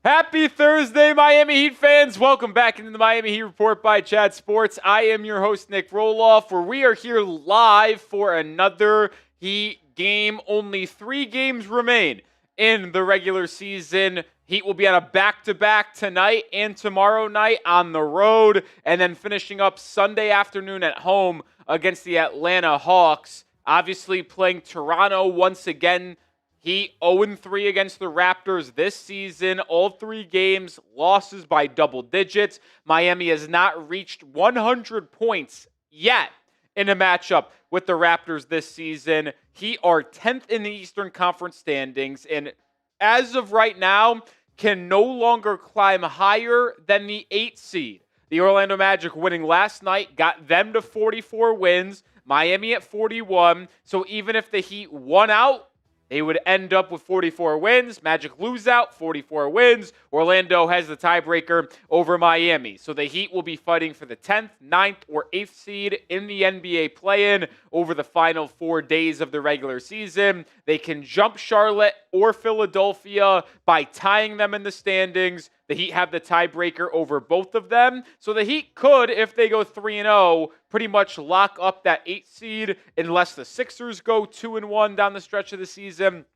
Happy Thursday, Miami Heat fans. Welcome back into the Miami Heat Report by Chad Sports. I am your host, Nick Roloff, where we are here live for another Heat game. Only 3 games remain in the regular season. Heat will be on a back-to-back tonight and tomorrow night on the road, and then finishing up Sunday afternoon at home against the Atlanta Hawks. Obviously playing Toronto once again. Heat 0-3 against the Raptors this season. All 3 games, losses by double digits. Miami has not reached 100 points yet in a matchup with the Raptors this season. Heat are 10th in the Eastern Conference standings, and as of right now, can no longer climb higher than the 8th seed. The Orlando Magic winning last night got them to 44 wins. Miami at 41. So even if the Heat won out, they would end up with 44 wins. Magic lose out, 44 wins. Orlando has the tiebreaker over Miami. So the Heat will be fighting for the 10th, 9th, or 8th seed in the NBA play-in over the final 4 days of the regular season. They can jump Charlotte or Philadelphia by tying them in the standings. The Heat have the tiebreaker over both of them. So the Heat could, if they go 3-0, pretty much lock up that 8th seed unless the Sixers go 2-1 down the stretch of the season.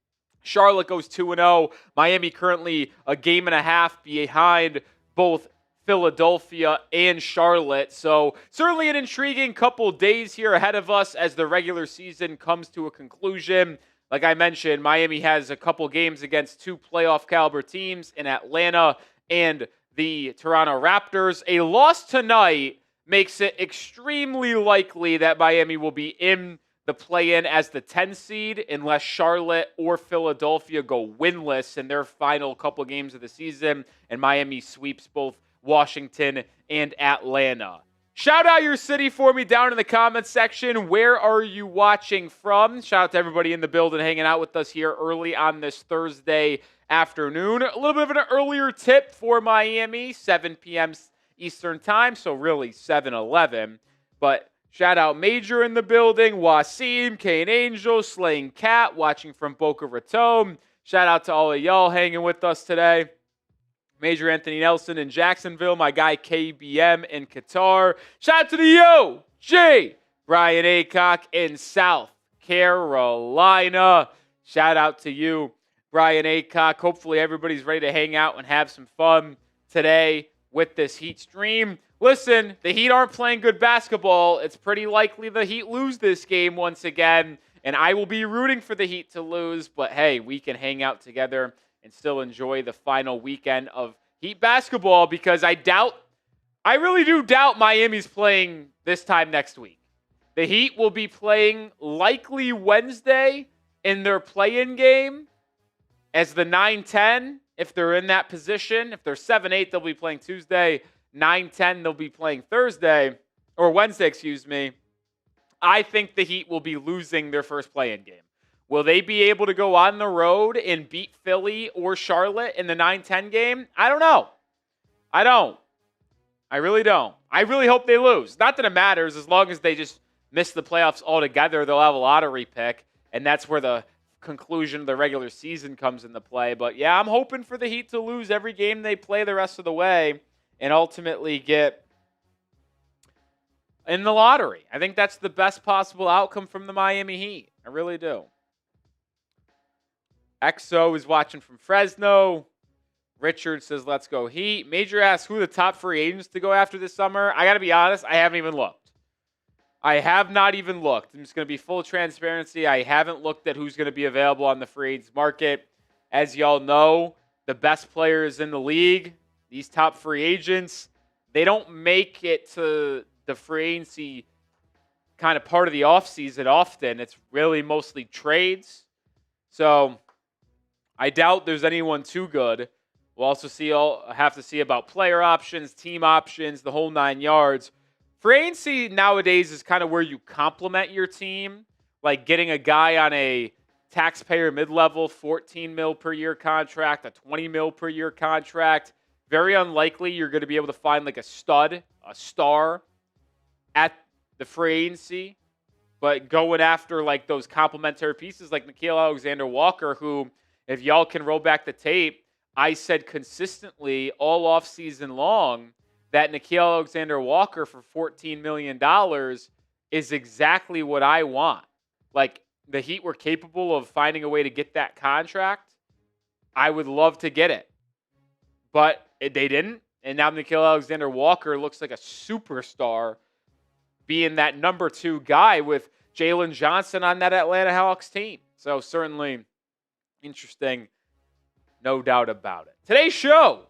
Charlotte goes 2-0. Miami currently a game and a half behind both Philadelphia and Charlotte. So certainly an intriguing couple days here ahead of us as the regular season comes to a conclusion. Like I mentioned, Miami has a couple games against 2 playoff caliber teams in Atlanta and the Toronto Raptors. A loss tonight makes it extremely likely that Miami will be in the play-in as the 10 seed unless Charlotte or Philadelphia go winless in their final couple games of the season and Miami sweeps both Washington and Atlanta. Shout out your city for me down in the comments section. Where are you watching from? Shout out to everybody in the building hanging out with us here early on this Thursday afternoon. A little bit of an earlier tip for Miami, 7 p.m. Eastern time, so really 7-11. But shout out Major in the building, Wasim, Kane Angel, Slaying Cat, watching from Boca Raton. Shout out to all of y'all hanging with us today. Major Anthony Nelson in Jacksonville, my guy KBM in Qatar. Shout out to the OG, Brian Aycock in South Carolina. Shout out to you, Brian Aycock. Hopefully everybody's ready to hang out and have some fun today with this Heat stream. Listen, the Heat aren't playing good basketball. It's pretty likely the Heat lose this game once again, and I will be rooting for the Heat to lose, but hey, we can hang out together and still enjoy the final weekend of Heat basketball because I really do doubt Miami's playing this time next week. The Heat will be playing likely Wednesday in their play-in game as the 9-10, if they're in that position. If they're 7-8, they'll be playing Tuesday. 9-10, they'll be playing Thursday, or Wednesday, excuse me. I think the Heat will be losing their first play-in game. Will they be able to go on the road and beat Philly or Charlotte in the 9-10 game? I don't know. I really don't. I really hope they lose. Not that it matters. As long as they just miss the playoffs altogether, they'll have a lottery pick, and that's where the conclusion of the regular season comes into play. But yeah, I'm hoping for the Heat to lose every game they play the rest of the way and ultimately get in the lottery. I think that's the best possible outcome from the Miami Heat. I really do. XO is watching from Fresno. Richard says, let's go Heat. Major asks who the top free agents to go after this summer. I got to be honest, I haven't even looked. I have not even looked. I'm just going to be full transparency. I haven't looked at who's going to be available on the free agents market. As y'all know, the best players in the league, these top free agents, they don't make it to the free agency kind of part of the offseason often. It's really mostly trades. So I doubt there's anyone too good. We'll also have to see about player options, team options, the whole 9 yards. Free agency nowadays is kind of where you complement your team, like getting a guy on a taxpayer mid-level $14 million per year contract, a $20 million per year contract. Very unlikely you're going to be able to find like a stud, a star at the free agency, but going after like those complementary pieces like Nickeil Alexander-Walker, who, if y'all can roll back the tape, I said consistently all offseason long that Nickeil Alexander-Walker for $14 million is exactly what I want. Like, the Heat were capable of finding a way to get that contract. I would love to get it. But they didn't. And now Nickeil Alexander-Walker looks like a superstar, being that number 2 guy with Jalen Johnson on that Atlanta Hawks team. So certainly interesting, no doubt about it. Today's show,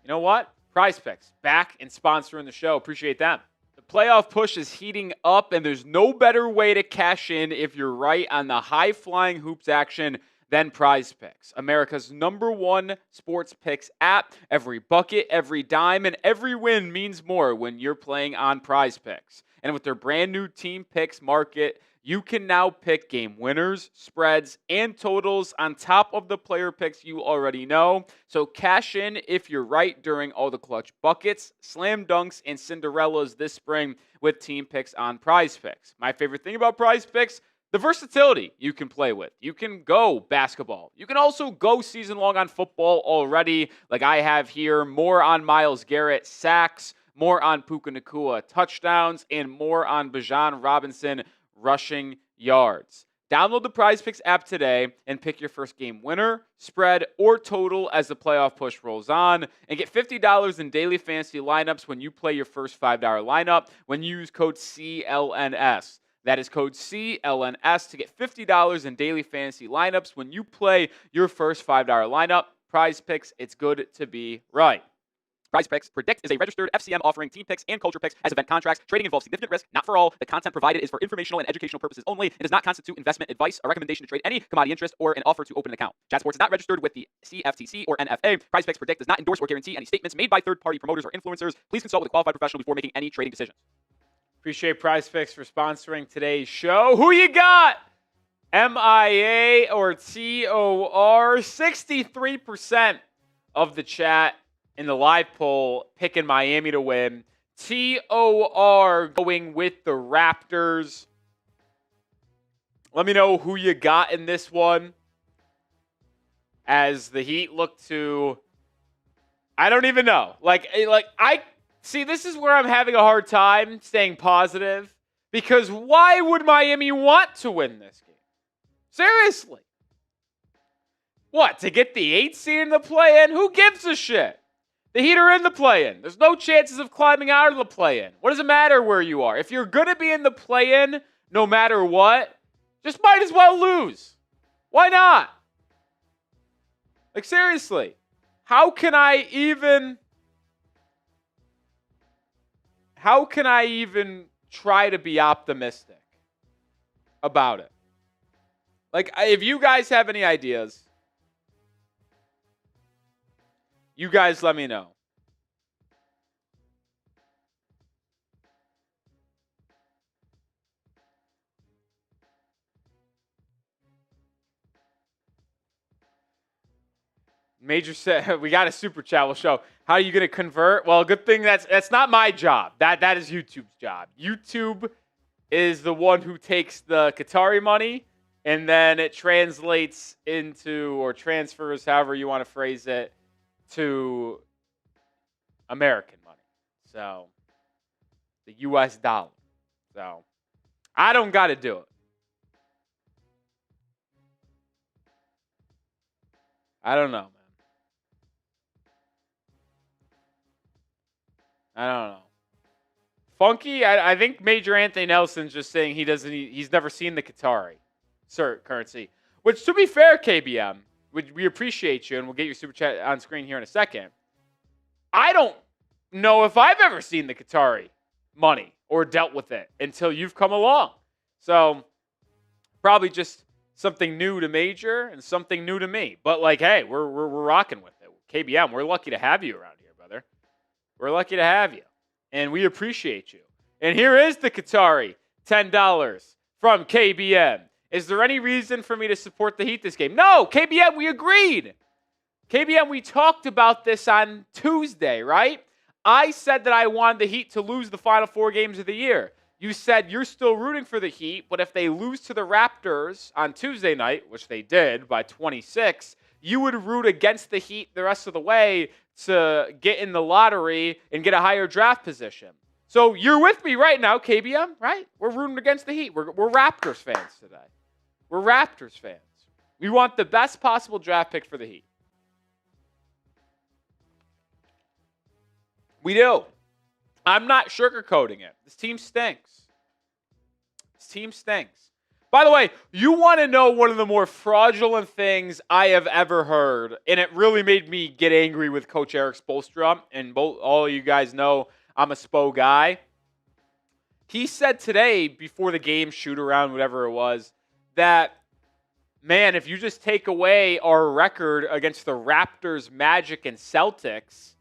you know what? Prize Picks back and sponsoring the show. Appreciate them. The playoff push is heating up, and there's no better way to cash in if you're right on the high-flying hoops action than Prize Picks, America's #1 sports picks app. Every bucket, every dime, and every win means more when you're playing on Prize Picks. And with their brand new team picks market, you can now pick game winners, spreads, and totals on top of the player picks you already know. So cash in if you're right during all the clutch buckets, slam dunks, and Cinderellas this spring with team picks on Prize Picks. My favorite thing about Prize Picks, the versatility you can play with. You can go basketball. You can also go season long on football already, like I have here. More on Myles Garrett sacks, more on Puka Nacua touchdowns, and more on Bijan Robinson rushing yards. Download the Prize Picks app today and pick your first game winner, spread, or total as the playoff push rolls on. And get $50 in daily fantasy lineups when you play your first $5 lineup when you use code CLNS. That is code CLNS to get $50 in daily fantasy lineups when you play your first $5 lineup. Prize Picks, it's good to be right. Prize Picks Predict is a registered FCM offering team picks and culture picks as event contracts. Trading involves significant risk, not for all. The content provided is for informational and educational purposes only. It does not constitute investment advice, a recommendation to trade any commodity interest, or an offer to open an account. Chat Sports is not registered with the CFTC or NFA. Prize Picks Predict does not endorse or guarantee any statements made by third-party promoters or influencers. Please consult with a qualified professional before making any trading decisions. Appreciate Prize Picks for sponsoring today's show. Who you got? MIA or TOR? 63% of the chat in the live poll picking Miami to win. TOR going with the Raptors. Let me know who you got in this one. As the Heat look to, I don't even know. See, this is where I'm having a hard time staying positive, because why would Miami want to win this game? Seriously. What, to get the 8th seed in the play-in? Who gives a shit? The Heat are in the play-in. There's no chances of climbing out of the play-in. What does it matter where you are? If you're going to be in the play-in no matter what, just might as well lose. Why not? Like, seriously. How can I even try to be optimistic about it? Like, if you guys have any ideas, you guys let me know. Major said, we got a super chat. We'll show. How are you going to convert? Well, good thing that's not my job. That is YouTube's job. YouTube is the one who takes the Qatari money, and then it translates into, or transfers, however you want to phrase it, to American money. So, the U.S. dollar. So, I don't got to do it. I don't know, man. I don't know. Funky, I think Major Anthony Nelson's just saying he's never seen the Qatari currency. Which, to be fair, KBM, we appreciate you, and we'll get your super chat on screen here in a second. I don't know if I've ever seen the Qatari money or dealt with it until you've come along. So, probably just something new to Major and something new to me. But, like, hey, we're rocking with it. KBM, we're lucky to have you around here, brother. We're lucky to have you. And we appreciate you. And here is the Qatari, $10 from KBM. Is there any reason for me to support the Heat this game? No, KBM, we agreed. KBM, we talked about this on Tuesday, right? I said that I wanted the Heat to lose the final 4 games of the year. You said you're still rooting for the Heat, but if they lose to the Raptors on Tuesday night, which they did by 26, you would root against the Heat the rest of the way to get in the lottery and get a higher draft position. So you're with me right now, KBM, right? We're rooting against the Heat. We're Raptors fans today. We're Raptors fans. We want the best possible draft pick for the Heat. We do. I'm not sugarcoating it. This team stinks. This team stinks. By the way, you want to know one of the more fraudulent things I have ever heard, and it really made me get angry with Coach Eric Spoelstra, and all of you guys know I'm a Spo guy. He said today, before the game, shoot-around, whatever it was, that, man, if you just take away our record against the Raptors, Magic, and Celtics,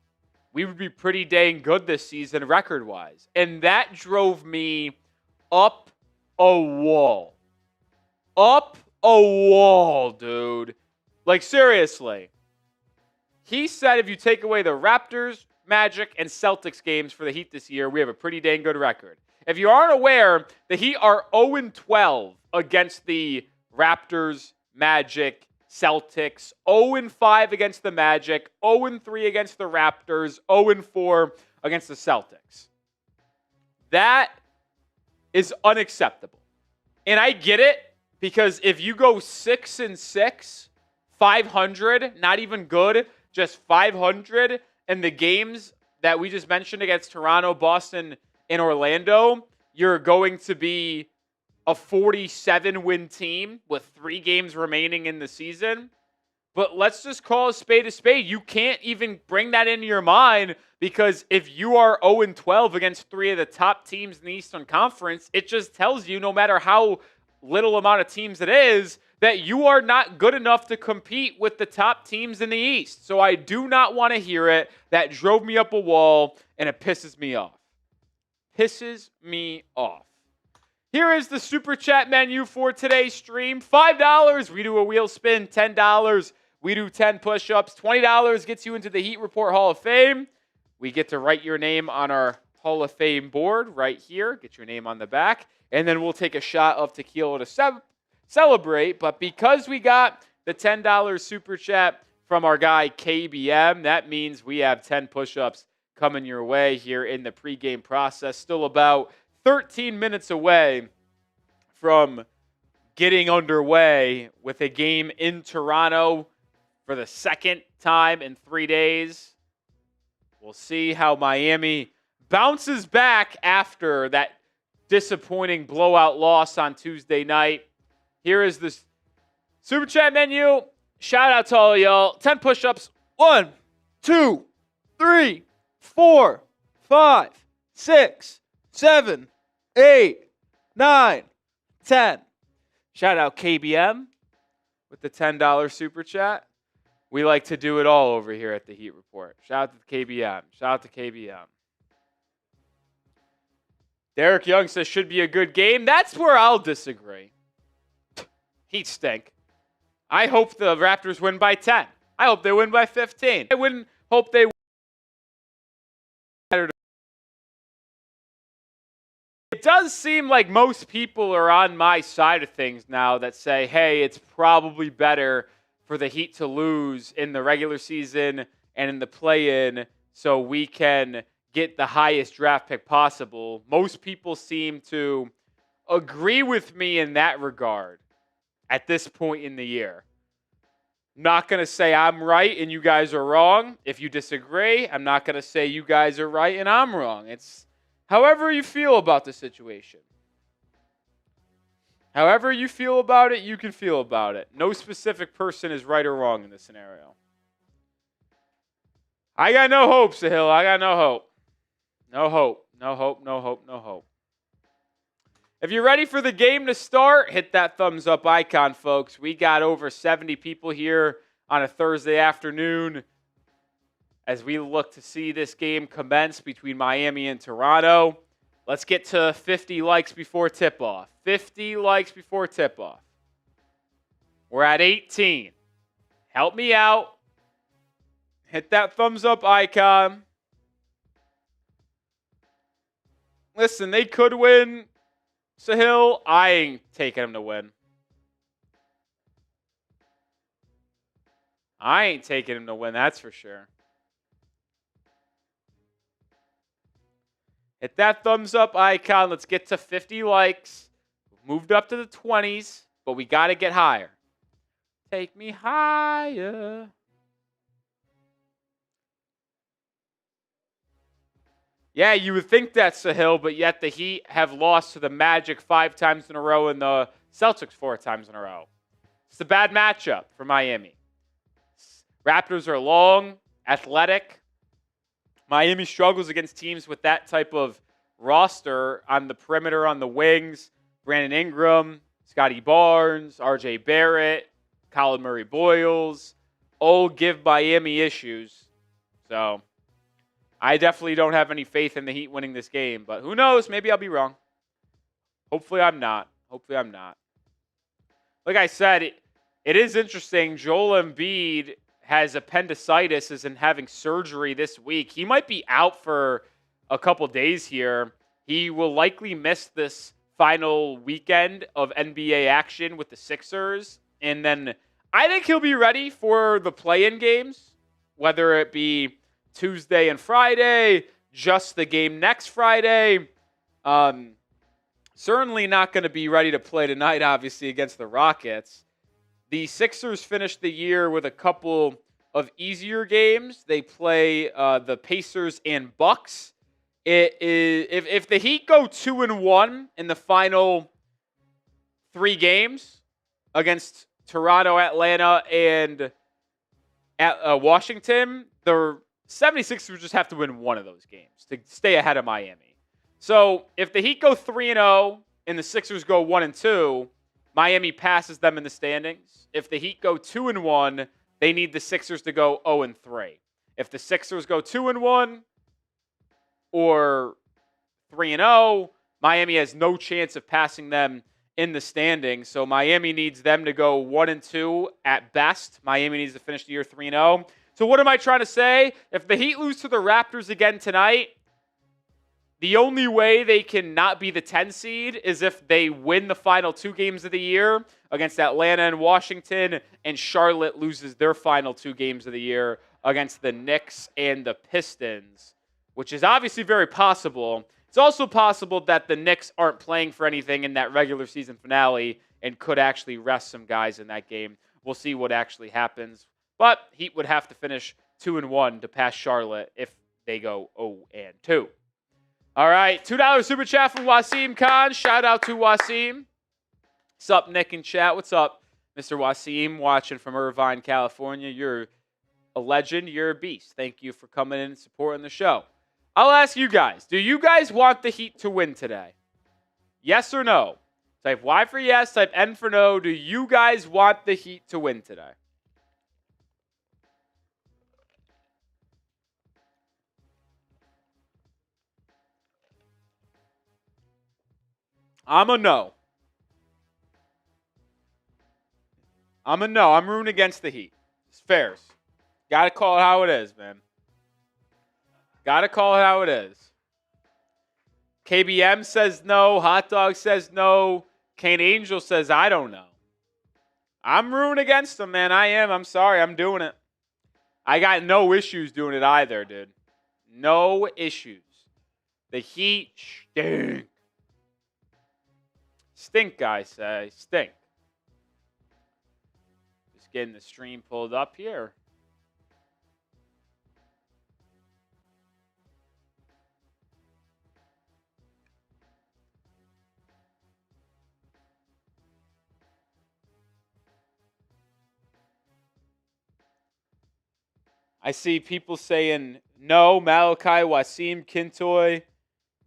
we would be pretty dang good this season record-wise. And that drove me up a wall. Up a wall, dude. Like, seriously. He said if you take away the Raptors, Magic, and Celtics games for the Heat this year, we have a pretty dang good record. If you aren't aware, the Heat are 0-12 against the Raptors, Magic, Celtics, 0-5 against the Magic, 0-3 against the Raptors, 0-4 against the Celtics. That is unacceptable. And I get it, because if you go 6-6, 500, not even good, just 500, and the games that we just mentioned against Toronto, Boston, and Orlando, you're going to be a 47-win team with 3 games remaining in the season. But let's just call a spade a spade. You can't even bring that into your mind, because if you are 0-12 against 3 of the top teams in the Eastern Conference, it just tells you, no matter how little amount of teams it is, that you are not good enough to compete with the top teams in the East. So I do not want to hear it. That drove me up a wall, and it pisses me off. Pisses me off. Here is the Super Chat menu for today's stream. $5, we do a wheel spin. $10, we do 10 push-ups. $20 gets you into the Heat Report Hall of Fame. We get to write your name on our Hall of Fame board right here. Get your name on the back. And then we'll take a shot of tequila to celebrate. But because we got the $10 Super Chat from our guy KBM, that means we have 10 push-ups coming your way here in the pregame process. Still about 13 minutes away from getting underway with a game in Toronto for the second time in 3 days. We'll see how Miami bounces back after that disappointing blowout loss on Tuesday night. Here is the Super Chat menu. Shout out to all y'all. 10 push-ups. 1, 2, 3, 4, 5, 6, 7, 8, 9, 10. Shout out KBM with the $10 Super Chat. We like to do it all over here at the Heat Report. Shout out to KBM. Shout out to KBM. Derek Young says should be a good game. That's where I'll disagree. Heat stink. I hope the Raptors win by 10. I hope they win by 15. I wouldn't hope they win. It does seem like most people are on my side of things now that say, hey, it's probably better for the Heat to lose in the regular season and in the play-in so we can get the highest draft pick possible. Most people seem to agree with me in that regard at this point in the year. Not going to say I'm right and you guys are wrong. If you disagree, I'm not going to say you guys are right and I'm wrong. It's however you feel about the situation. However you feel about it, you can feel about it. No specific person is right or wrong in this scenario. I got no hope, Sahil. I got no hope. No hope. No hope. No hope. No hope. If you're ready for the game to start, hit that thumbs up icon, folks. We got over 70 people here on a Thursday afternoon as we look to see this game commence between Miami and Toronto. Let's get to 50 likes before tip-off. 50 likes before tip-off. We're at 18. Help me out. Hit that thumbs up icon. Listen, they could win. Sahil, I ain't taking them to win. I ain't taking him to win, that's for sure. Hit that thumbs up icon. Let's get to 50 likes. Moved up to the 20s, but we got to get higher. Take me higher. Yeah, you would think that's the hill, but yet the Heat have lost to the Magic 5 times in a row and the Celtics 4 times in a row. It's a bad matchup for Miami. Raptors are long, athletic. Miami struggles against teams with that type of roster on the perimeter, on the wings. Brandon Ingram, Scottie Barnes, RJ Barrett, Colin Murray-Boyles, all give Miami issues. So I definitely don't have any faith in the Heat winning this game, but who knows? Maybe I'll be wrong. Hopefully I'm not. Like I said, it is interesting. Joel Embiid has appendicitis, is in having surgery this week. He might be out for a couple days here. He will likely miss this final weekend of NBA action with the Sixers. And then I think he'll be ready for the play-in games, whether it be Tuesday and Friday, just the game next Friday. Certainly not going to be ready to play tonight, obviously, against the Rockets. The Sixers finished the year with a couple of easier games. They play the Pacers and Bucks. If the Heat go 2-1 in the final 3 games against Toronto, Atlanta, and Washington, the 76ers just have to win one of those games to stay ahead of Miami. So if the Heat go 3-0 and the Sixers go 1-2, Miami passes them in the standings. If the Heat go 2-1, they need the Sixers to go 0-3. If the Sixers go 2-1 or 3-0, Miami has no chance of passing them in the standings. So Miami needs them to go 1-2 at best. Miami needs to finish the year 3-0. So what am I trying to say? If the Heat lose to the Raptors again tonight, the only way they can not be the 10 seed is if they win the final 2 games of the year against Atlanta and Washington, and Charlotte loses their final 2 games of the year against the Knicks and the Pistons, which is obviously very possible. It's also possible that the Knicks aren't playing for anything in that regular season finale and could actually rest some guys in that game. We'll see what actually happens. But Heat would have to finish 2-1 to pass Charlotte if they go 0-2. All right, $2 super chat from Wasim Khan. Shout out to Wasim. What's up, Nick in chat? What's up, Mr. Wasim, watching from Irvine, California? You're a legend. You're a beast. Thank you for coming in and supporting the show. I'll ask you guys, do you guys want the Heat to win today? Yes or no? Type Y for yes, type N for no. Do you guys want the Heat to win today? I'm a no. I'm a no. I'm rooting against the Heat. It's fairs. Got to call it how it is, man. Got to call it how it is. KBM says no. Hot Dog says no. Kane Angel says I don't know. I'm rooting against them, man. I am. I'm sorry. I'm doing it. I got no issues doing it either, dude. No issues. The Heat stink. Stink, I say. Stink. Just getting the stream pulled up here. I see people saying no. Malachi, Wasim, Kintoy.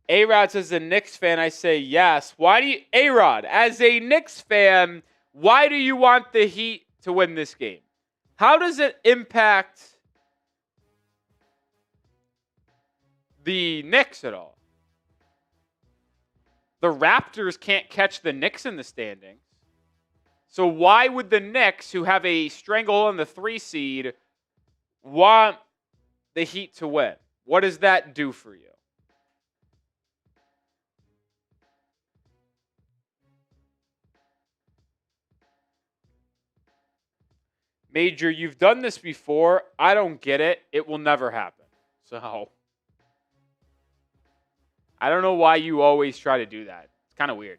A-Rod says a Knicks fan. I say yes. Why do you, A-Rod, as a Knicks fan, why do you want the Heat to win this game? How does it impact the Knicks at all? The Raptors can't catch the Knicks in the standings. So why would the Knicks, who have a stranglehold on the 3 seed, want the Heat to win? What does that do for you? Major, you've done this before. I don't get it. It will never happen. So, I don't know why you always try to do that. It's kind of weird.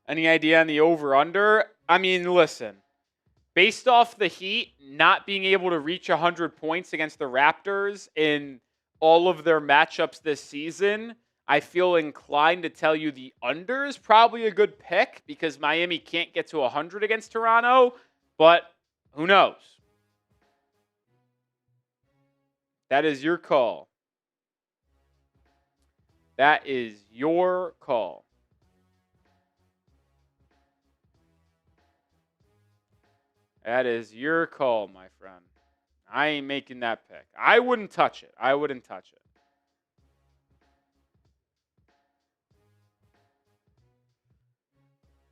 Any idea on the over-under? I mean, listen. Based off the Heat not being able to reach 100 points against the Raptors in all of their matchups this season, I feel inclined to tell you the under is probably a good pick because Miami can't get to 100 against Toronto, but who knows? That is your call. That is your call. That is your call, my friend. I ain't making that pick. I wouldn't touch it. I wouldn't touch it.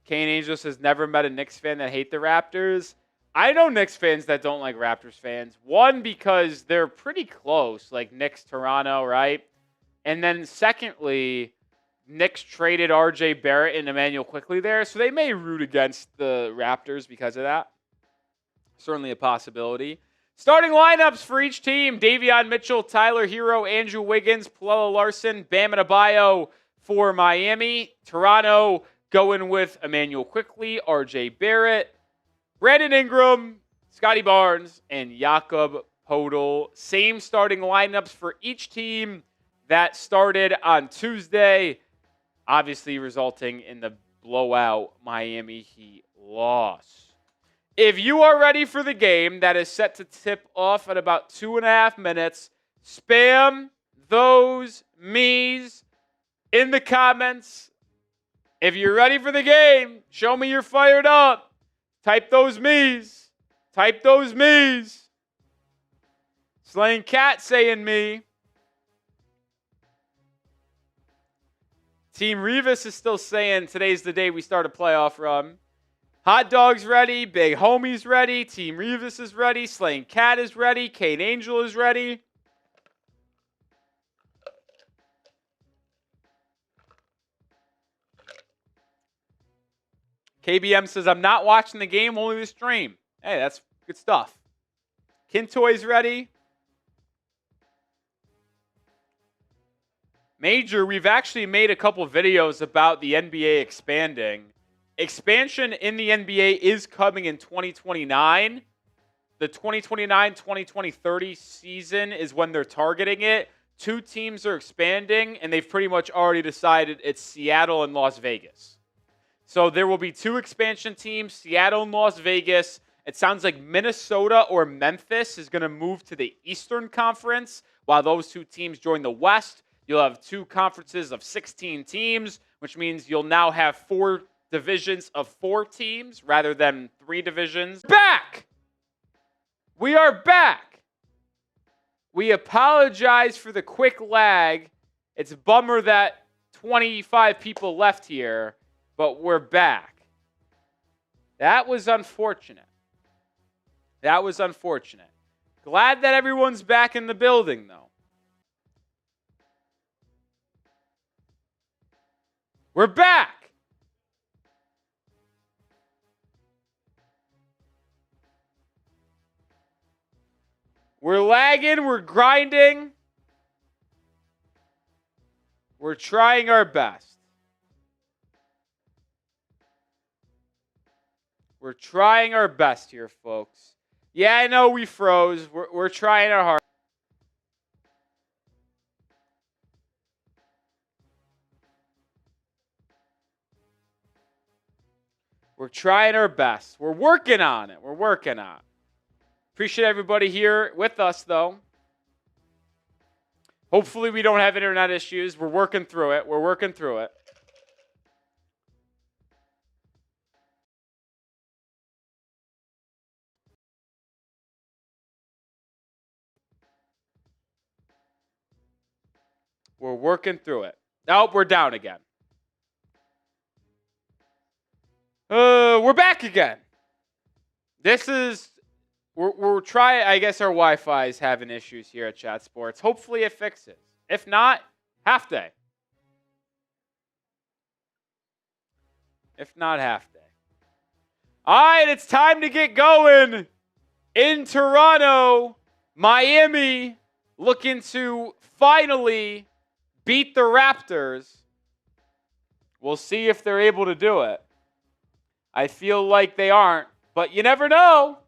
Kane Angels has never met a Knicks fan that hate the Raptors. I know Knicks fans that don't like Raptors fans. One, because they're pretty close, like Knicks, Toronto, right? And then secondly, Knicks traded R.J. Barrett and Emmanuel Quickley there, so they may root against the Raptors because of that. Certainly a possibility. Starting lineups for each team: Davion Mitchell, Tyler Herro, Andrew Wiggins, Pelle Larsson, Bam Adebayo for Miami. Toronto going with Emmanuel Quickley, R.J. Barrett, Brandon Ingram, Scottie Barnes, and Jakob Poeltl. Same starting lineups for each team that started on Tuesday, obviously resulting in the blowout Miami Heat loss. If you are ready for the game that is set to tip off in about 2.5 minutes, spam those me's in the comments. If you're ready for the game, show me you're fired up. Type those me's. Type those me's. Slaying Cat saying me. Team Revis is still saying today's the day we start a playoff run. Hot Dog's ready. Big Homie's ready. Team Revis is ready. Slaying Cat is ready. Kane Angel is ready. KBM says, I'm not watching the game, only the stream. Hey, that's good stuff. Kintoy's ready. Major, we've actually made a couple videos about the NBA expanding. Expansion in the NBA is coming in 2029. The 2029-2030 season is when they're targeting it. 2 teams are expanding, and they've pretty much already decided it's Seattle and Las Vegas. So there will be 2 expansion teams, Seattle and Las Vegas. It sounds like Minnesota or Memphis is going to move to the Eastern Conference, while those 2 teams join the West. You'll have 2 conferences of 16 teams, which means you'll now have 4 divisions of 4 teams rather than 3 divisions. Back! We are back! We apologize for the quick lag. It's a bummer that 25 people left here, but we're back. That was unfortunate. That was unfortunate. Glad that everyone's back in the building, though. We're back! We're lagging, we're grinding. We're trying our best. We're trying our best here, folks. Yeah, I know we froze. We're trying our hardest. We're trying our best. We're working on it. We're working on it. Appreciate everybody here with us, though. Hopefully we don't have internet issues. We're working through it. We're working through it. We're working through it. Nope, we're down again. We're back again. This is We're trying. I guess our Wi-Fi is having issues here at Chat Sports. Hopefully it fixes. If not, half day. If not, half day. All right, it's time to get going. In Toronto, Miami looking to finally beat the Raptors. We'll see if they're able to do it. I feel like they aren't, but you never know.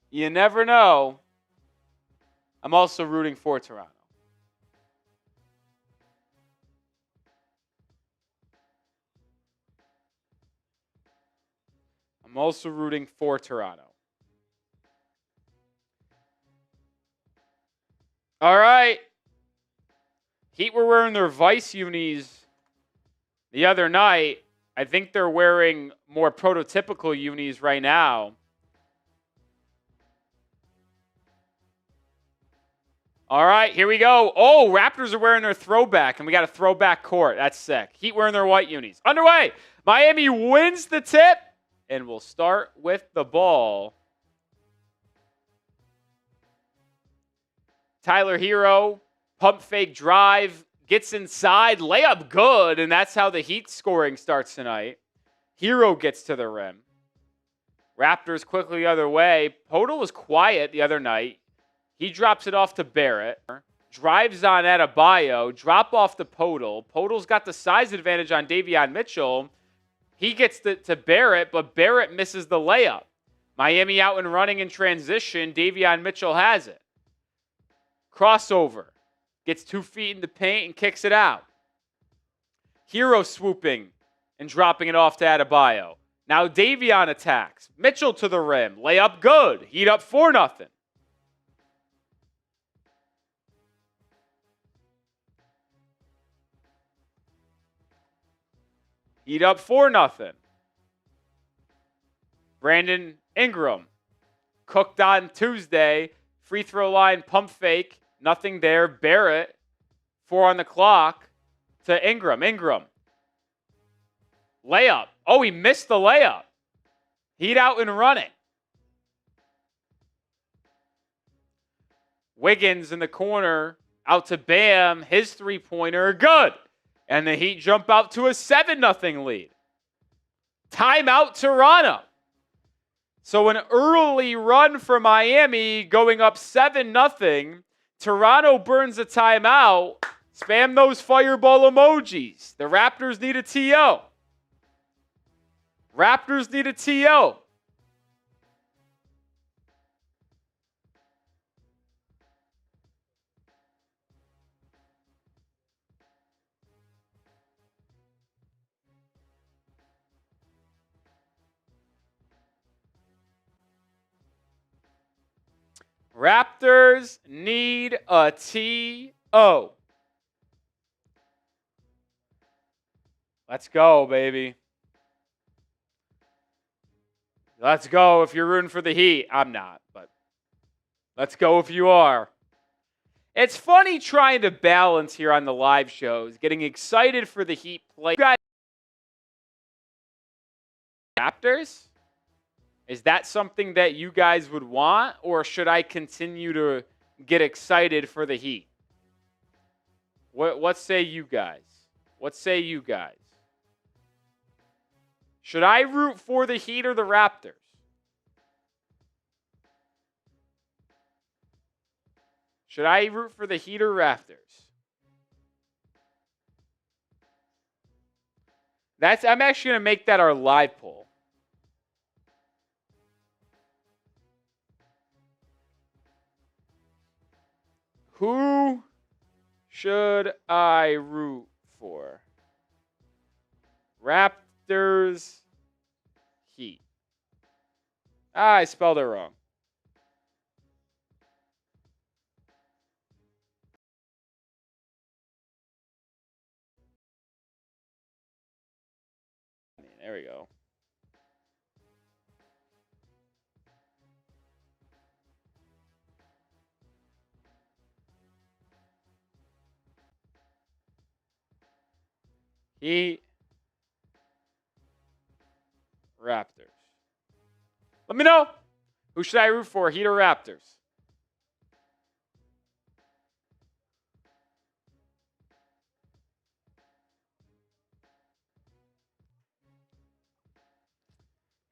You never know. I'm also rooting for Toronto. I'm also rooting for Toronto. All right. Heat were wearing their Vice unis the other night. I think they're wearing more prototypical unis right now. All right, here we go. Oh, Raptors are wearing their throwback, and we got a throwback court. That's sick. Heat wearing their white unis. Underway. Miami wins the tip, and we'll start with the ball. Tyler Herro, pump fake drive, gets inside, layup good, and that's how the Heat scoring starts tonight. Herro gets to the rim. Raptors quickly the other way. Poeltl was quiet the other night. He drops it off to Barrett. Drives on Adebayo. Drop off to Poeltl. Poeltl's got the size advantage on Davion Mitchell. He gets to Barrett, but Barrett misses the layup. Miami out and running in transition. Davion Mitchell has it. Crossover. Gets 2 feet in the paint and kicks it out. Herro swooping and dropping it off to Adebayo. Now Davion attacks. Mitchell to the rim. Layup good. Heat up 4-0. Heat up 4-0. Brandon Ingram. Cooked on Tuesday. Free throw line pump fake. Nothing there. Barrett. 4 on the clock to Ingram. Ingram. Layup. Oh, he missed the layup. Heat out and running. Wiggins in the corner. Out to Bam. His three-pointer. Good. And the Heat jump out to a 7-0 lead. Timeout Toronto. So an early run for Miami going up 7-0. Toronto burns a timeout. Spam those fireball emojis. The Raptors need a TO. Raptors need a TO. Raptors need a TO. Let's go, baby. Let's go if you're rooting for the Heat. I'm not, but let's go if you are. It's funny trying to balance here on the live shows, getting excited for the Heat play. You guys, Raptors? Is that something that you guys would want, or should I continue to get excited for the Heat? What say you guys? What say you guys? Should I root for the Heat or the Raptors? Should I root for the Heat or Raptors? I'm actually going to make that our live poll. Who should I root for? Raptors, Heat. I spelled it wrong. There we go. Heat, Raptors. Let me know. Who should I root for, Heat or Raptors?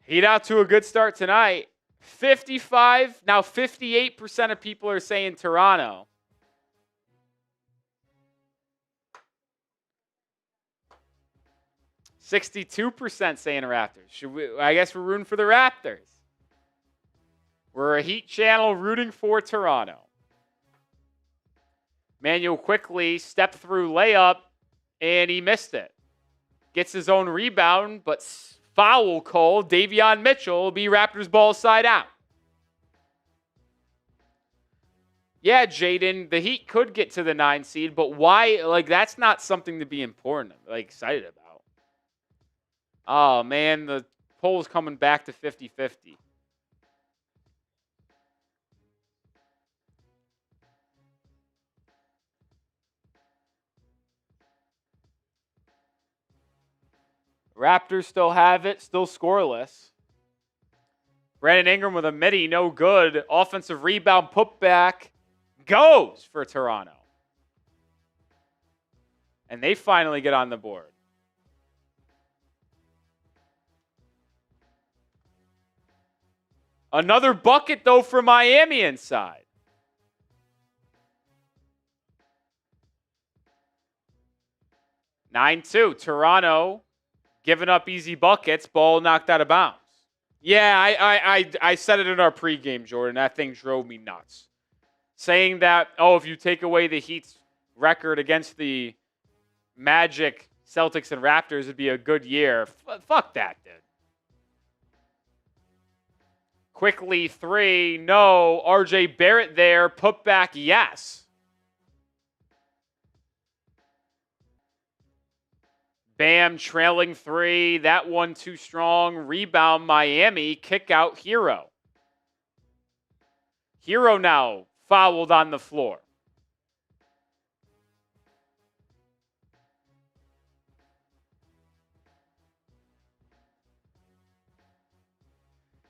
Heat out to a good start tonight. 55, now 58% of people are saying Toronto. %62% saying Raptors. I guess we're rooting for the Raptors. We're a Heat channel rooting for Toronto. Manuel quickly stepped through layup, and he missed it. Gets his own rebound, but foul call. Davion Mitchell will be Raptors ball side out. Yeah, Jaden, the Heat could get to the 9 seed, but why? Like, that's not something to be important, excited about. Oh, man, the poll's coming back to 50-50. Raptors still have it, still scoreless. Brandon Ingram with a midi, no good. Offensive rebound, putback, goes for Toronto. And they finally get on the board. Another bucket, though, for Miami inside. (9-2). Toronto giving up easy buckets. Ball knocked out of bounds. Yeah, I said it in our pregame, Jordan. That thing drove me nuts. Saying that, if you take away the Heat's record against the Magic, Celtics, and Raptors, it'd be a good year. Fuck that, dude. Quickly, 3, no. RJ Barrett there. Put back, yes. Bam, trailing 3. That one too strong. Rebound, Miami. Kick out, Herro. Herro now fouled on the floor.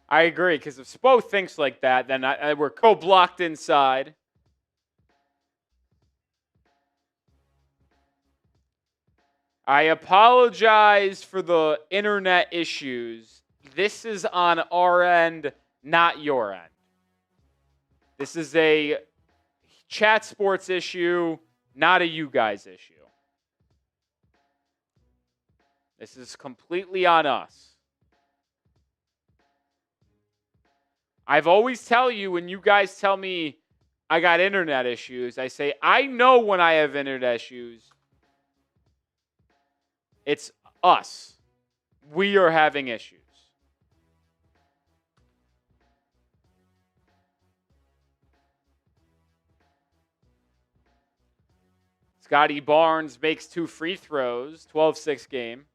I agree, because if Spo thinks like that, then we're co-blocked inside. I apologize for the internet issues. This is on our end, not your end. This is a chat sports issue, not a you guys issue. This is completely on us. I've always tell you when you guys tell me I got internet issues, I say, I know when I have internet issues. It's us. We are having issues. Scottie Barnes makes 2 free throws, 12-6 game.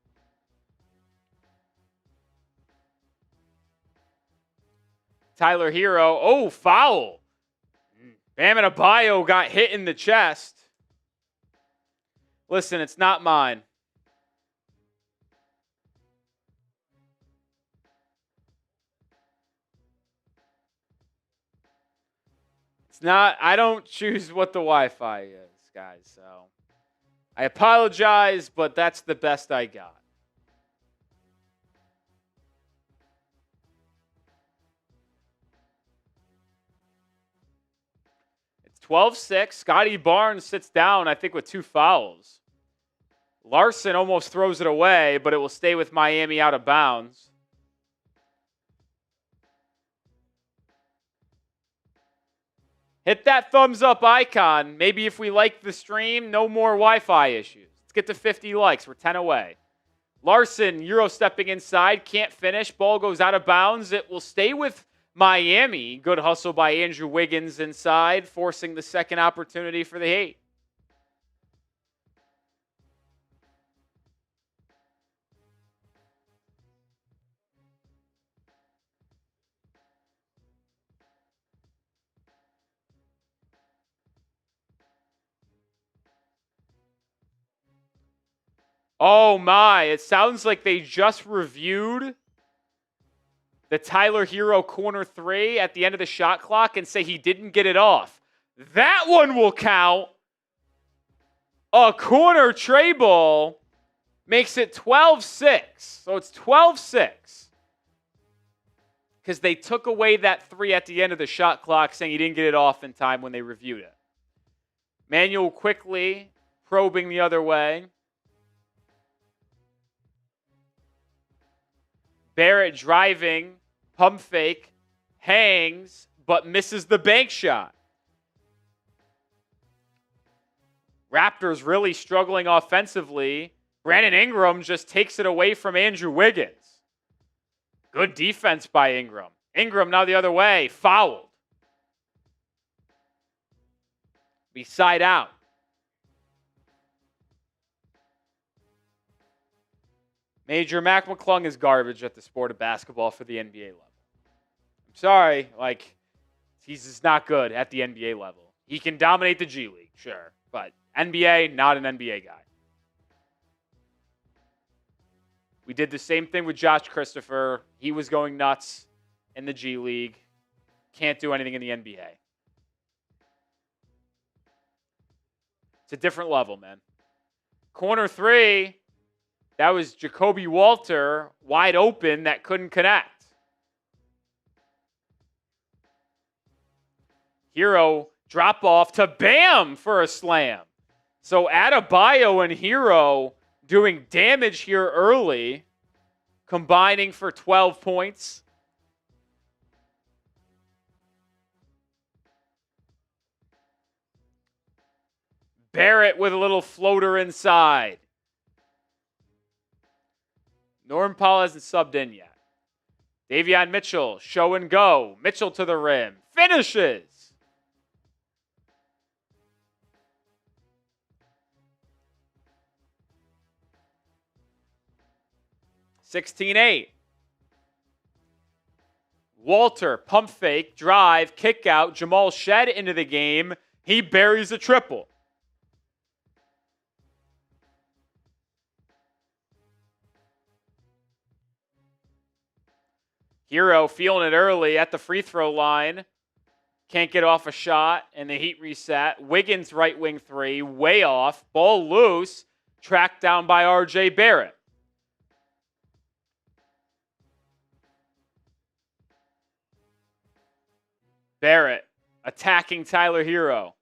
Tyler Herro, foul. Bam Adebayo got hit in the chest. Listen, it's not mine. It's not, I don't choose what the Wi-Fi is, guys, so I apologize, but that's the best I got. It's 12-6. Scottie Barnes sits down, I think, with 2 fouls. Larsson almost throws it away, but it will stay with Miami out of bounds. Hit that thumbs up icon. Maybe if we like the stream, no more Wi-Fi issues. Let's get to 50 likes. We're 10 away. Larsson, Euro stepping inside, can't finish. Ball goes out of bounds. It will stay with Miami. Good hustle by Andrew Wiggins inside, forcing the second opportunity for the Heat. Oh my, it sounds like they just reviewed the Tyler Herro corner three at the end of the shot clock and say he didn't get it off. That one will count. A corner tray ball makes it 12-6. So it's 12-6. Because they took away that three at the end of the shot clock, saying he didn't get it off in time when they reviewed it. Manuel quickly probing the other way. Barrett driving, pump fake, hangs, but misses the bank shot. Raptors really struggling offensively. Brandon Ingram just takes it away from Andrew Wiggins. Good defense by Ingram. Ingram now the other way, fouled. Be side out. Major Mac McClung is garbage at the sport of basketball for the NBA level. I'm sorry, he's just not good at the NBA level. He can dominate the G League, sure, but NBA, not an NBA guy. We did the same thing with Josh Christopher. He was going nuts in the G League. Can't do anything in the NBA. It's a different level, man. Corner three, that was Jacoby Walter wide open that couldn't connect. Herro drop off to Bam for a slam. So Adebayo and Herro doing damage here early, combining for 12 points. Barrett with a little floater inside. Norm Powell hasn't subbed in yet. Davion Mitchell, show and go. Mitchell to the rim. Finishes. (16-8). Walter, pump fake, drive, kick out. Jamal Shed into the game. He buries a triple. Herro feeling it early at the free throw line. Can't get off a shot, and the Heat reset. Wiggins right wing three, way off. Ball loose, tracked down by RJ Barrett. Barrett attacking Tyler Herro.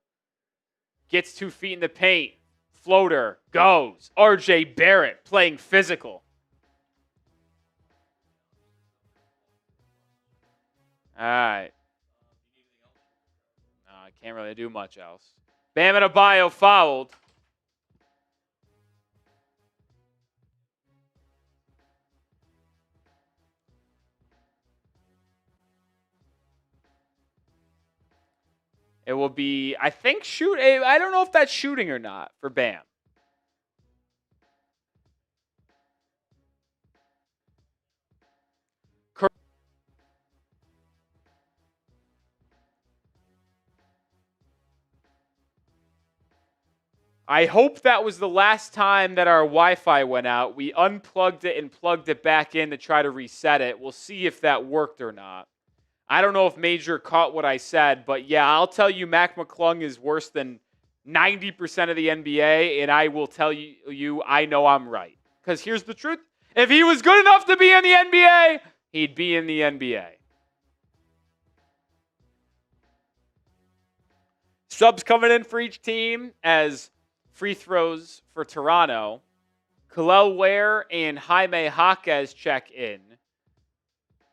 Gets 2 feet in the paint. Floater goes. RJ Barrett playing physical. All right. No, I can't really do much else. Bam Adebayo fouled. It will be, I think, I don't know if that's shooting or not for Bam. I hope that was the last time that our Wi-Fi went out. We unplugged it and plugged it back in to try to reset it. We'll see if that worked or not. I don't know if Major caught what I said, but yeah, I'll tell you Mac McClung is worse than 90% of the NBA, and I will tell you I know I'm right. Because here's the truth. If he was good enough to be in the NBA, he'd be in the NBA. Subs coming in for each team as free throws for Toronto. Kel'el Ware and Jaime Jaquez check in.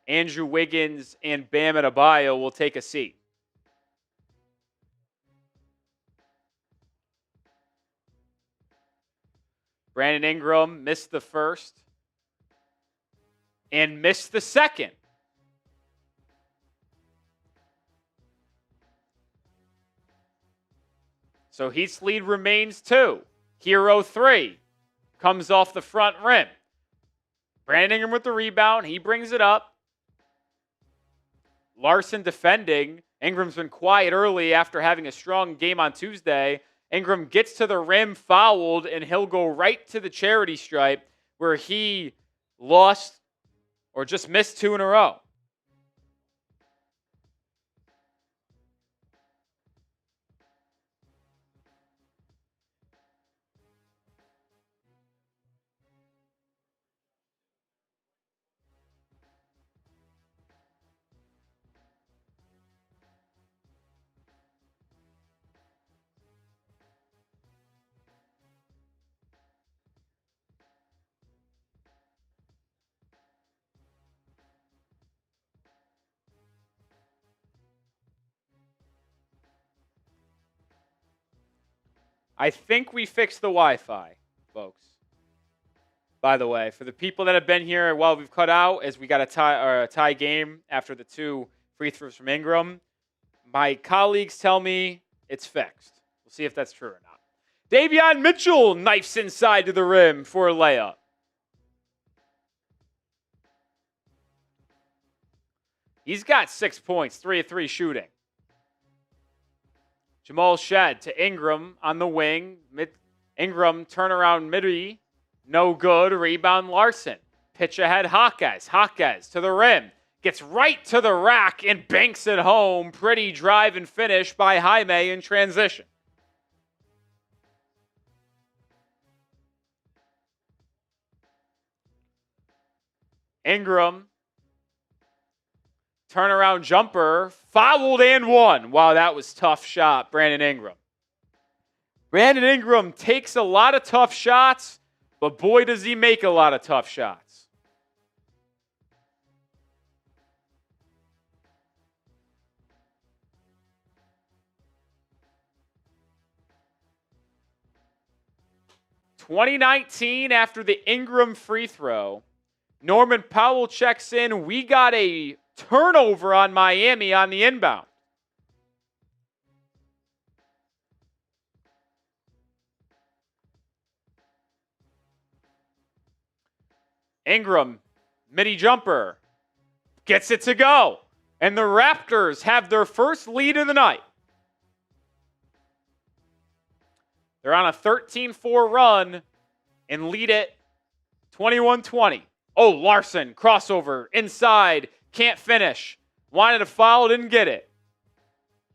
Andrew Wiggins and Bam Adebayo will take a seat. Brandon Ingram missed the first and missed the second. So Heat's lead remains 2. Herro 3. Comes off the front rim. Brandon Ingram with the rebound. He brings it up. Larsson defending. Ingram's been quiet early after having a strong game on Tuesday. Ingram gets to the rim, fouled, and he'll go right to the charity stripe where he lost or just missed 2 in a row. I think we fixed the Wi-Fi, folks. By the way, for the people that have been here while we've cut out, as we got a tie game after the 2 free throws from Ingram, my colleagues tell me it's fixed. We'll see if that's true or not. Davion Mitchell knifes inside to the rim for a layup. He's got 6 points, 3 of 3 shooting. Jamal Shed to Ingram on the wing. Ingram turnaround midi. No good. Rebound Larsson. Pitch ahead Jaquez. Jaquez to the rim. Gets right to the rack and banks it home. Pretty drive and finish by Jaime in transition. Ingram. Turnaround jumper. Fouled and one. Wow, that was tough shot, Brandon Ingram. Brandon Ingram takes a lot of tough shots, but boy, does he make a lot of tough shots. (2019) after the Ingram free throw, Norman Powell checks in. We got a turnover on Miami on the inbound. Ingram, midi jumper, gets it to go. And the Raptors have their first lead of the night. They're on a 13-4 run and lead it 21-20. Oh, Larsson, crossover, inside, can't finish. Wanted a foul, didn't get it.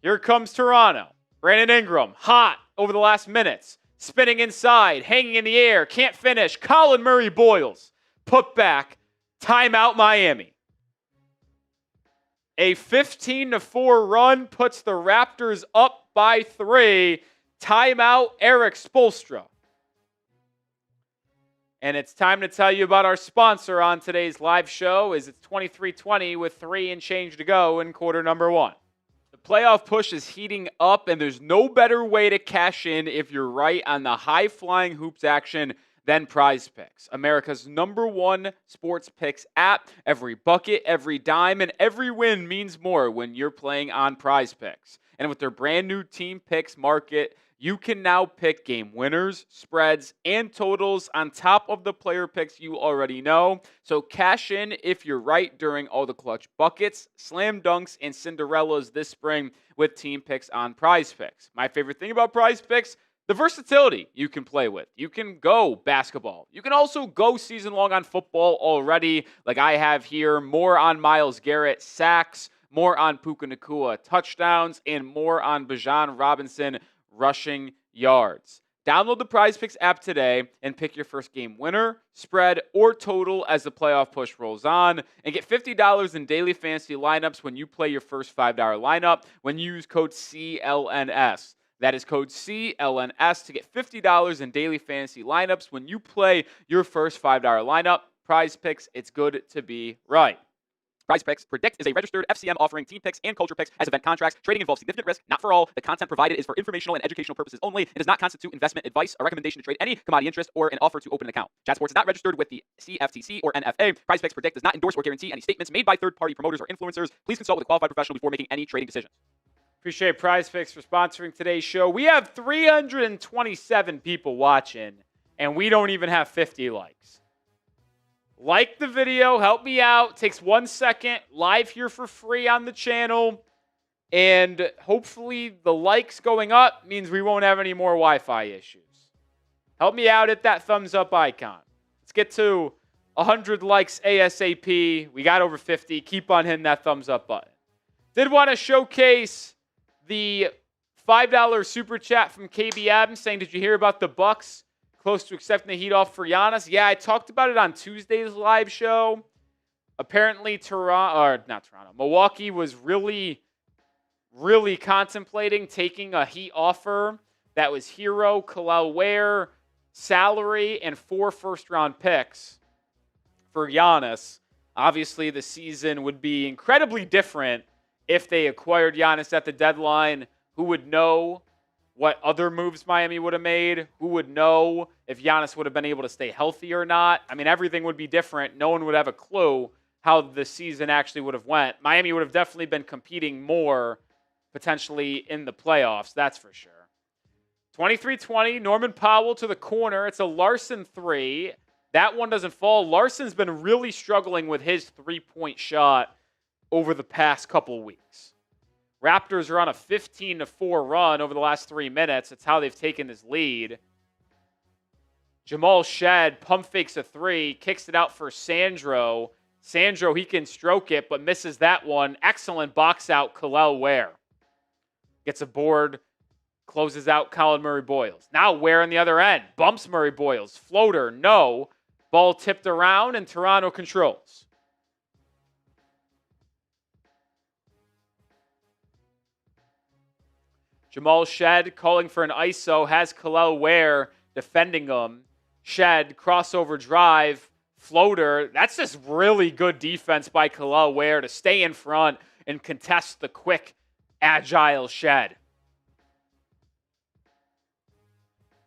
Here comes Toronto. Brandon Ingram, hot over the last minutes. Spinning inside, hanging in the air, can't finish. Colin Murray boils. Put back, timeout Miami. A 15-4 run puts the Raptors up by 3. Timeout Eric Spoelstra. And it's time to tell you about our sponsor on today's live show. It's 23-20 with 3 and change to go in quarter number 1. The playoff push is heating up, and there's no better way to cash in if you're right on the high-flying hoops action than Prize Picks, America's #1 sports picks app. Every bucket, every dime, and every win means more when you're playing on Prize Picks. And with their brand new Team Picks market, you can now pick game winners, spreads, and totals on top of the player picks you already know. So cash in if you're right during all the clutch buckets, slam dunks, and Cinderellas this spring with Team Picks on Prize Picks. My favorite thing about Prize Picks, the versatility you can play with. You can go basketball. You can also go season long on football already, like I have here. More on Myles Garrett sacks, more on Puka Nacua touchdowns, and more on Bijan Robinson rushing yards. Download the Prize Picks app today and pick your first game winner, spread, or total as the playoff push rolls on. And get $50 in daily fantasy lineups when you play your first $5 lineup when you use code CLNS. That is code CLNS to get $50 in daily fantasy lineups when you play your first $5 lineup. Prize Picks, it's good to be right. Prize Picks Predict is a registered FCM offering team picks and culture picks as event contracts. Trading involves significant risk, not for all. The content provided is for informational and educational purposes only. It does not constitute investment advice, a recommendation to trade any commodity interest, or an offer to open an account. Chat Sports is not registered with the CFTC or NFA. Prize Picks Predict does not endorse or guarantee any statements made by third-party promoters or influencers. Please consult with a qualified professional before making any trading decisions. Appreciate Prize Picks for sponsoring today's show. We have 327 people watching, and we don't even have 50 likes. Like the video, help me out. Takes 1 second. Live here for free on the channel. And hopefully the likes going up means we won't have any more Wi-Fi issues. Help me out, hit that thumbs up icon. Let's get to 100 likes ASAP. We got over 50. Keep on hitting that thumbs up button. Did want to showcase the $5 super chat from KB Adams saying, did you hear about the Bucks close to accepting the heat off for Giannis? Yeah, I talked about it on Tuesday's live show. Apparently, Milwaukee was really contemplating taking a heat offer that was Herro, Kel'el Ware, salary, and 4 first-round picks for Giannis. Obviously, the season would be incredibly different if they acquired Giannis at the deadline. Who would know what other moves Miami would have made. Who would know if Giannis would have been able to stay healthy or not? I mean, everything would be different. No one would have a clue how the season actually would have went. Miami would have definitely been competing more potentially in the playoffs, that's for sure. 23-20, Norman Powell to the corner. It's a Larsson three. That one doesn't fall. Larson's been really struggling with his three-point shot over the past couple weeks. Raptors are on a 15-4 run over the last 3 minutes. That's how they've taken this lead. Jamal Shead pump fakes a three, kicks it out for Sandro. Sandro, he can stroke it, but misses that one. Excellent box out, Kel'el Ware. Gets a board, closes out Colin Murray-Boyles. Now Ware on the other end. Bumps Murray-Boyles. Floater, no. Ball tipped around, and Toronto controls. Jamal Shead calling for an ISO, has Kel'el Ware defending him. Shead, crossover drive, floater. That's just really good defense by Kel'el Ware to stay in front and contest the quick, agile Shead.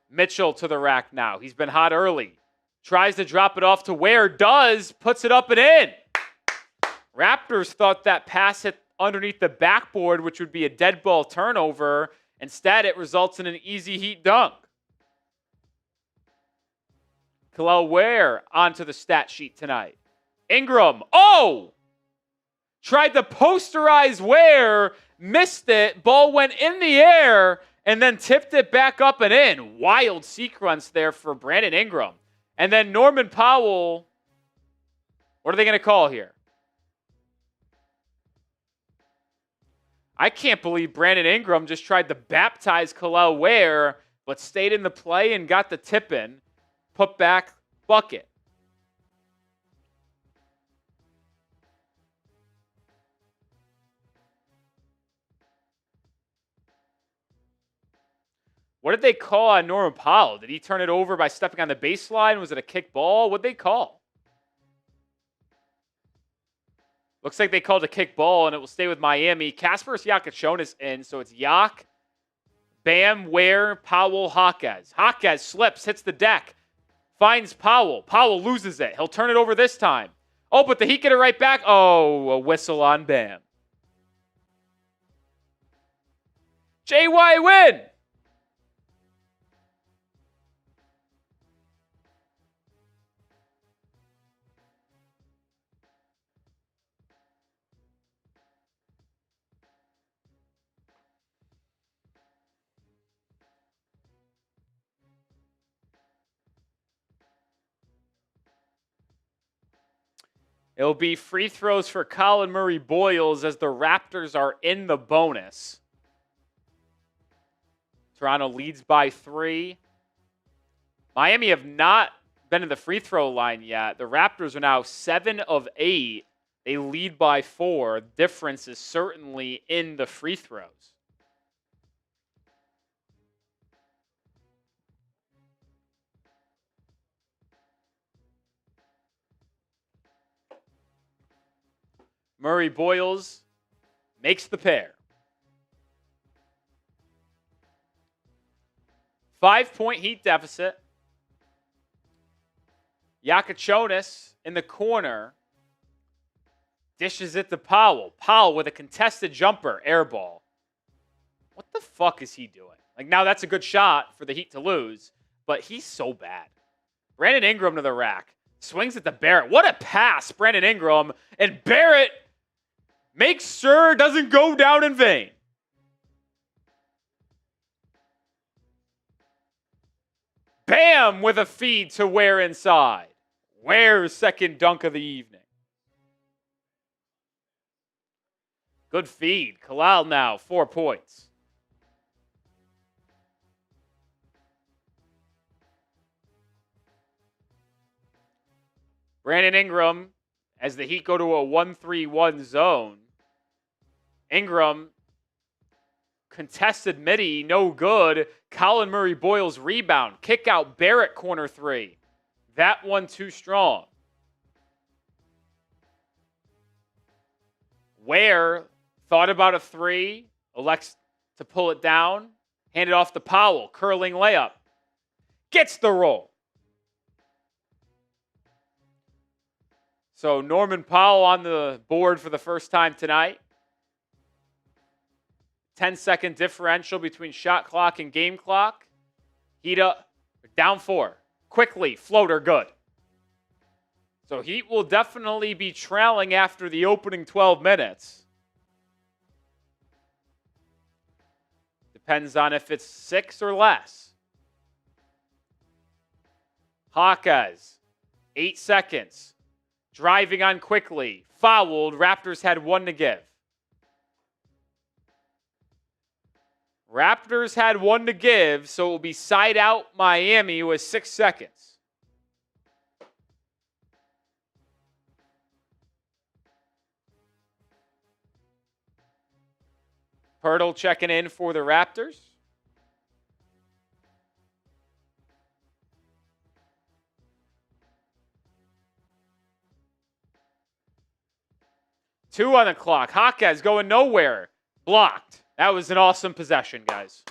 Mitchell to the rack now. He's been hot early. Tries to drop it off to Ware, does, puts it up and in. Raptors thought that pass hit underneath the backboard, which would be a dead ball turnover. Instead, it results in an easy Heat dunk. Kel'el Ware onto the stat sheet tonight. Ingram, tried to posterize Ware, missed it, ball went in the air, and then tipped it back up and in. Wild sequence there for Brandon Ingram. And then Norman Powell, what are they going to call here? I can't believe Brandon Ingram just tried to baptize Kel'el Ware, but stayed in the play and got the tip in. Put back bucket. What did they call on Norman Powell? Did he turn it over by stepping on the baseline? Was it a kick ball? What did they call? Looks like they called a kick ball, and it will stay with Miami. Kasparas Jakucionis in, so it's Yak, Bam, Ware, Powell, Jaquez. Jaquez slips, hits the deck, finds Powell. Powell loses it. He'll turn it over this time. Oh, but the Heat get it right back. Oh, a whistle on Bam. JY win! It'll be free throws for Colin Murray-Boyles as the Raptors are in the bonus. Toronto leads by 3. Miami have not been in the free throw line yet. The Raptors are now 7 of 8. They lead by 4. Difference is certainly in the free throws. Murray-Boyles makes the pair. 5-point Heat deficit. Jakucionis in the corner dishes it to Powell. Powell with a contested jumper, air ball. What the fuck is he doing? Like, now that's a good shot for the Heat to lose, but he's so bad. Brandon Ingram to the rack. Swings it to Barrett. What a pass, Brandon Ingram. And Barrett makes sure it doesn't go down in vain. Bam with a feed to Ware inside. Ware's second dunk of the evening. Good feed. Kel'el now, 4 points. Brandon Ingram, as the Heat go to a 1-3-1 zone. Ingram, contested midi, no good. Colin Murray-Boyles rebound. Kick out Barrett, corner 3. That one too strong. Ware thought about a 3, elects to pull it down. Handed off to Powell. Curling layup. Gets the roll. So Norman Powell on the board for the first time tonight. 10-second differential between shot clock and game clock. Heat up. Down 4. Quickly. Floater good. So Heat will definitely be trailing after the opening 12 minutes. Depends on if it's 6 or less. Jaquez, 8 seconds. Driving on quickly. Fouled. Raptors had 1 to give. Raptors had 1 to give, so it will be side out Miami with 6 seconds. Poeltl checking in for the Raptors. Two on the clock. Jaquez going nowhere. Blocked. That was an awesome possession, guys.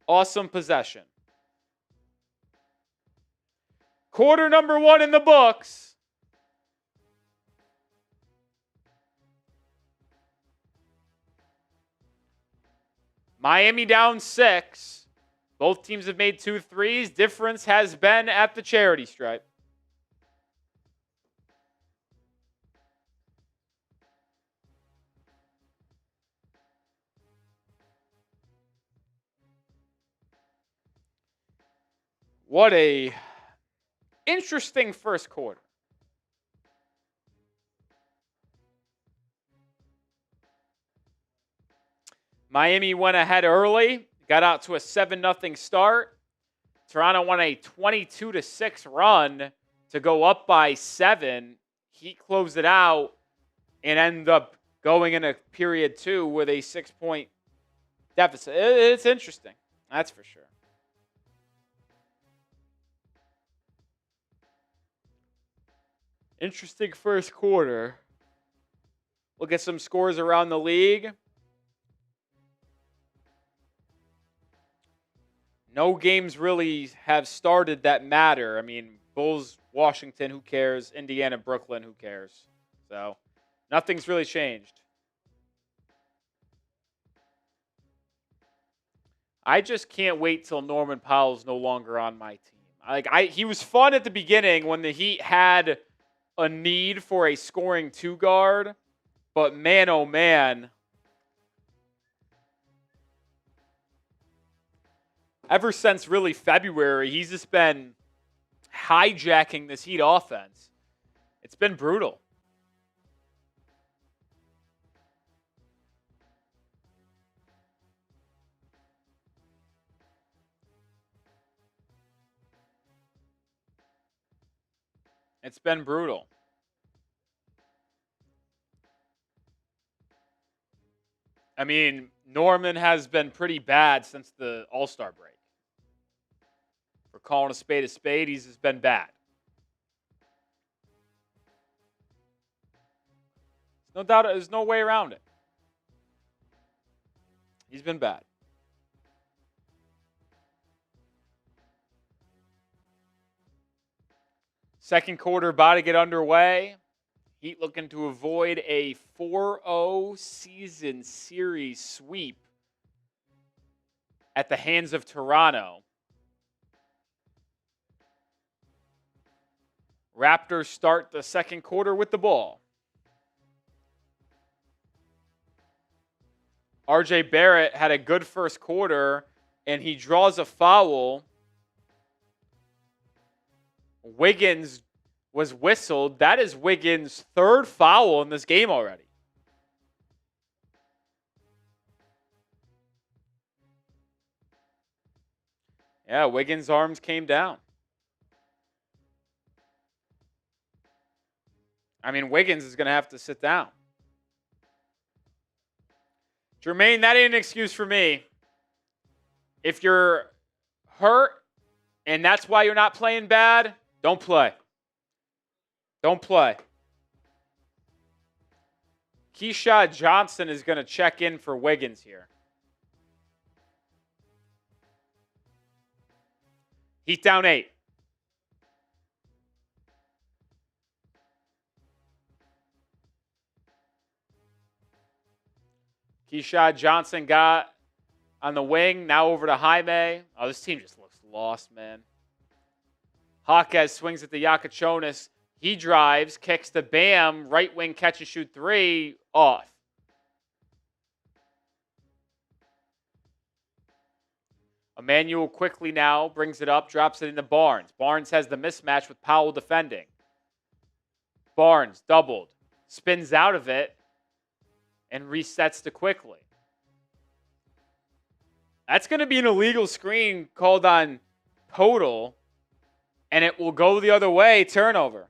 Awesome possession. Quarter number 1 in the books. Miami down 6. Both teams have made 2 threes. Difference has been at the charity stripe. What a interesting first quarter. Miami went ahead early, got out to a 7-0 start. Toronto won a 22-6 run to go up by 7. Heat closed it out and ended up going into period 2 with a 6-point deficit. It's interesting, that's for sure. Interesting first quarter. Look at some scores around the league. No games really have started that matter. I mean, Bulls, Washington, who cares? Indiana, Brooklyn, who cares? So, nothing's really changed. I just can't wait till Norman Powell's no longer on my team. He was fun at the beginning when the Heat had a need for a scoring 2 guard, but man, oh man. Ever since really February, he's just been hijacking this Heat offense. It's been brutal. It's been brutal. I mean, Norman has been pretty bad since the All-Star break. For calling a spade, he's just been bad. No doubt, there's no way around it. He's been bad. Second quarter about to get underway. Heat looking to avoid a 4-0 season series sweep at the hands of Toronto. Raptors start the second quarter with the ball. RJ Barrett had a good first quarter, and he draws a foul. Wiggins was whistled. That is Wiggins' 3rd foul in this game already. Yeah, Wiggins' arms came down. I mean, Wiggins is going to have to sit down. Jermaine, that ain't an excuse for me. If you're hurt and that's why you're not playing bad, don't play. Don't play. Keshad Johnson is going to check in for Wiggins here. Heat down 8. Keshad Johnson got on the wing. Now over to Jaime. Oh, this team just looks lost, man. Jaquez swings at the Jakucionis. He drives, kicks to Bam. Right wing catch and shoot 3. Off. Emmanuel quickly now brings it up, drops it into Barnes. Barnes has the mismatch with Powell defending. Barnes doubled, spins out of it, and resets to quickly. That's going to be an illegal screen called on Poeltl, and it will go the other way, turnover.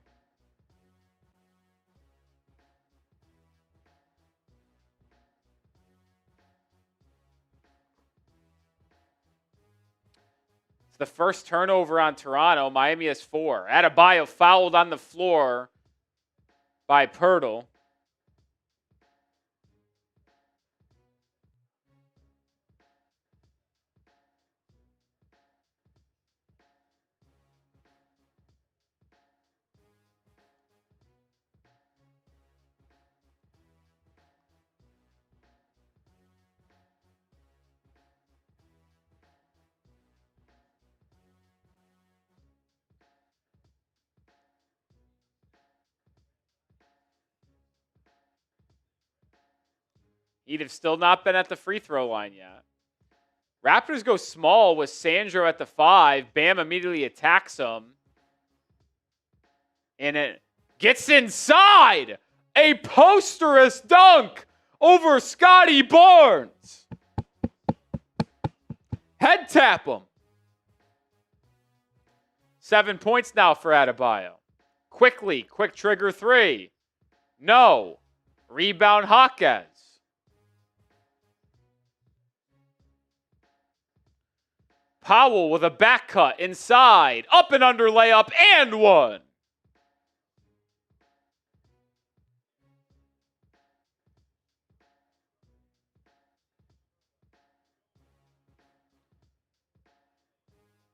The first turnover on Toronto. Miami has 4. Adebayo fouled on the floor by Poeltl. He'd have still not been at the free throw line yet. Raptors go small with Sandro at the 5. Bam immediately attacks him. And it gets inside. A posterous dunk over Scottie Barnes. Head tap him. 7 points now for Adebayo. Quickly, quick trigger 3. No. Rebound Jaquez. Powell with a back cut inside. Up and under layup and 1.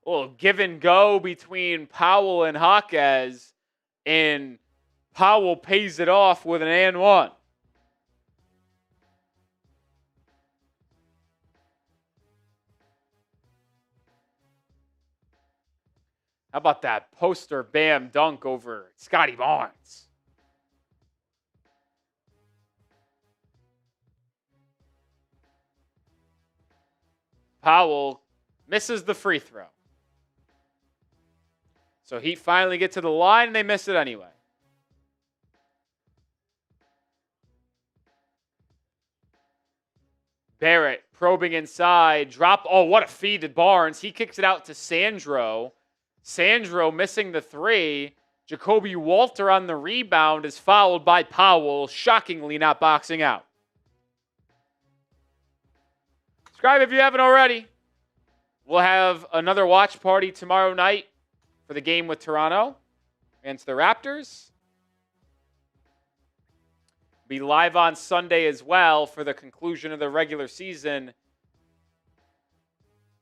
Well, give and go between Powell and Jaquez, and Powell pays it off with an and 1. How about that poster Bam dunk over Scottie Barnes? Powell misses the free throw. So Heat finally get to the line and they miss it anyway. Barrett probing inside. Drop. Oh, what a feed to Barnes. He kicks it out to Sandro. Sandro missing the 3. Jakob Poeltl on the rebound is fouled by Powell, shockingly not boxing out. Subscribe if you haven't already. We'll have another watch party tomorrow night for the game with Toronto against the Raptors. Be live on Sunday as well for the conclusion of the regular season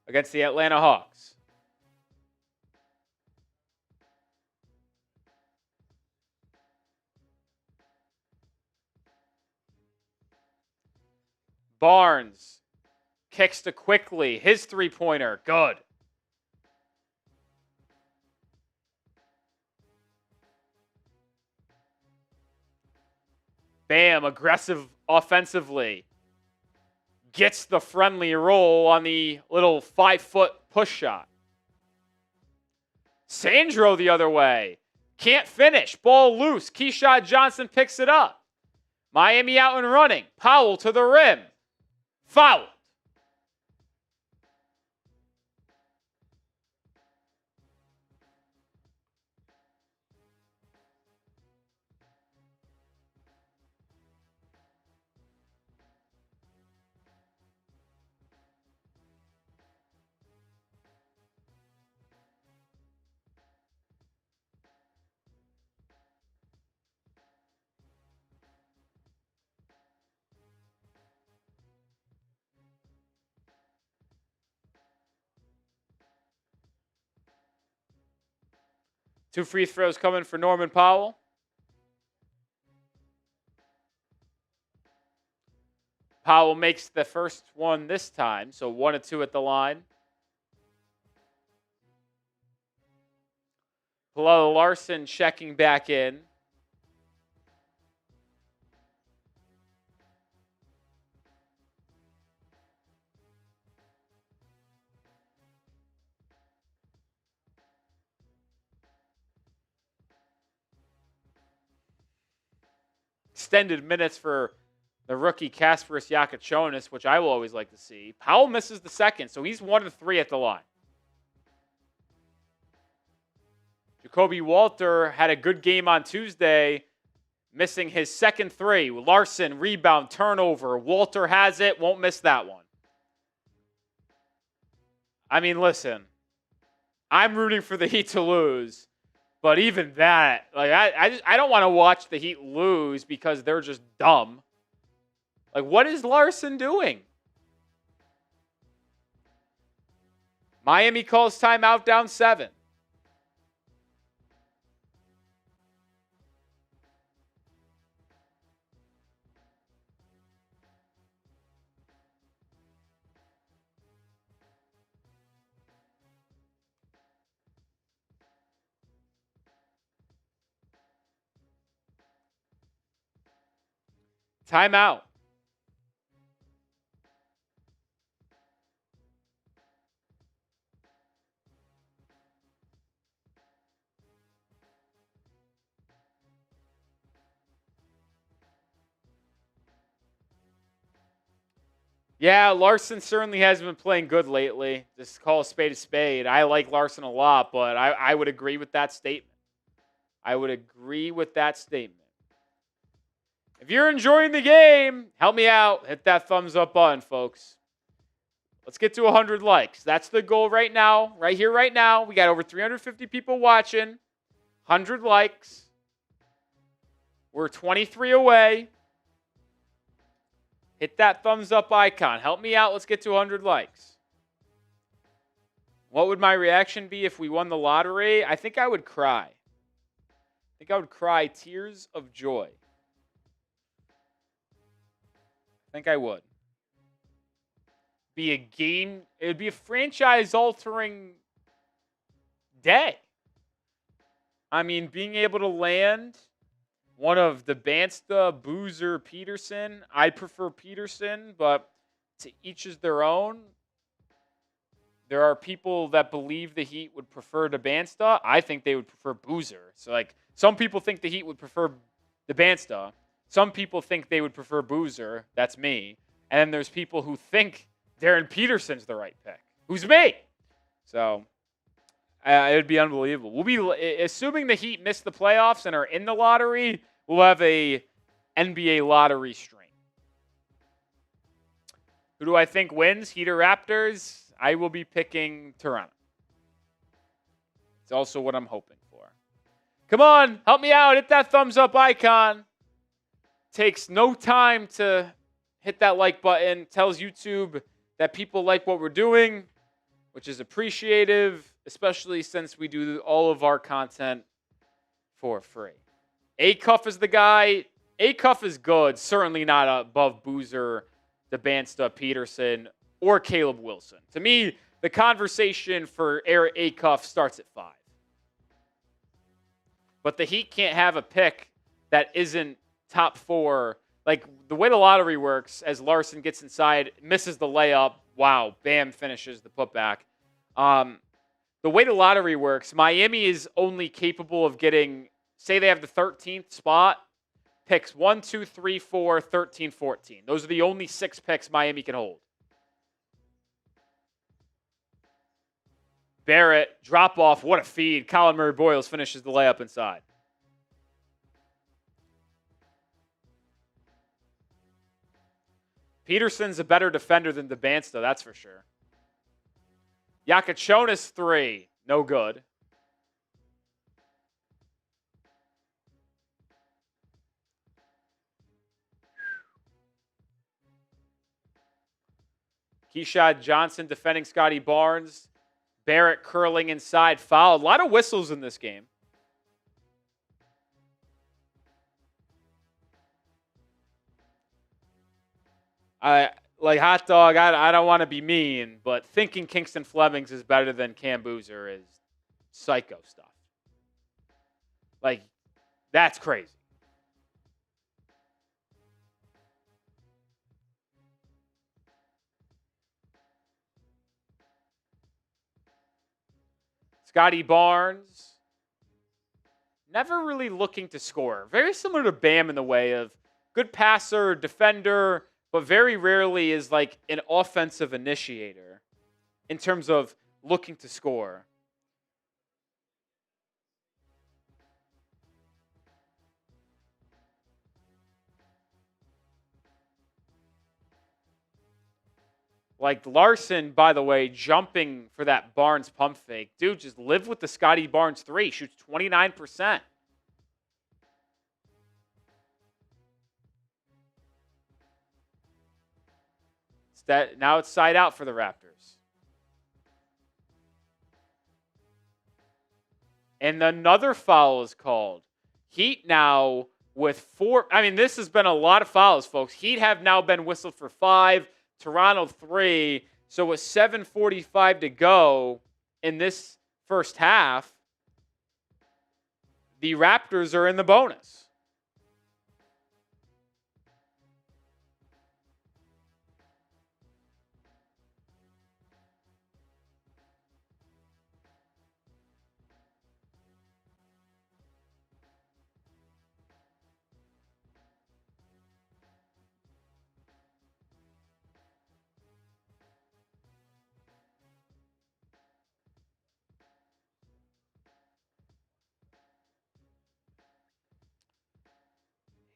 against the Atlanta Hawks. Barnes kicks to quickly. His three-pointer, good. Bam, aggressive offensively. Gets the friendly roll on the little 5-foot push shot. Sandro the other way. Can't finish. Ball loose. Keshad Johnson picks it up. Miami out and running. Powell to the rim. Foul. 2 free throws coming for Norman Powell. Powell makes the first one this time, so 1 of 2 at the line. Pelle Larsson checking back in. Extended minutes for the rookie Kasparas Jakucionis, which I will always like to see. Powell misses the second, so he's 1 of 3 at the line. Jakob Poeltl had a good game on Tuesday, missing his second 3. Larsson, rebound, turnover. Poeltl has it, won't miss that one. I mean, listen, I'm rooting for the Heat to lose, but even that, like I don't want to watch the Heat lose because they're just dumb. Like, what is Larsson doing? Miami calls timeout, down 7. Timeout. Yeah, Larsson certainly hasn't been playing good lately. Just call a spade. I like Larsson a lot, but I would agree with that statement. If you're enjoying the game, help me out. Hit that thumbs up button, folks. Let's get to 100 likes. That's the goal right now. Right here, right now. We got over 350 people watching. 100 likes. We're 23 away. Hit that thumbs up icon. Help me out. Let's get to 100 likes. What would my reaction be if we won the lottery? I think I would cry. Tears of joy. I think I would. It would be a franchise-altering day. I mean, being able to land one of the Bansta, Boozer, Peterson. I prefer Peterson, but to each is their own. There are people that believe the Heat would prefer the Bansta. I think they would prefer Boozer. So, like, some people think the Heat would prefer the Bansta. Some people think they would prefer Boozer. That's me. And then there's people who think Darren Peterson's the right pick. Who's me? So, it would be unbelievable. We'll be assuming the Heat miss the playoffs and are in the lottery. We'll have a NBA lottery stream. Who do I think wins? Heat or Raptors? I will be picking Toronto. It's also what I'm hoping for. Come on, help me out. Hit that thumbs up icon. Takes no time to hit that like button. Tells YouTube that people like what we're doing, which is appreciative, especially since we do all of our content for free. Acuff is the guy. Acuff is good. Certainly not above Boozer, DeBansta, Peterson, or Caleb Wilson. To me, the conversation for Eric Acuff starts at 5. But the Heat can't have a pick that isn't top 4. Like, the way the lottery works, as Larsson gets inside, misses the layup. Wow, Bam finishes the putback. The way the lottery works, Miami is only capable of getting, say they have the 13th spot, picks 1, 2, 3, 4, 13, 14. Those are the only 6 picks Miami can hold. Barrett, drop off, what a feed. Colin Murray-Boyles finishes the layup inside. Peterson's a better defender than DeBansta, that's for sure. Jakucionis 3, no good. Keshad Johnson defending Scottie Barnes. Barrett curling inside, fouled. A lot of whistles in this game. I like hot dog. I don't want to be mean, but thinking Kingston Flemings is better than Cam Boozer is psycho stuff. Like, that's crazy. Scottie Barnes, never really looking to score. Very similar to Bam in the way of good passer, defender, but very rarely is like an offensive initiator in terms of looking to score. Like Larsson, by the way, jumping for that Barnes pump fake. Dude, just live with the Scottie Barnes 3. Shoots 29%. Now it's side out for the Raptors. And another foul is called. Heat now with 4. I mean, this has been a lot of fouls, folks. Heat have now been whistled for 5. Toronto 3. So with 7:45 to go in this first half, the Raptors are in the bonus.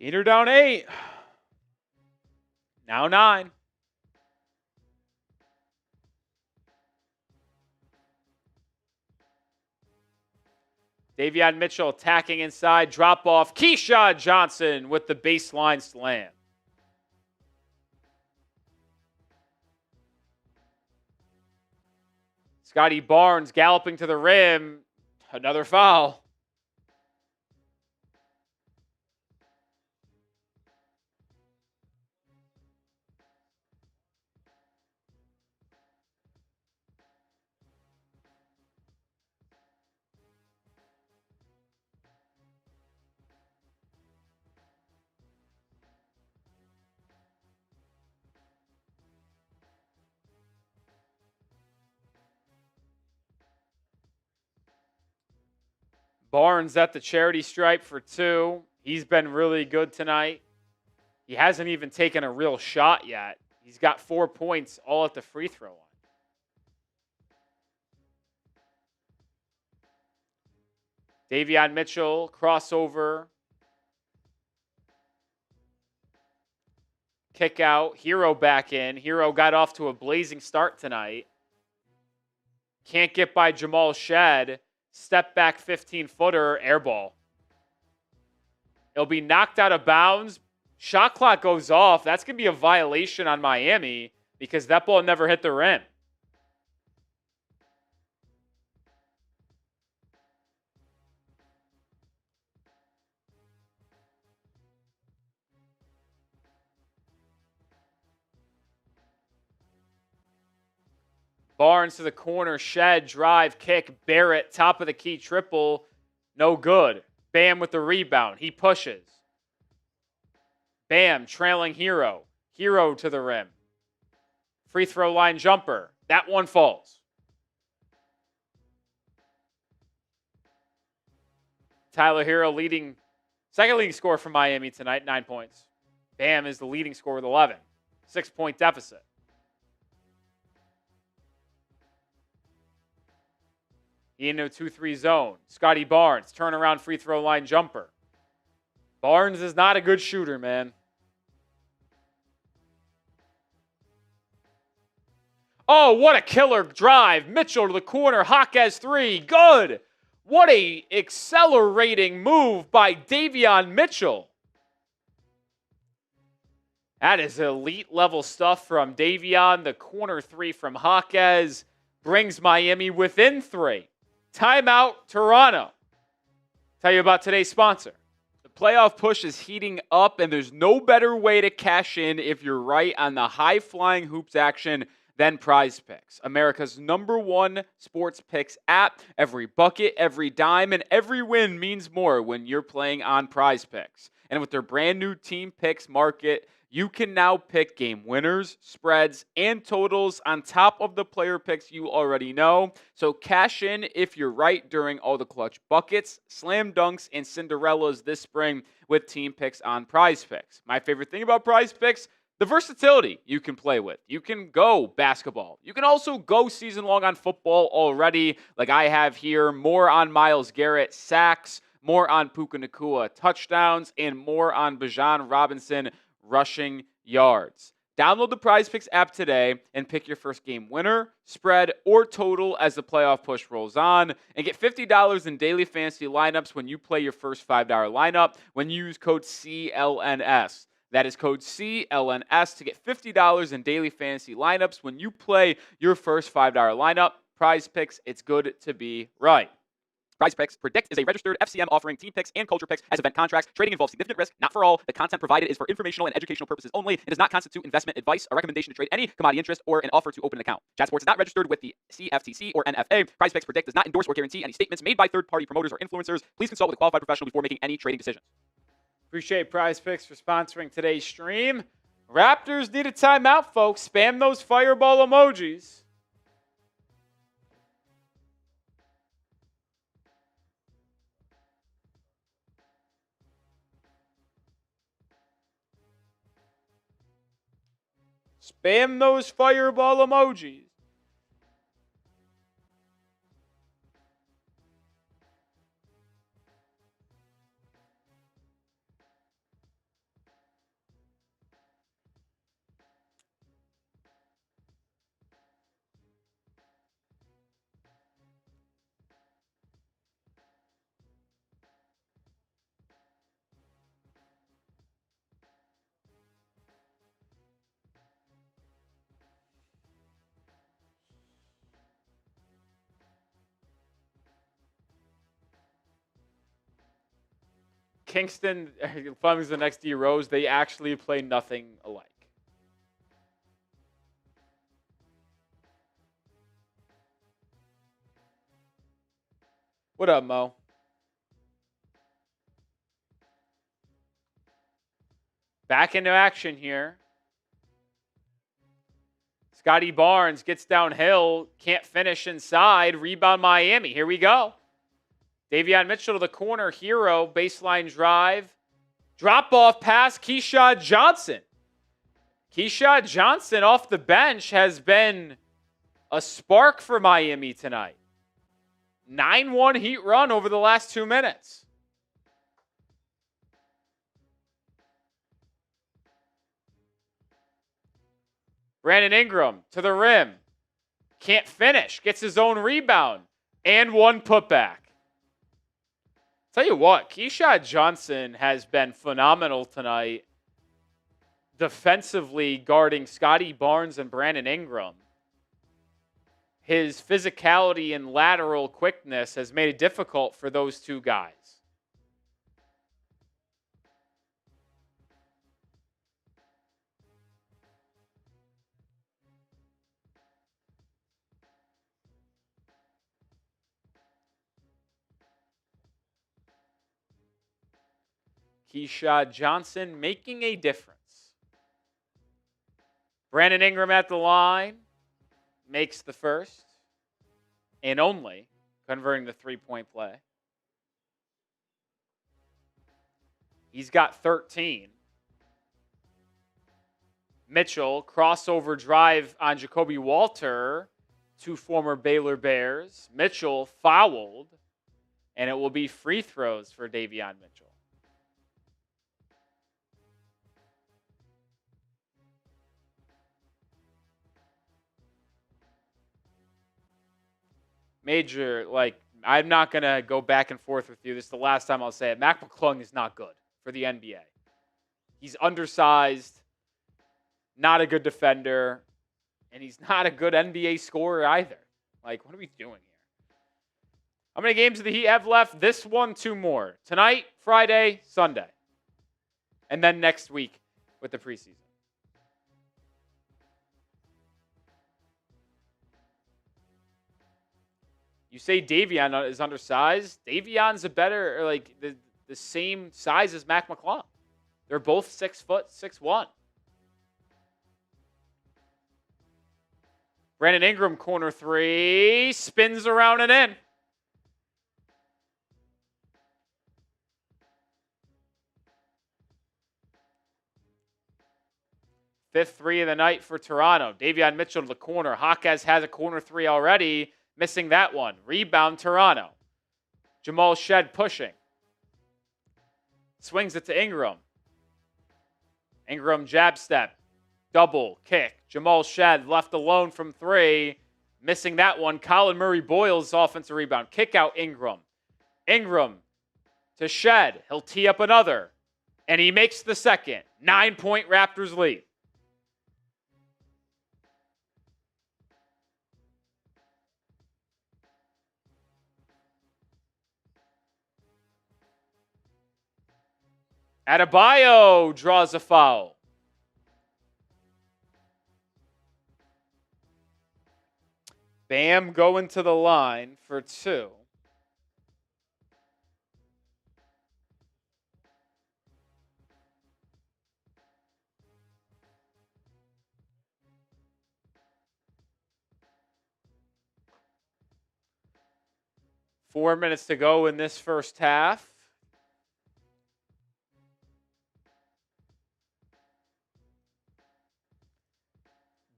Heat are down 8. Now 9. Davion Mitchell attacking inside. Drop off. Keshad Johnson with the baseline slam. Scottie Barnes galloping to the rim. Another foul. Barnes at the charity stripe for 2. He's been really good tonight. He hasn't even taken a real shot yet. He's got 4 points all at the free throw line. Davion Mitchell, crossover. Kick out. Herro back in. Herro got off to a blazing start tonight. Can't get by Jamal Shed. Step back 15-footer, air ball. It'll be knocked out of bounds. Shot clock goes off. That's going to be a violation on Miami because that ball never hit the rim. Barnes to the corner, Shed, drive, kick, Barrett, top of the key triple, no good. Bam with the rebound, he pushes. Bam, trailing Herro. Herro to the rim. Free throw line jumper, that one falls. Tyler Herro second leading scorer for Miami tonight, 9 points. Bam is the leading scorer with 11. 6-point deficit. Into a 2-3 zone. Scottie Barnes, turnaround free throw line jumper. Barnes is not a good shooter, man. Oh, what a killer drive. Mitchell to the corner. Jaquez 3. Good. What a accelerating move by Davion Mitchell. That is elite level stuff from Davion. The corner 3 from Jaquez brings Miami within 3. Timeout, Toronto. Tell you about today's sponsor, the playoff push is heating up, and there's no better way to cash in if you're right on the high-flying hoops action than Prize Picks, America's #1 sports picks app. Every bucket, every dime, and every win means more when you're playing on Prize Picks. And with their brand new team picks market, you can now pick game winners, spreads, and totals on top of the player picks you already know. So cash in if you're right during all the clutch buckets, slam dunks, and Cinderellas this spring with team picks on Prize Picks. My favorite thing about Prize Picks, the versatility you can play with. You can go basketball. You can also go season long on football already, like I have here. More on Myles Garrett sacks, more on Puka Nacua touchdowns, and more on Bijan Robinson rushing yards. Download the Prize Picks app today and pick your first game winner, spread, or total as the playoff push rolls on. And get $50 in daily fantasy lineups when you play your first $5 lineup when you use code CLNS. That is code CLNS to get $50 in daily fantasy lineups when you play your first $5 lineup. Prize Picks, it's good to be right. Prize Picks Predict is a registered FCM offering team picks and culture picks as event contracts. Trading involves significant risk, not for all. The content provided is for informational and educational purposes only. It does not constitute investment advice, a recommendation to trade any commodity interest, or an offer to open an account. Chat Sports is not registered with the CFTC or NFA. Prize Picks Predict does not endorse or guarantee any statements made by third-party promoters or influencers. Please consult with a qualified professional before making any trading decisions. Appreciate Prize Picks for sponsoring today's stream. Raptors need a timeout, folks. Spam those fireball emojis. Spam those fireball emojis. Kingston, Fleming's the next D Rose, they actually play nothing alike. What up, Mo? Back into action here. Scottie Barnes gets downhill, can't finish inside, rebound Miami. Here we go. Davion Mitchell to the corner, Herro, baseline drive. Drop-off pass, Keshad Johnson. Keshad Johnson off the bench has been a spark for Miami tonight. 9-1 Heat run over the last 2 minutes. Brandon Ingram to the rim. Can't finish. Gets his own rebound. And one putback. Tell you what, Keshad Johnson has been phenomenal tonight defensively guarding Scottie Barnes and Brandon Ingram. His physicality and lateral quickness has made it difficult for those two guys. Keshad Johnson making a difference. Brandon Ingram at the line makes the first and only, converting the three-point play. He's got 13. Mitchell, crossover drive on Jacoby Walter, two former Baylor Bears. Mitchell fouled, and it will be free throws for Davion Mitchell. Major, I'm not going to go back and forth with you. This is the last time I'll say it. Mac McClung is not good for the NBA. He's undersized, not a good defender, and he's not a good NBA scorer either. What are we doing here? How many games do the Heat have left? This one, 2 more. Tonight, Friday, Sunday. And then next week with the preseason. You say Davion is undersized. Davion's a better, the same size as Mac McClung. They're both 6 foot, 6'1". Brandon Ingram, corner 3, spins around and in. Fifth 3 of the night for Toronto. Davion Mitchell to the corner. Jaquez has a corner 3 already. Missing that one. Rebound, Toronto. Jamal Shed pushing. Swings it to Ingram. Ingram jab step. Double kick. Jamal Shed left alone from 3. Missing that one. Colin Murray-Boyle's offensive rebound. Kick out Ingram. Ingram to Shed. He'll tee up another. And he makes the second. 9-point Raptors lead. Adebayo draws a foul. Bam going to the line for 2. Four minutes to go in this first half.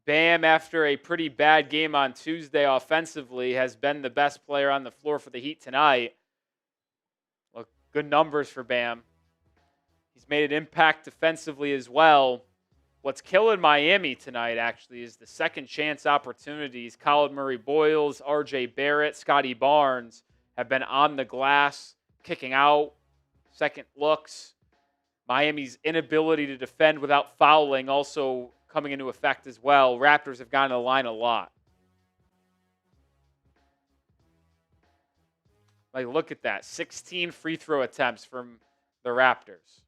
Bam, after a pretty bad game on Tuesday offensively, has been the best player on the floor for the Heat tonight. Look, good numbers for Bam. He's made an impact defensively as well. What's killing Miami tonight, actually, is the second chance opportunities. Colin Murray-Boyles, R.J. Barrett, Scottie Barnes have been on the glass, kicking out, second looks. Miami's inability to defend without fouling also coming into effect as well. Raptors have gone to the line a lot. Look at that. 16 free throw attempts from the Raptors.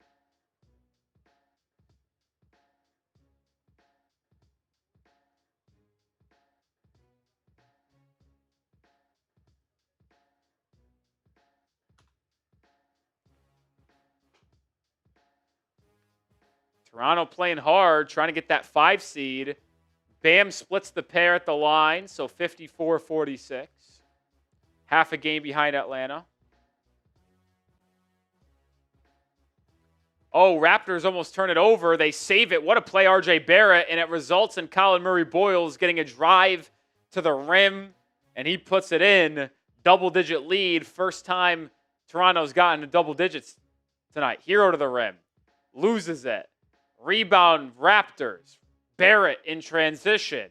Toronto playing hard, trying to get that 5 seed. Bam splits the pair at the line, so 54-46. Half a game behind Atlanta. Oh, Raptors almost turn it over. They save it. What a play, R.J. Barrett, and it results in Colin Murray-Boyles getting a drive to the rim, and he puts it in. Double-digit lead. First time Toronto's gotten to double digits tonight. Herro to the rim. Loses it. Rebound, Raptors. Barrett in transition.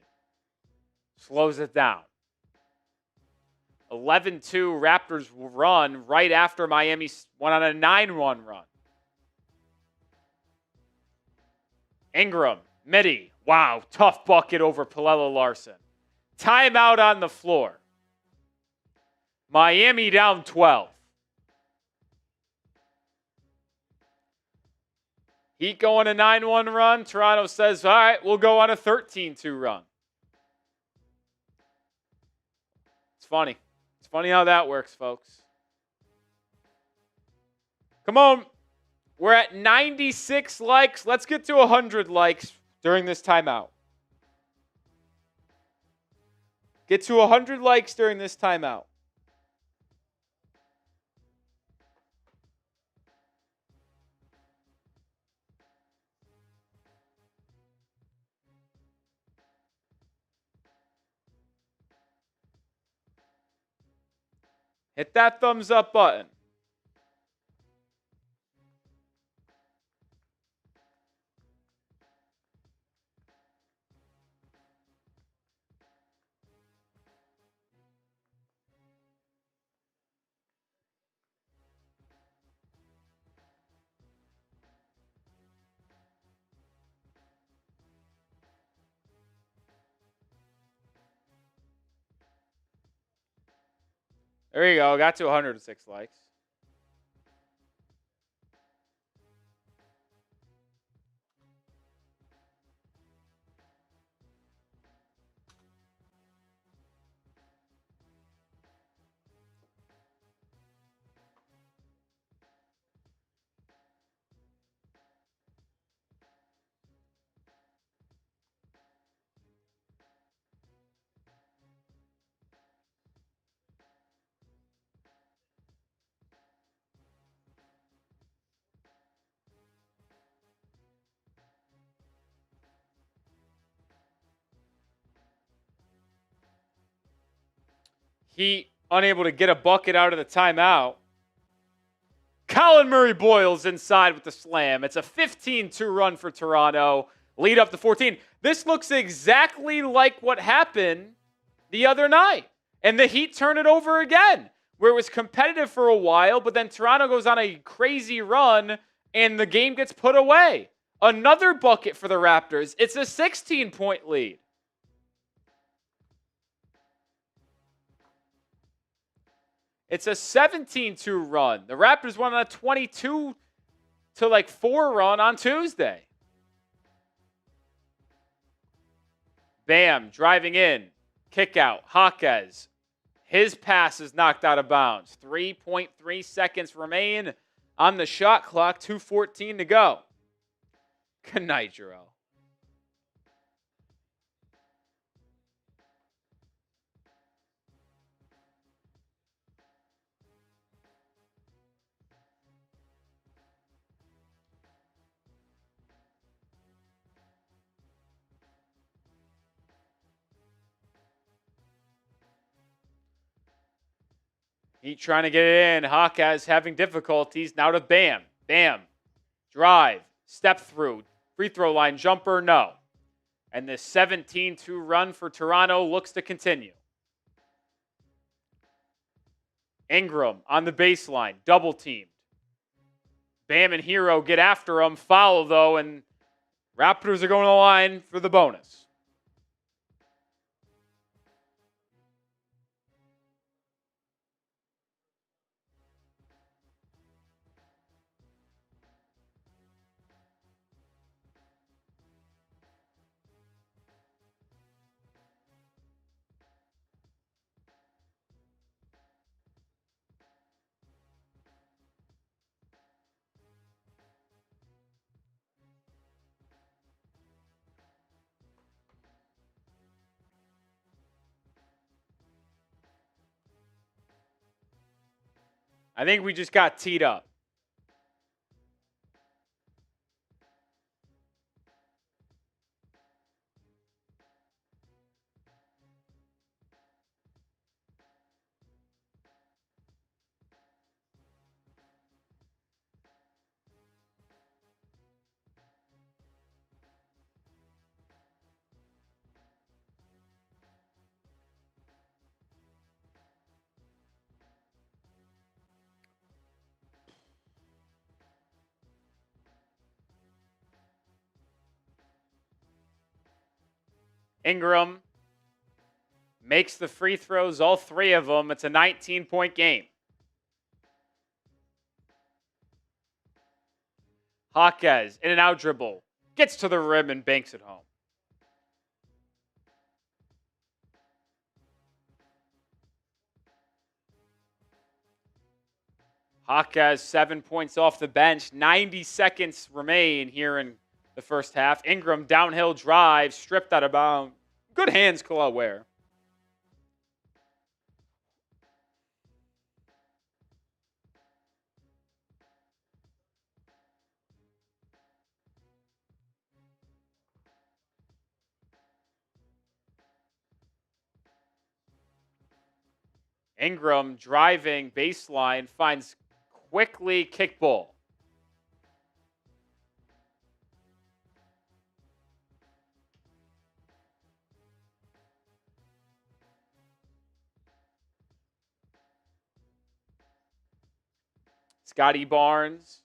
Slows it down. 11-2 Raptors run right after Miami went on a 9-1 run. Ingram, midi. Wow, tough bucket over Pelle Larsson. Timeout on the floor. Miami down 12. Heat going a 9-1 run. Toronto says, all right, we'll go on a 13-2 run. It's funny. It's funny how that works, folks. Come on. We're at 96 likes. Let's get to 100 likes during this timeout. Get to 100 likes during this timeout. Hit that thumbs up button. There you go. Got to 106 likes. Heat unable to get a bucket out of the timeout. Colin Murray-Boyle's inside with the slam. It's a 15-2 run for Toronto. Lead up to 14. This looks exactly like what happened the other night. And the Heat turn it over again, where it was competitive for a while, but then Toronto goes on a crazy run and the game gets put away. Another bucket for the Raptors. It's a 16-point lead. It's a 17-2 run. The Raptors went on a 22-4 run on Tuesday. Bam, driving in. Kick out. Jaquez. His pass is knocked out of bounds. 3.3 seconds remain on the shot clock. 2:14 to go. Good night, Jarrell. Heat trying to get it in. Jaquez having difficulties. Now to Bam. Bam. Drive. Step through. Free throw line jumper. No. And this 17-2 run for Toronto looks to continue. Ingram on the baseline. Double teamed. Bam and Herro get after him. Foul though. And Raptors are going to the line for the bonus. I think we just got teed up. Ingram makes the free throws, all three of them. It's a 19-point game. Jaquez, in and out dribble, gets to the rim and banks it home. Jaquez, 7 points off the bench. 90 seconds remain here in the first half. Ingram, downhill drive, stripped out of bounds. Good hands, Kel'el Ware. Ingram driving baseline, finds quickly kick ball. Scottie Barnes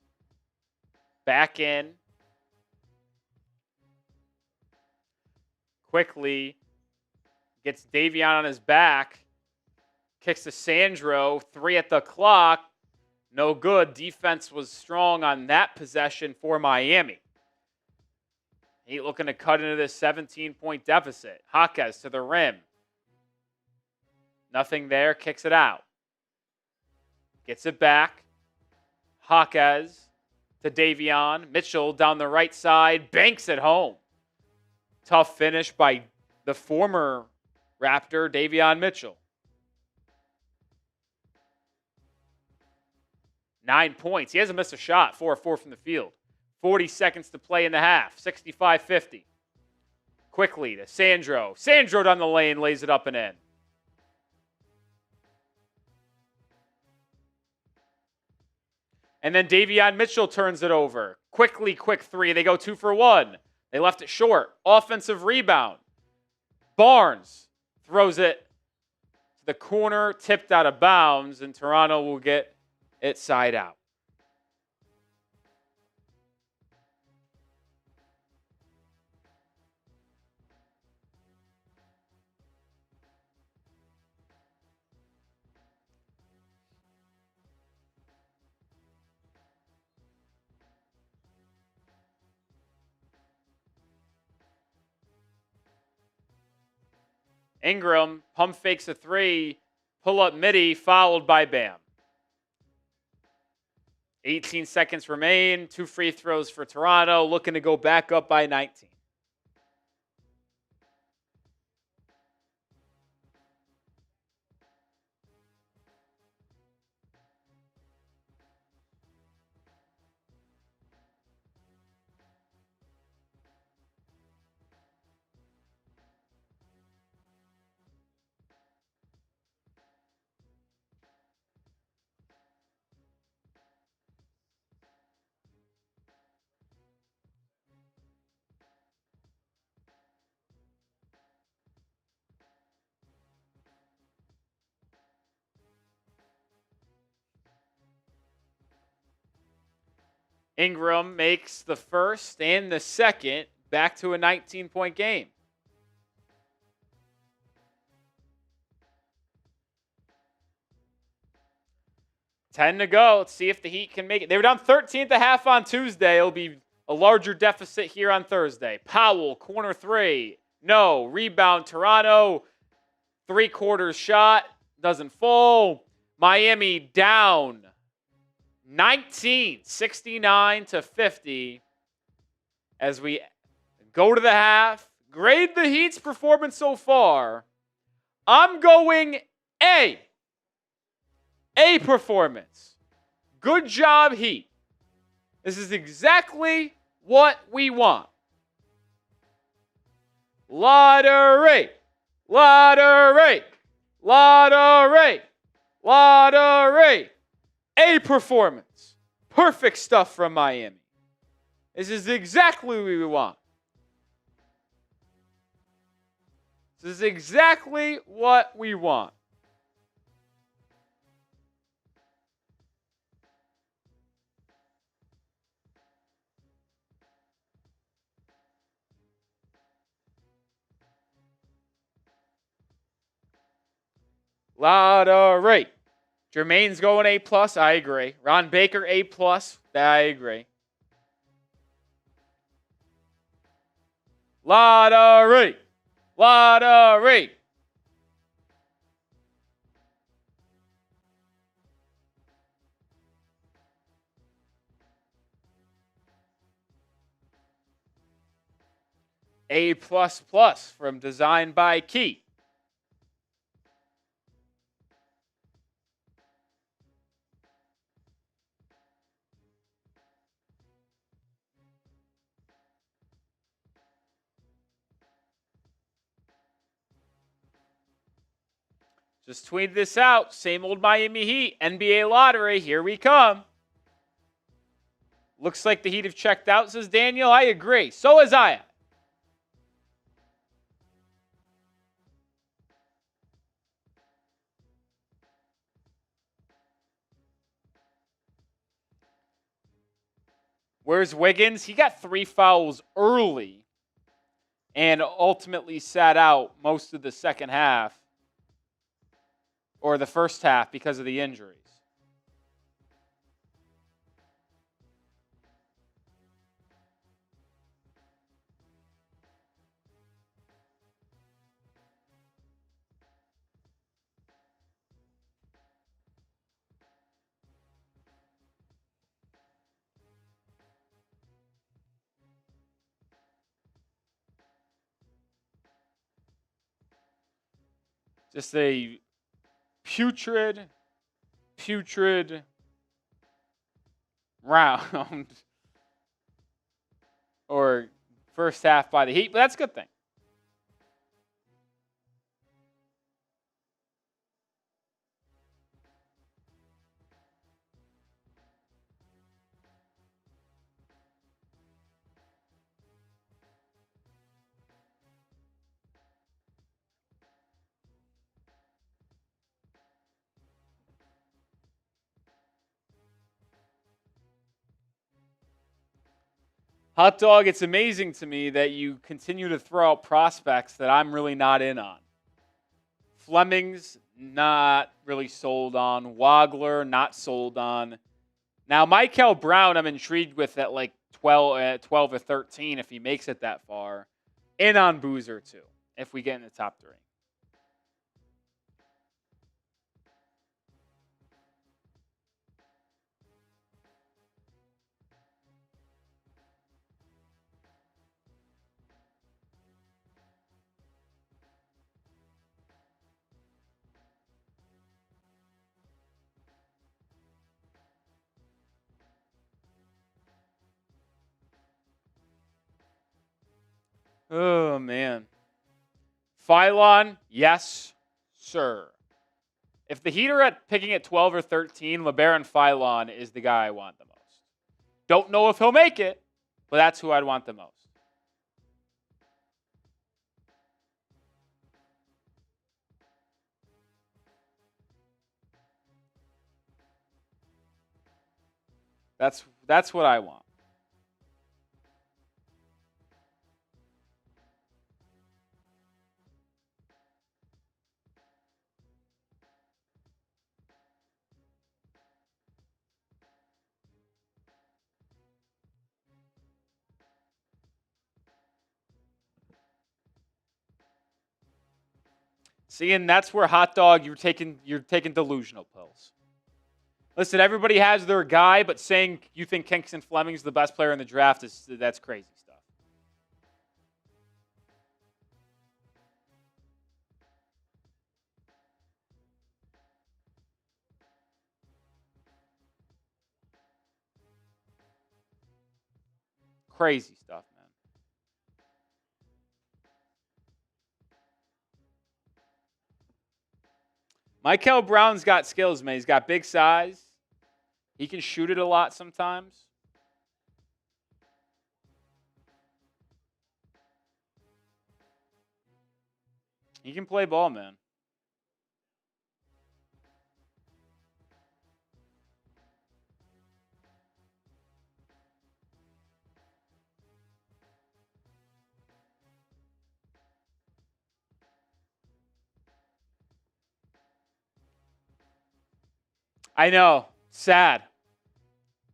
back in. Quickly gets Davion on his back. Kicks to Sandro. 3 at the clock. No good. Defense was strong on that possession for Miami. Heat looking to cut into this 17-point deficit. Jaquez to the rim. Nothing there. Kicks it out. Gets it back. Jaquez to Davion. Mitchell down the right side. Banks it home. Tough finish by the former Raptor, Davion Mitchell. 9 points. He hasn't missed a shot. 4-4 from the field. 40 seconds to play in the half. 65-50. Quickly to Sandro. Sandro down the lane, lays it up and in. And then Davion Mitchell turns it over. Quickly, quick 3. They go 2 for 1. They left it short. Offensive rebound. Barnes throws it to the corner, tipped out of bounds, and Toronto will get it side out. Ingram pump fakes a 3, pull up midi, fouled by Bam. 18 seconds remain. 2 free throws for Toronto, looking to go back up by 19. Ingram makes the first and the second, back to a 19-point game. $10 to go. Let's see if the Heat can make it. They were down 13 at the half on Tuesday. It'll be a larger deficit here on Thursday. Powell, corner 3. No. Rebound, Toronto. 3/4 shot. Doesn't fall. Miami down 19, 69-50. As we go to the half, grade the Heat's performance so far. I'm going A. A performance. Good job, Heat. This is exactly what we want. Lottery. Lottery. Lottery. Lottery. A performance. Perfect stuff from Miami. This is exactly what we want. This is exactly what we want. Lottery. Jermaine's going A+. I agree. Ron Baker, A+. I agree. Lottery. Lottery. A++ from Design by Key. Just tweeted this out. Same old Miami Heat. NBA lottery. Here we come. Looks like the Heat have checked out, says Daniel. I agree. So has I. Where's Wiggins? He got 3 fouls early and ultimately sat out most of the second half. or the first half because of the injuries. Just a putrid round or first half by the Heat, but that's a good thing. Hot dog, it's amazing to me that you continue to throw out prospects that I'm really not in on. Fleming's not really sold on. Wagler, not sold on. Now, Michael Brown, I'm intrigued with at like 12 or 13 if he makes it that far. In on Boozer, too, if we get in the top 3. Oh, man. Phylon, yes, sir. If the Heat are picking at 12 or 13, LeBaron Phylon is the guy I want the most. Don't know if he'll make it, but that's who I'd want the most. That's what I want. See, and that's where hot dog you're taking delusional pills. Listen, everybody has their guy, but saying you think Kingston Fleming's the best player in the draft that's crazy stuff. Crazy stuff, man. Michael Brown's got skills, man. He's got big size. He can shoot it a lot sometimes. He can play ball, man. I know. Sad.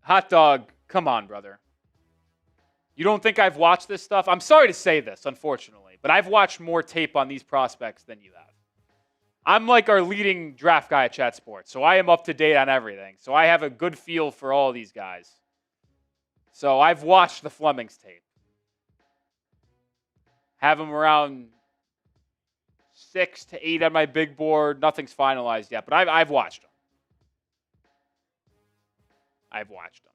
Hot dog, come on, brother. You don't think I've watched this stuff? I'm sorry to say this, unfortunately, but I've watched more tape on these prospects than you have. I'm like our leading draft guy at Chat Sports, so I am up to date on everything. So I have a good feel for all these guys. So I've watched the Fleming's tape. Have them around 6 to 8 on my big board. Nothing's finalized yet, but I've watched them. I've watched them.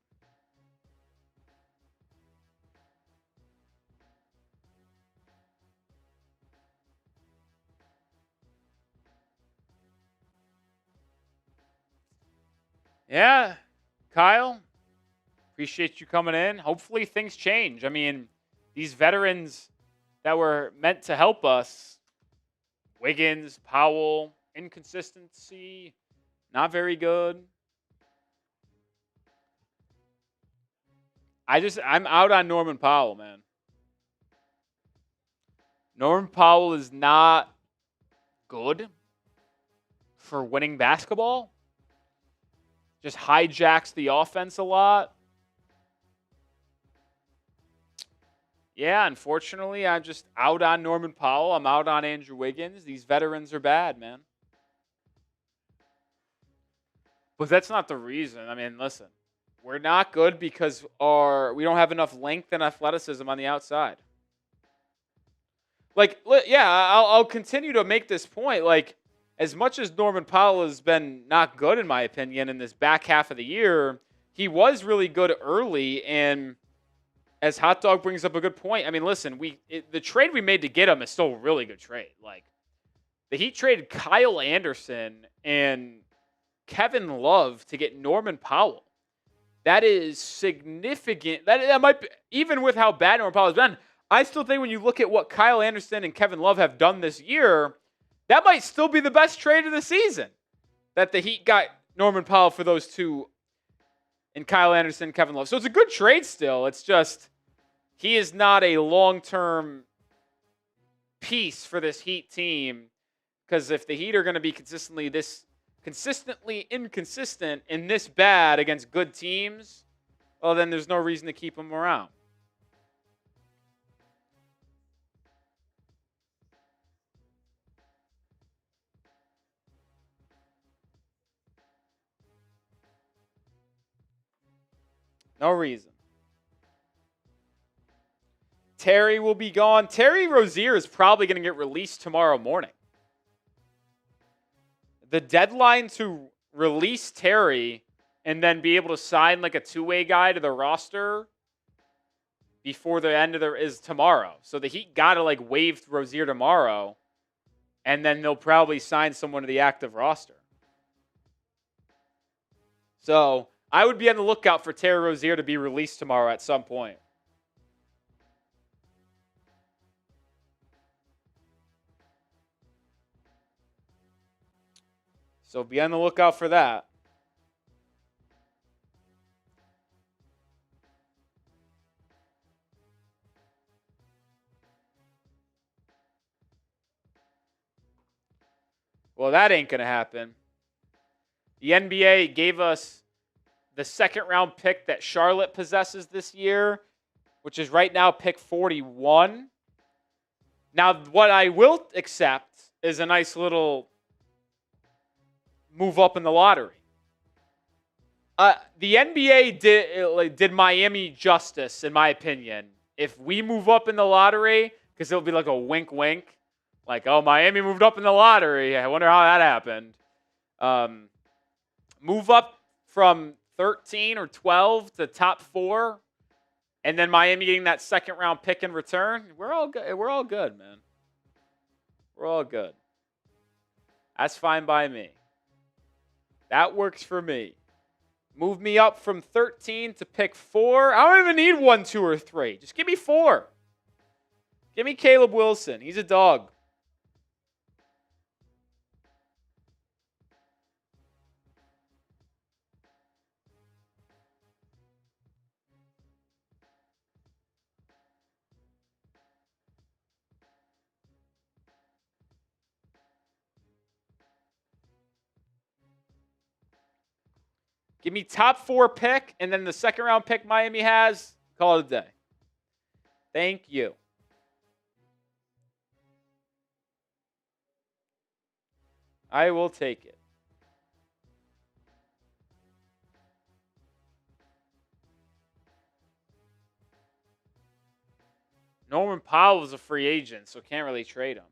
Yeah, Kyle, appreciate you coming in. Hopefully things change. I mean, these veterans that were meant to help us, Wiggins, Powell, inconsistency, not very good. I'm out on Norman Powell, man. Norman Powell is not good. for winning basketball. Just hijacks the offense a lot. Yeah, unfortunately, I'm just out on Norman Powell. I'm out on Andrew Wiggins. These veterans are bad, man. But that's not the reason. I mean, listen, we're not good because we don't have enough length and athleticism on the outside. Like, yeah, I'll continue to make this point. Like, as much as Norman Powell has been not good, in my opinion, in this back half of the year, he was really good early. And as Hot Dog brings up a good point, I mean, listen, the trade we made to get him is still a really good trade. Like, the Heat traded Kyle Anderson and Kevin Love to get Norman Powell. That is significant. That might be, even with how bad Norman Powell has been, I still think when you look at what Kyle Anderson and Kevin Love have done this year, that might still be the best trade of the season. That the Heat got Norman Powell for those two and Kyle Anderson and Kevin Love. So it's a good trade still. It's just he is not a long-term piece for this Heat team, because if the Heat are going to be consistently inconsistent and this bad against good teams, well, then there's no reason to keep him around. No reason. Terry will be gone. Terry Rozier is probably going to get released tomorrow morning. The deadline to release Terry and then be able to sign like a two-way guy to the roster before the end of is tomorrow. So the Heat got to like waive Rozier tomorrow, and then they'll probably sign someone to the active roster. So I would be on the lookout for Terry Rozier to be released tomorrow at some point. So be on the lookout for that. Well, that ain't going to happen. The NBA gave us the second-round pick that Charlotte possesses this year, which is right now pick 41. Now, what I will accept is a nice little move up in the lottery. The NBA did Miami justice, in my opinion. If we move up in the lottery, because it'll be like a wink-wink, like, oh, Miami moved up in the lottery. I wonder how that happened. Move up from 13 or 12 to top 4, and then Miami getting that second-round pick in return. We're all good. We're all good, man. We're all good. That's fine by me. That works for me. Move me up from 13 to pick 4. I don't even need 1, 2, or 3. Just give me 4. Give me Caleb Wilson. He's a dog. Give me top 4 pick, and then the second round pick Miami has, call it a day. Thank you. I will take it. Norman Powell is a free agent, so can't really trade him.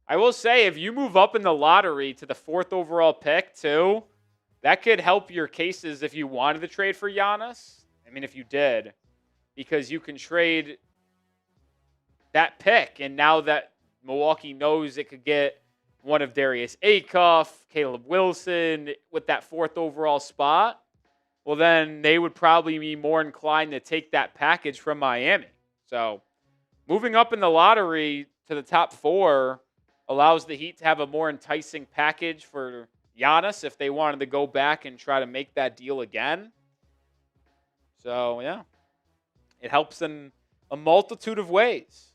I will say, if you move up in the lottery to the 4th overall pick, too, that could help your cases if you wanted to trade for Giannis. I mean, if you did, because you can trade that pick, and now that Milwaukee knows it could get one of Darius Akoff, Caleb Wilson with that 4th overall spot, well, then they would probably be more inclined to take that package from Miami. So moving up in the lottery to the top 4 allows the Heat to have a more enticing package for Giannis if they wanted to go back and try to make that deal again. So, yeah, it helps in a multitude of ways.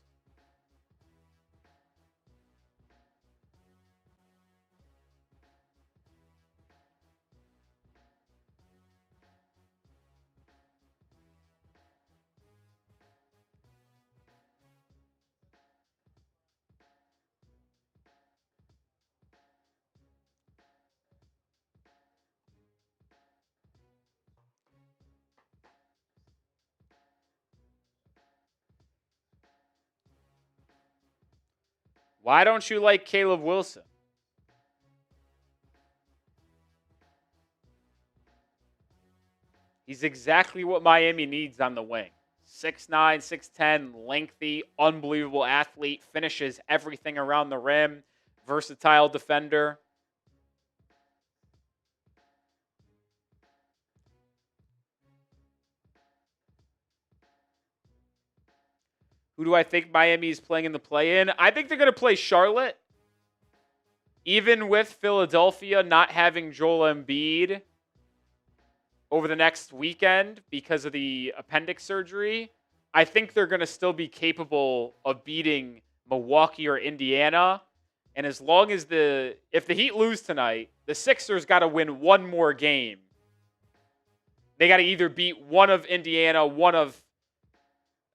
Why don't you like Caleb Wilson? He's exactly what Miami needs on the wing. 6'9", 6'10", lengthy, unbelievable athlete, finishes everything around the rim, versatile defender. Who do I think Miami is playing in the play-in? I think they're going to play Charlotte. Even with Philadelphia not having Joel Embiid over the next weekend because of the appendix surgery, I think they're going to still be capable of beating Milwaukee or Indiana. And as long as if the Heat lose tonight, the Sixers got to win one more game. They got to either beat one of Indiana, one of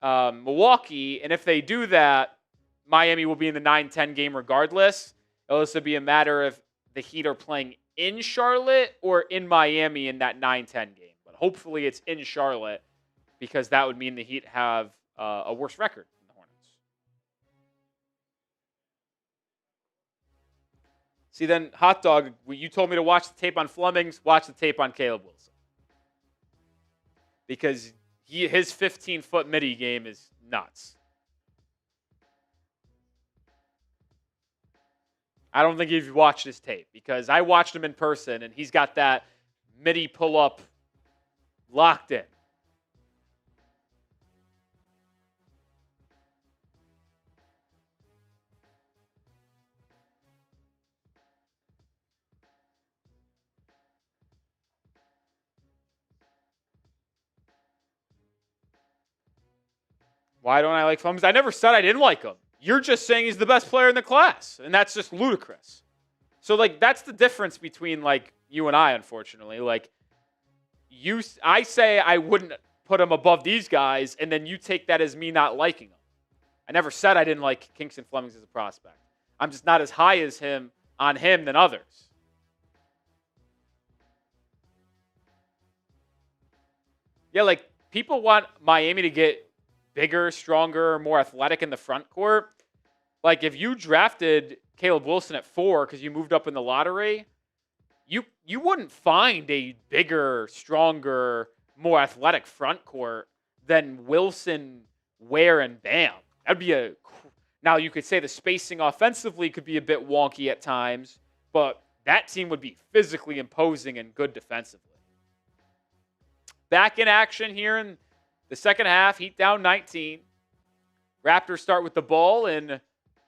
Milwaukee, and if they do that, Miami will be in the 9-10 game regardless. It'll also be a matter of the Heat are playing in Charlotte or in Miami in that 9-10 game. But hopefully it's in Charlotte because that would mean the Heat have a worse record than the Hornets. See, then, Hot Dog, you told me to watch the tape on Flemings, watch the tape on Caleb Wilson. Because his 15-foot midi game is nuts. I don't think you've watched his tape because I watched him in person and he's got that midi pull-up locked in. Why don't I like Flemings? I never said I didn't like him. You're just saying he's the best player in the class, and that's just ludicrous. So, that's the difference between, you and I, unfortunately. I say I wouldn't put him above these guys, and then you take that as me not liking him. I never said I didn't like Kingston Flemings as a prospect. I'm just not as high as him on him than others. Yeah, people want Miami to get bigger, stronger, more athletic in the front court. If you drafted Caleb Wilson at 4 because you moved up in the lottery, you wouldn't find a bigger, stronger, more athletic front court than Wilson, Ware, and Bam. That'd be now you could say the spacing offensively could be a bit wonky at times, but that team would be physically imposing and good defensively. Back in action here in the second half, Heat down 19. Raptors start with the ball, and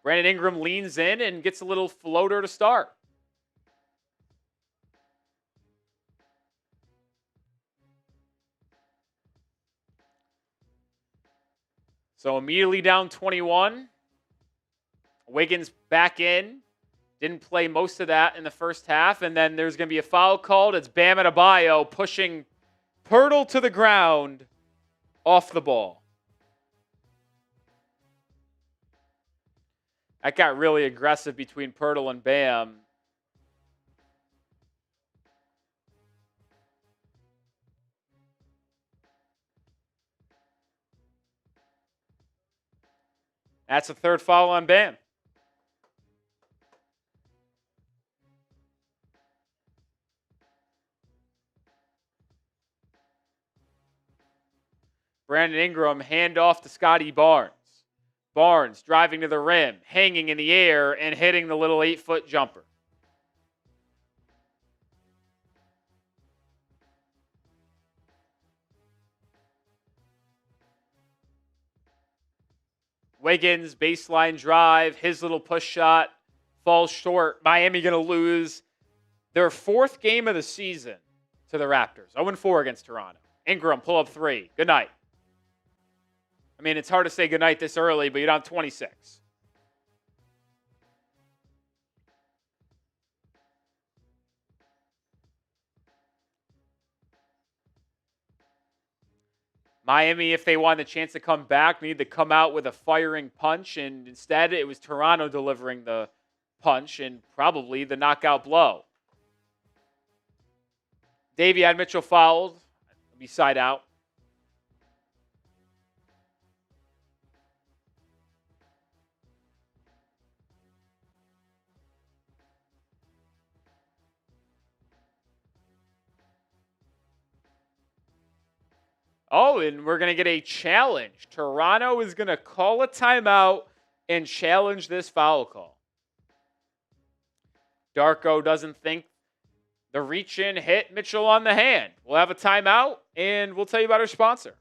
Brandon Ingram leans in and gets a little floater to start. So immediately down 21. Wiggins back in. Didn't play most of that in the first half, and then there's going to be a foul called. It's Bam Adebayo pushing Poeltl to the ground off the ball. That got really aggressive between Poeltl and Bam. That's the third foul on Bam. Brandon Ingram, handoff to Scottie Barnes. Barnes driving to the rim, hanging in the air, and hitting the little 8-foot jumper. Wiggins, baseline drive, his little push shot falls short. Miami going to lose their 4th game of the season to the Raptors. 0-4 against Toronto. Ingram, pull up 3. Good night. I mean, it's hard to say goodnight this early, but you're down 26. Miami, if they want a chance to come back, need to come out with a firing punch, and instead it was Toronto delivering the punch and probably the knockout blow. Davion Mitchell fouled. Be side out. Oh, and we're going to get a challenge. Toronto is going to call a timeout and challenge this foul call. Darko doesn't think the reach-in hit Mitchell on the hand. We'll have a timeout, and we'll tell you about our sponsor.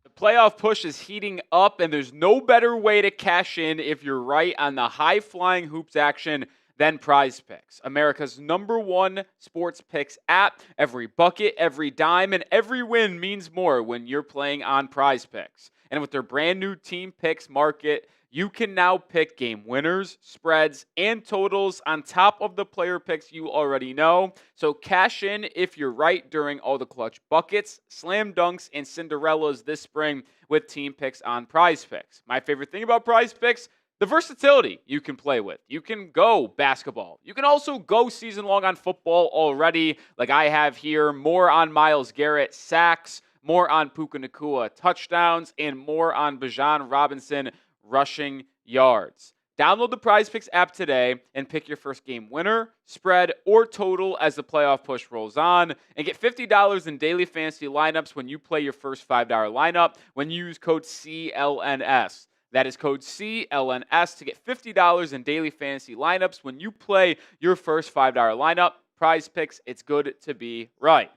The playoff push is heating up, and there's no better way to cash in if you're right on the high-flying hoops action than Prize Picks, America's #1 sports picks app. Every bucket, every dime, and every win means more when you're playing on Prize Picks. And with their brand new Team Picks market, you can now pick game winners, spreads, and totals on top of the player picks you already know. So cash in if you're right during all the clutch buckets, slam dunks, and Cinderellas this spring with Team Picks on Prize Picks. My favorite thing about Prize Picks, the versatility you can play with. You can go basketball. You can also go season long on football already, like I have here. More on Myles Garrett sacks, more on Puka Nacua touchdowns, and more on Bijan Robinson rushing yards. Download the Prize Picks app today and pick your first game winner, spread, or total as the playoff push rolls on. And get $50 in daily fantasy lineups when you play your first $5 lineup when you use code CLNS. That is code CLNS to get $50 in daily fantasy lineups when you play your first $5 lineup. Prize Picks, it's good to be right.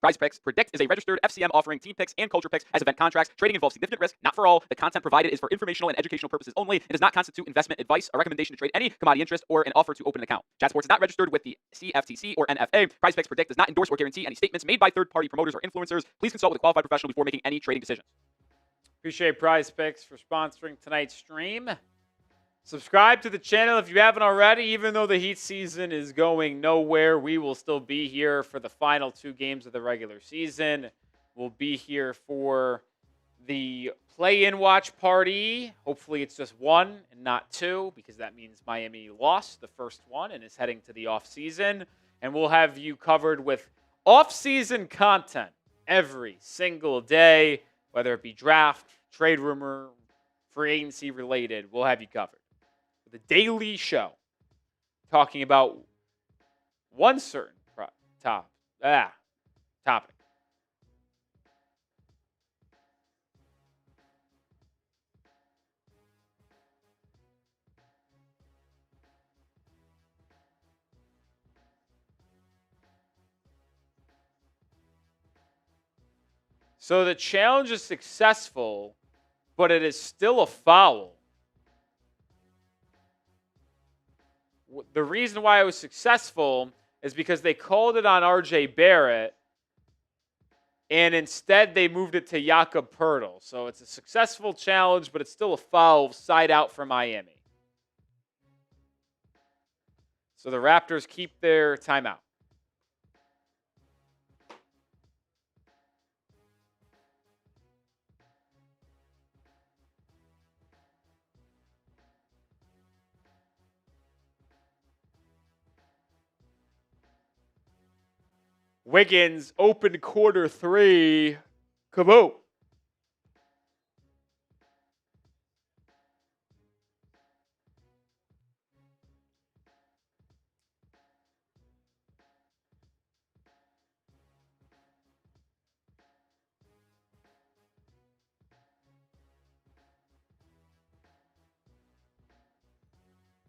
Prize Picks Predict is a registered FCM offering team picks and culture picks as event contracts. Trading involves significant risk, not for all. The content provided is for informational and educational purposes only. It does not constitute investment advice, a recommendation to trade any commodity interest, or an offer to open an account. Chat Sports is not registered with the CFTC or NFA. Prize Picks Predict does not endorse or guarantee any statements made by third-party promoters or influencers. Please consult with a qualified professional before making any trading decisions. Appreciate Prize Picks for sponsoring tonight's stream. Subscribe to the channel if you haven't already. Even though the Heat season is going nowhere, we will still be here for the final 2 games of the regular season. We'll be here for the play-in watch party. Hopefully it's just 1 and not 2, because that means Miami lost the first one and is heading to the offseason. And we'll have you covered with off-season content every single day, whether it be draft, trade rumor, free agency related. We'll have you covered. The daily show talking about one certain topic. So the challenge is successful, but it is still a foul. The reason why it was successful is because they called it on RJ Barrett, and instead they moved it to Jakob Poeltl. So it's a successful challenge, but it's still a foul side out for Miami. So the Raptors keep their timeout. Wiggins open quarter 3. Kaboom.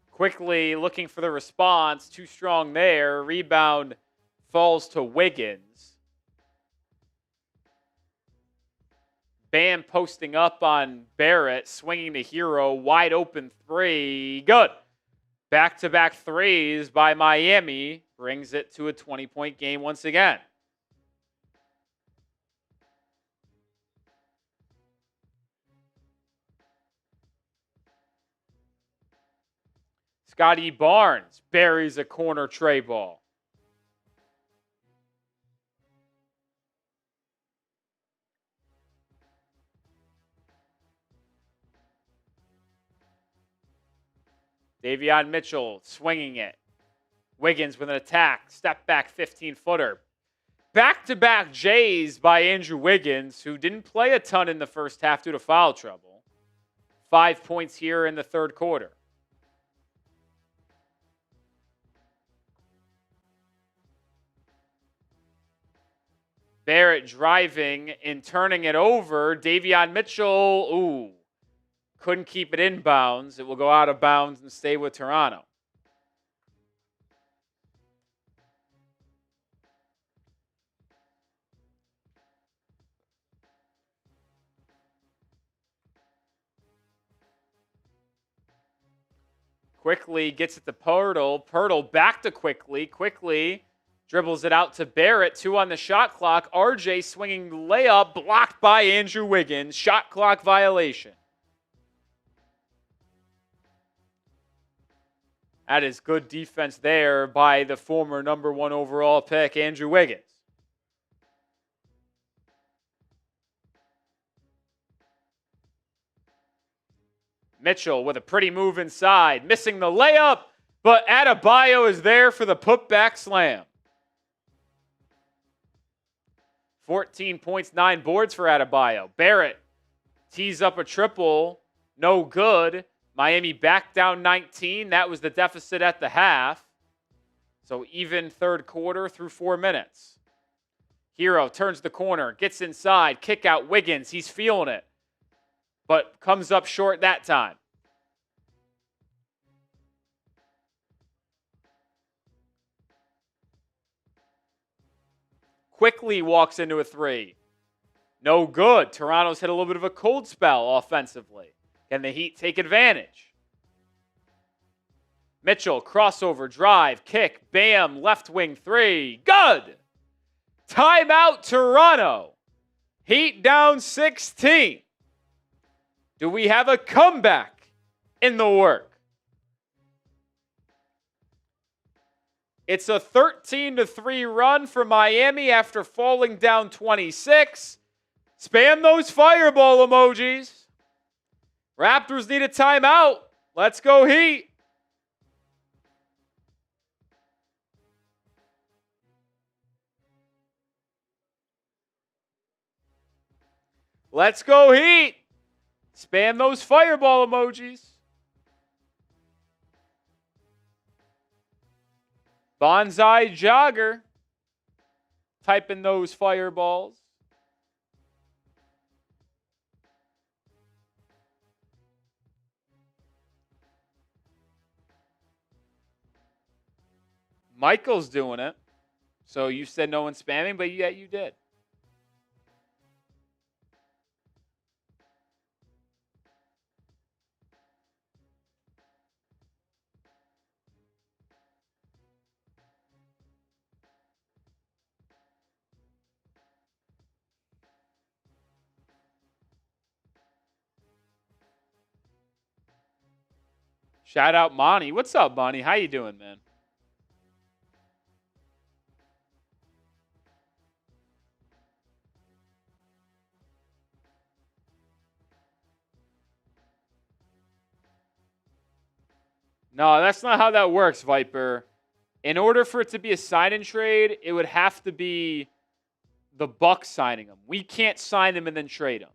Quickly looking for the response. Too strong there. Rebound falls to Wiggins. Bam posting up on Barrett, swinging to Herro, wide open 3. Good. Back-to-back threes by Miami brings it to a 20-point game once again. Scottie Barnes buries a corner tray ball. Davion Mitchell swinging it. Wiggins with an attack. Step back 15-footer. Back-to-back J's by Andrew Wiggins, who didn't play a ton in the first half due to foul trouble. 5 points here in the third quarter. Barrett driving and turning it over. Davion Mitchell, couldn't keep it in bounds. It will go out of bounds and stay with Toronto. Quickly gets it to Poeltl. Poeltl back to Quickly. Quickly dribbles it out to Barrett. 2 on the shot clock. RJ swinging layup blocked by Andrew Wiggins. Shot clock violation. That is good defense there by the former number 1 overall pick, Andrew Wiggins. Mitchell with a pretty move inside, missing the layup, but Adebayo is there for the putback slam. 14 points, 9 boards for Adebayo. Barrett tees up a triple, no good. Miami back down 19. That was the deficit at the half. So even third quarter through 4 minutes. Herro turns the corner, gets inside, kick out Wiggins. He's feeling it, but comes up short that time. Quickly walks into a 3. No good. Toronto's hit a little bit of a cold spell offensively. Can the Heat take advantage? Mitchell, crossover, drive, kick, bam, left wing 3. Good! Timeout, Toronto. Heat down 16. Do we have a comeback in the work? It's a 13-3 run for Miami after falling down 26. Spam those fireball emojis. Raptors need a timeout. Let's go Heat. Let's go Heat. Spam those fireball emojis. Bonsai jogger. Type in those fireballs. Michael's doing it. So you said no one's spamming, but yeah, you did. Shout out Monty. What's up, Monty? How you doing, man? No, that's not how that works, Viper. In order for it to be a sign-and trade, it would have to be the Bucks signing him. We can't sign him and then trade him.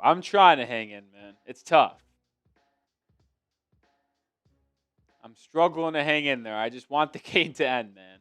I'm trying to hang in, man. It's tough. I'm struggling to hang in there. I just want the game to end, man.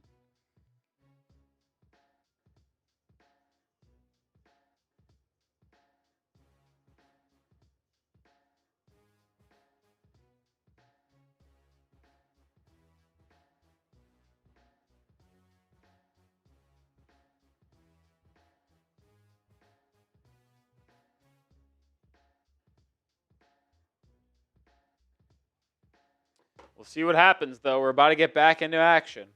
We'll see what happens, though. We're about to get back into action.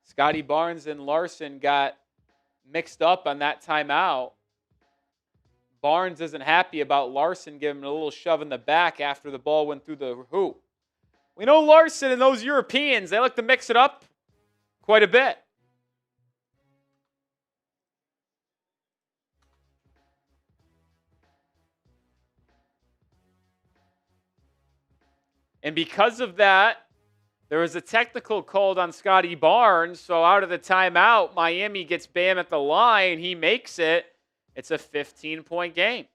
Scottie Barnes and Larsson got mixed up on that timeout. Barnes isn't happy about Larsson giving him a little shove in the back after the ball went through the hoop. We know Larsson and those Europeans, they like to mix it up quite a bit. And because of that, there was a technical called on Scottie Barnes. So out of the timeout, Miami gets Bam at the line. He makes it. It's a 15-point game.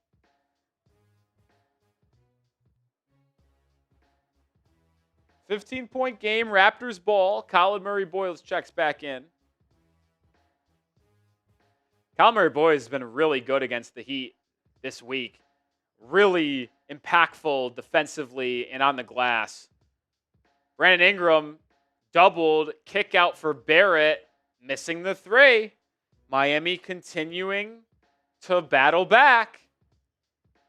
$15-point game, Raptors ball. Colin Murray-Boyles checks back in. Colin Murray-Boyles has been really good against the Heat this week. Really impactful defensively and on the glass. Brandon Ingram doubled, kick out for Barrett, missing the three. Miami continuing to battle back.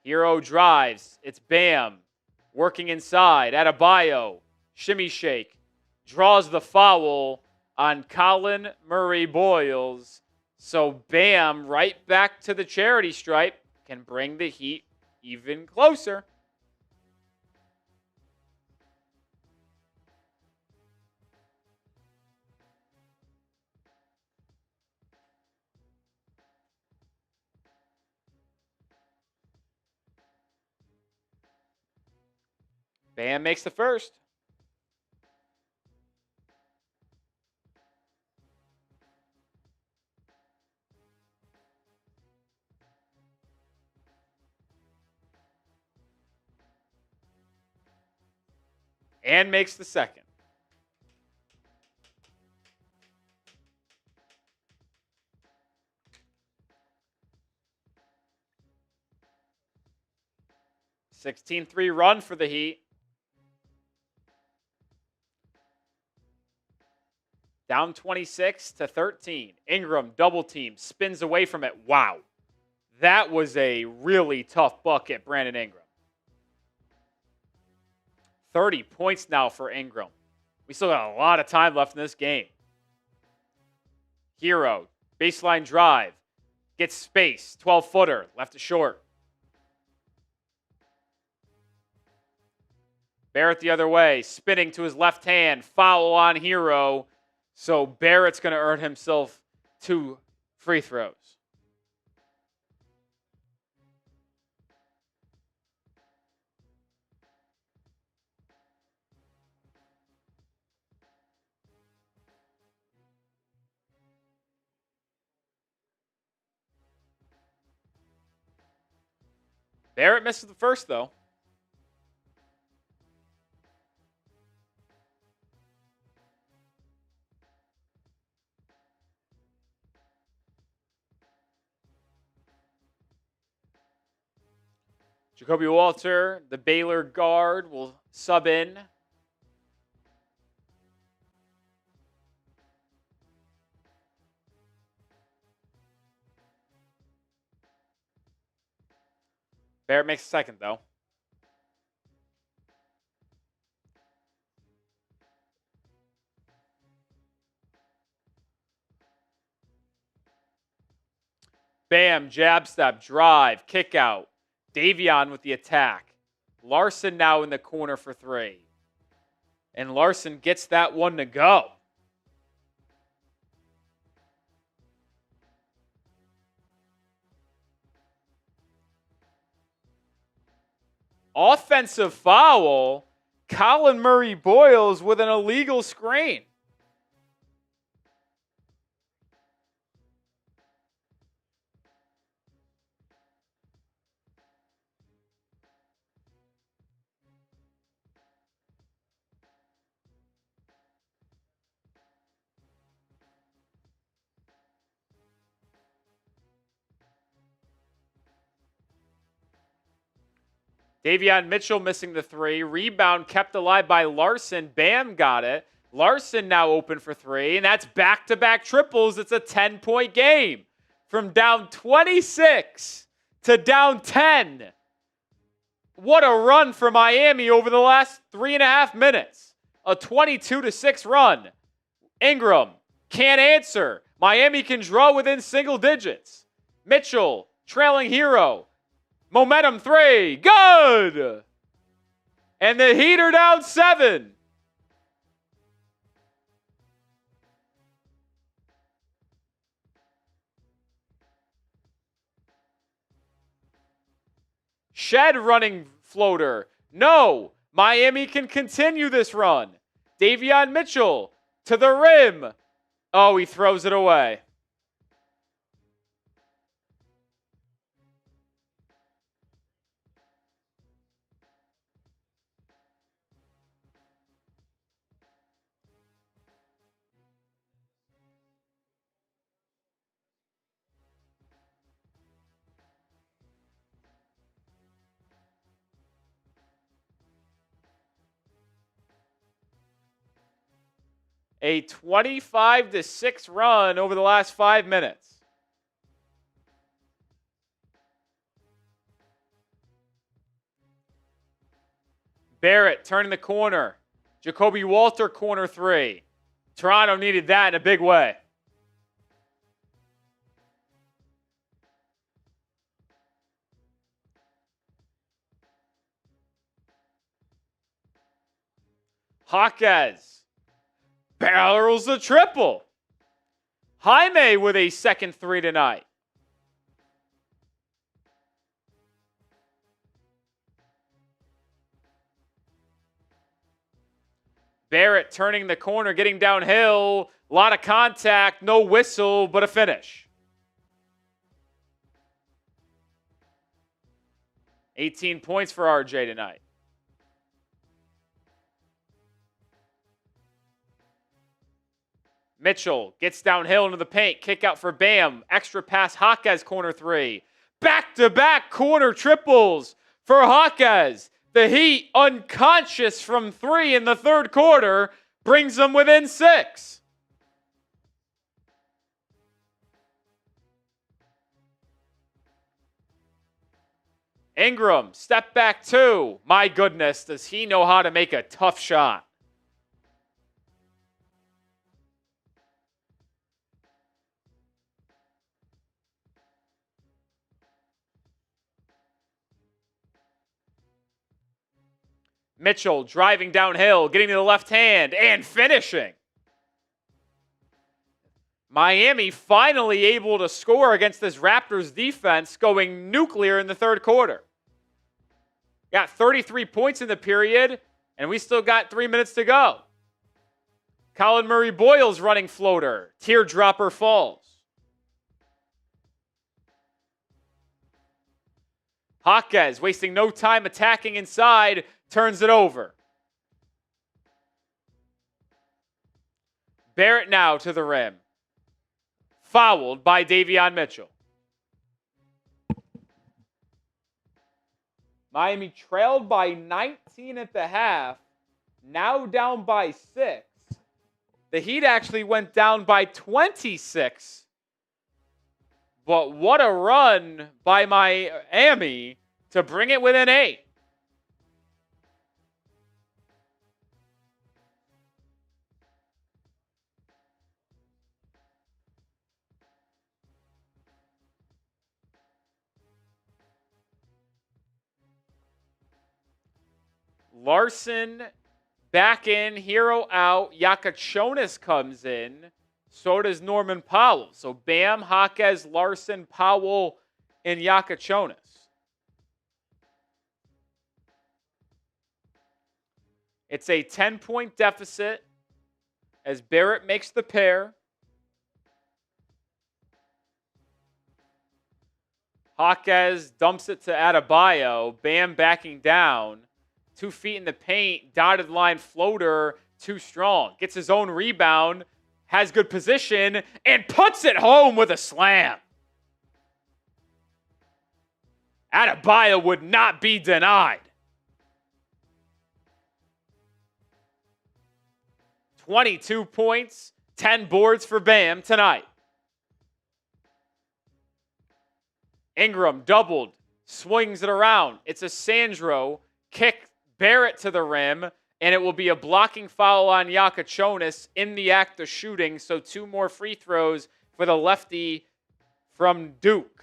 Herro drives. It's Bam working inside. Adebayo. Shimmy shake, draws the foul on Colin Murray-Boyles. So Bam, right back to the charity stripe, can bring the Heat even closer. Bam makes the first. And makes the second. A 16-3 run for the Heat. Down 26-13. Ingram double team, spins away from it. Wow. That was a really tough bucket, Brandon Ingram. 30 points now for Ingram. We still got a lot of time left in this game. Herro, baseline drive, gets space, 12-footer, left to short. Barrett the other way, spinning to his left hand, foul on Herro. So Barrett's going to earn himself 2 free throws. Barrett misses the first, though. Jakob Poeltl, the Baylor guard, will sub in. Barrett makes a second, though. Bam, jab step, drive, kick out. Davion with the attack. Larsson now in the corner for 3. And Larsson gets that one to go. Offensive foul. Colin Murray-Boyles with an illegal screen. Davion Mitchell missing the 3. Rebound kept alive by Larsson. Bam got it. Larsson now open for 3, and that's back-to-back triples. It's a 10-point game. From down 26 to down 10. What a run for Miami over the last 3.5 minutes. A 22-6 run. Ingram can't answer. Miami can draw within single digits. Mitchell trailing Herro. Momentum 3. Good. And the Heat are down 7. Shed running floater. No. Miami can continue this run. Davion Mitchell to the rim. Oh, he throws it away. A 25-6 run over the last 5 minutes. Barrett turning the corner. Jakob Poeltl corner three. Toronto needed that in a big way. Jaquez barrels the triple. Jaime with a second three tonight. Barrett turning the corner, getting downhill. A lot of contact, no whistle, but a finish. 18 points for RJ tonight. Mitchell gets downhill into the paint. Kick out for Bam. Extra pass, Jaquez corner three. Back-to-back corner triples for Jaquez. The Heat, unconscious from three in the third quarter, brings them within 6. Ingram, step back two. My goodness, does he know how to make a tough shot? Mitchell driving downhill, getting to the left hand, and finishing. Miami finally able to score against this Raptors defense, going nuclear in the third quarter. Got 33 points in the period, and we still got 3 minutes to go. Colin Murray-Boyle's running floater. Teardropper falls. Jaquez wasting no time attacking inside, turns it over. Barrett now to the rim. Fouled by Davion Mitchell. Miami trailed by 19 at the half, now down by 6. The Heat actually went down by 26. But what a run by Miami to bring it within 8. Larsson back in, Herro out, Jakucionis comes in, so does Norman Powell. So Bam, Jaquez, Larsson, Powell, and Jakucionis. It's a 10-point deficit as Barrett makes the pair. Jaquez dumps it to Adebayo. Bam backing down. 2 feet in the paint, dotted line floater, too strong. Gets his own rebound, has good position, and puts it home with a slam. Adebayo would not be denied. 22 points, 10 boards for Bam tonight. Ingram doubled, swings it around. It's a Sandro kick. Barrett to the rim, and it will be a blocking foul on Jakucionis in the act of shooting, so 2 more free throws for the lefty from Duke.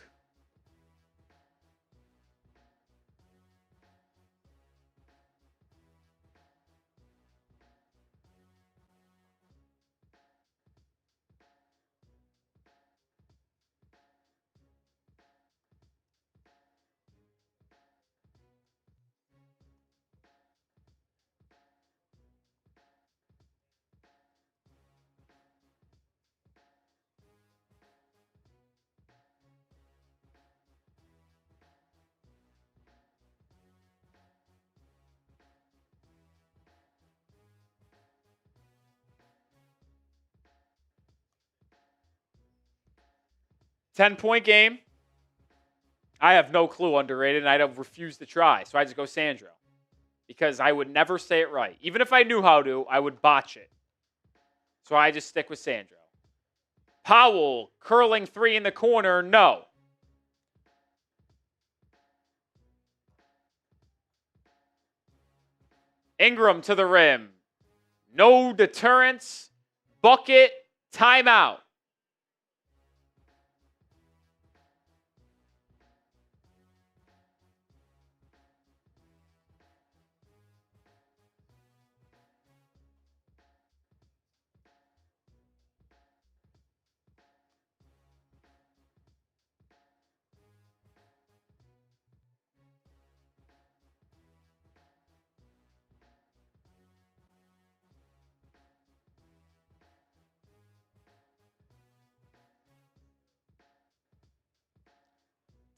10-point game. I have no clue underrated, and I don't refuse to try. So I just go Sandro. Because I would never say it right. Even if I knew how to, I would botch it. So I just stick with Sandro. Powell, curling three in the corner, no. Ingram to the rim. No deterrence. Bucket. Timeout.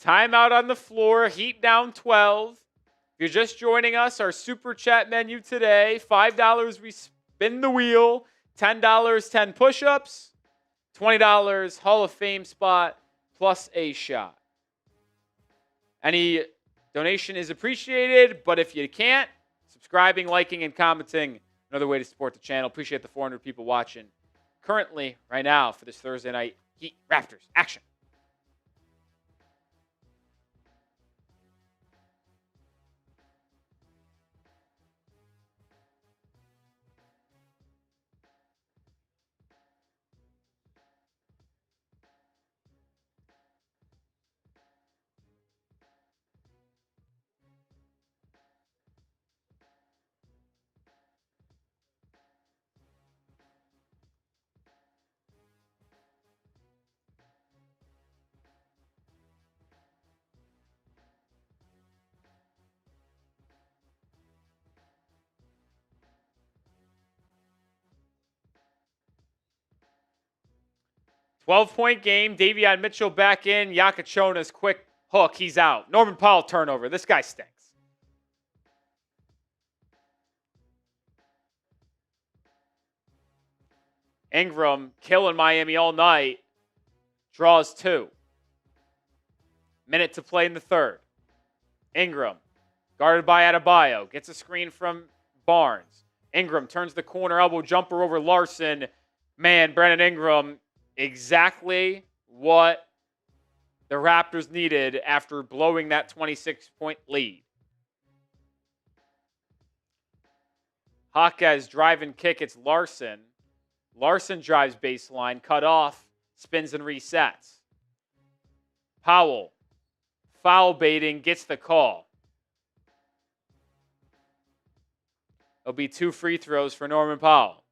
Timeout on the floor. Heat down 12. If you're just joining us, our super chat menu today, $5 we spin the wheel, $10 10 push-ups, $20 Hall of Fame spot plus a shot. Any donation is appreciated, but if you can't, subscribing, liking, and commenting, another way to support the channel. Appreciate the 400 people watching currently right now for this Thursday night Heat Raptors action. 12-point game. Davion Mitchell back in. Jakucionis, quick hook. He's out. Norman Powell turnover. This guy stinks. Ingram killing Miami all night. Draws 2. Minute to play in the third. Ingram, guarded by Adebayo. Gets a screen from Barnes. Ingram turns the corner, elbow jumper over Larsson. Man, Brandon Ingram, exactly what the Raptors needed after blowing that 26-point lead. Jaquez drive and kick. It's Larsson. Larsson drives baseline, cut off, spins and resets. Powell, foul baiting, gets the call. It'll be 2 free throws for Norman Powell.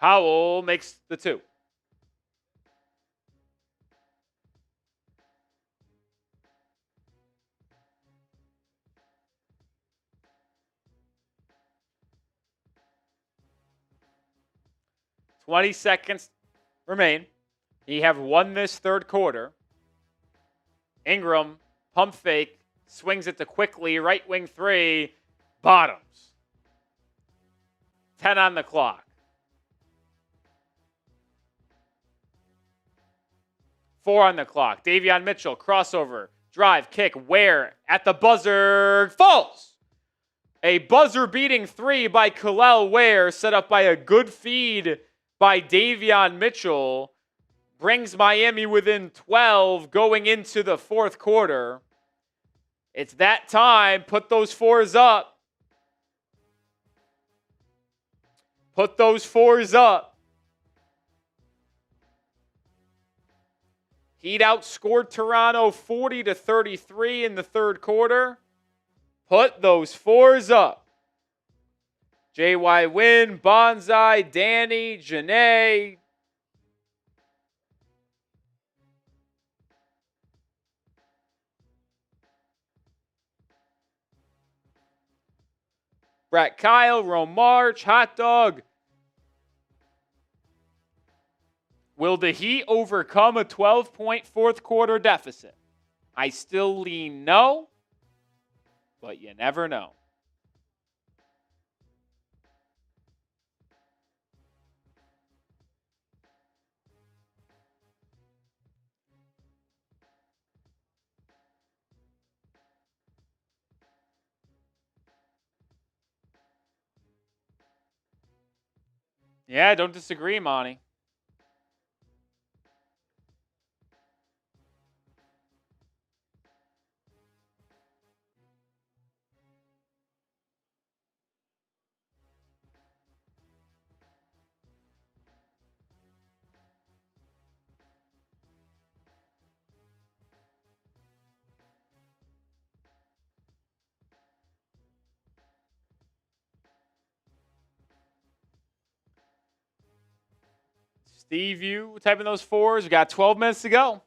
Powell makes the 2. $20 seconds remain. He have won this third quarter. Ingram, pump fake, swings it to quickly, right wing 3, bottoms. 10 on the clock. 4 on the clock. Davion Mitchell, crossover, drive, kick, Ware at the buzzer, falls. A buzzer-beating 3 by Kel'el Ware, set up by a good feed by Davion Mitchell, brings Miami within 12 going into the fourth quarter. It's that time. Put those 4s up. Put those 4s up. Heat outscored Toronto 40-33 in the third quarter. Put those 4s up. JY Win, Bonsai, Danny, Janae. Brett Kyle, Rome March, Hot Dog. Will the Heat overcome a 12-point fourth quarter deficit? I still lean no, but you never know. Yeah, don't disagree, Monty. Steve, you typing those fours. We got 12 minutes to go.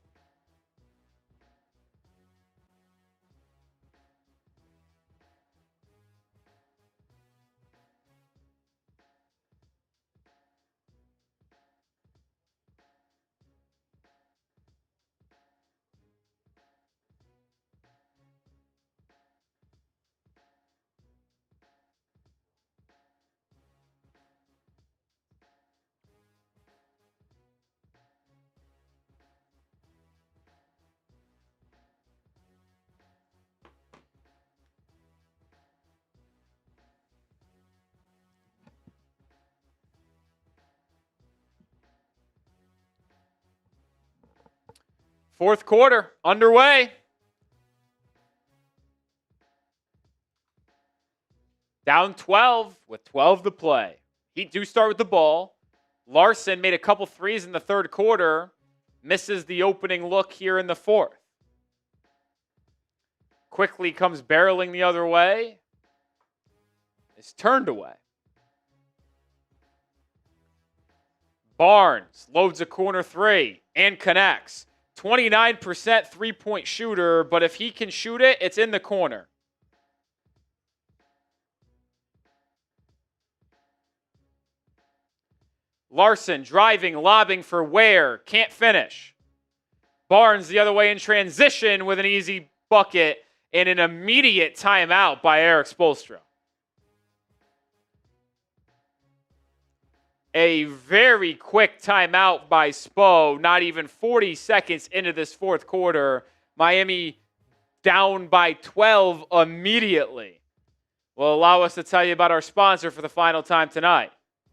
Fourth quarter underway. Down 12 with 12 to play. Heat do start with the ball. Larsson made a couple threes in the third quarter. Misses the opening look here in the fourth. Quickly comes barreling the other way. Is turned away. Barnes loads a corner three and connects. 29% three-point shooter, but if he can shoot it, it's in the corner. Larsson driving, lobbing for Ware. Can't finish. Barnes the other way in transition with an easy bucket and an immediate timeout by Erik Spoelstra. A very quick timeout by Spo, not even 40 seconds into this fourth quarter. Miami down by 12 immediately. Will allow us to tell you about our sponsor for the final time tonight.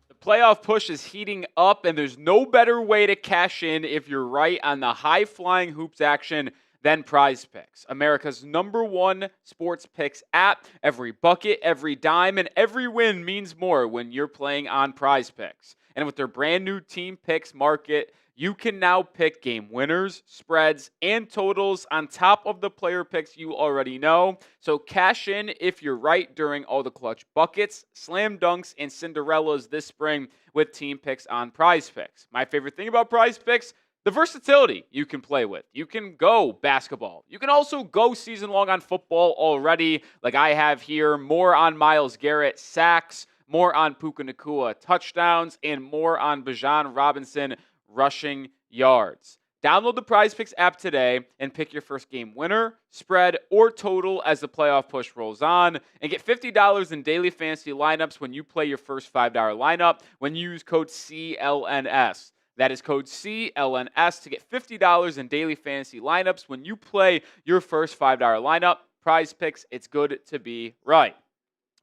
The playoff push is heating up, and there's no better way to cash in if you're right on the high-flying hoops action than Prize Picks, America's #1 sports picks app. Every bucket, every dime, and every win means more when you're playing on Prize Picks. And with their brand new team picks market, you can now pick game winners, spreads, and totals on top of the player picks you already know. So cash in if you're right during all the clutch buckets, slam dunks, and Cinderellas this spring with team picks on Prize Picks. My favorite thing about Prize Picks, the versatility you can play with. You can go basketball. You can also go season long on football already, like I have here. More on Myles Garrett sacks, more on Puka Nacua touchdowns, and more on Bijan Robinson rushing yards. Download the Prize Picks app today and pick your first game winner, spread, or total as the playoff push rolls on. And get $50 in daily fantasy lineups when you play your first $5 lineup when you use code CLNS. That is code CLNS to get $50 in daily fantasy lineups when you play your first $5 lineup. Prize Picks, it's good to be right.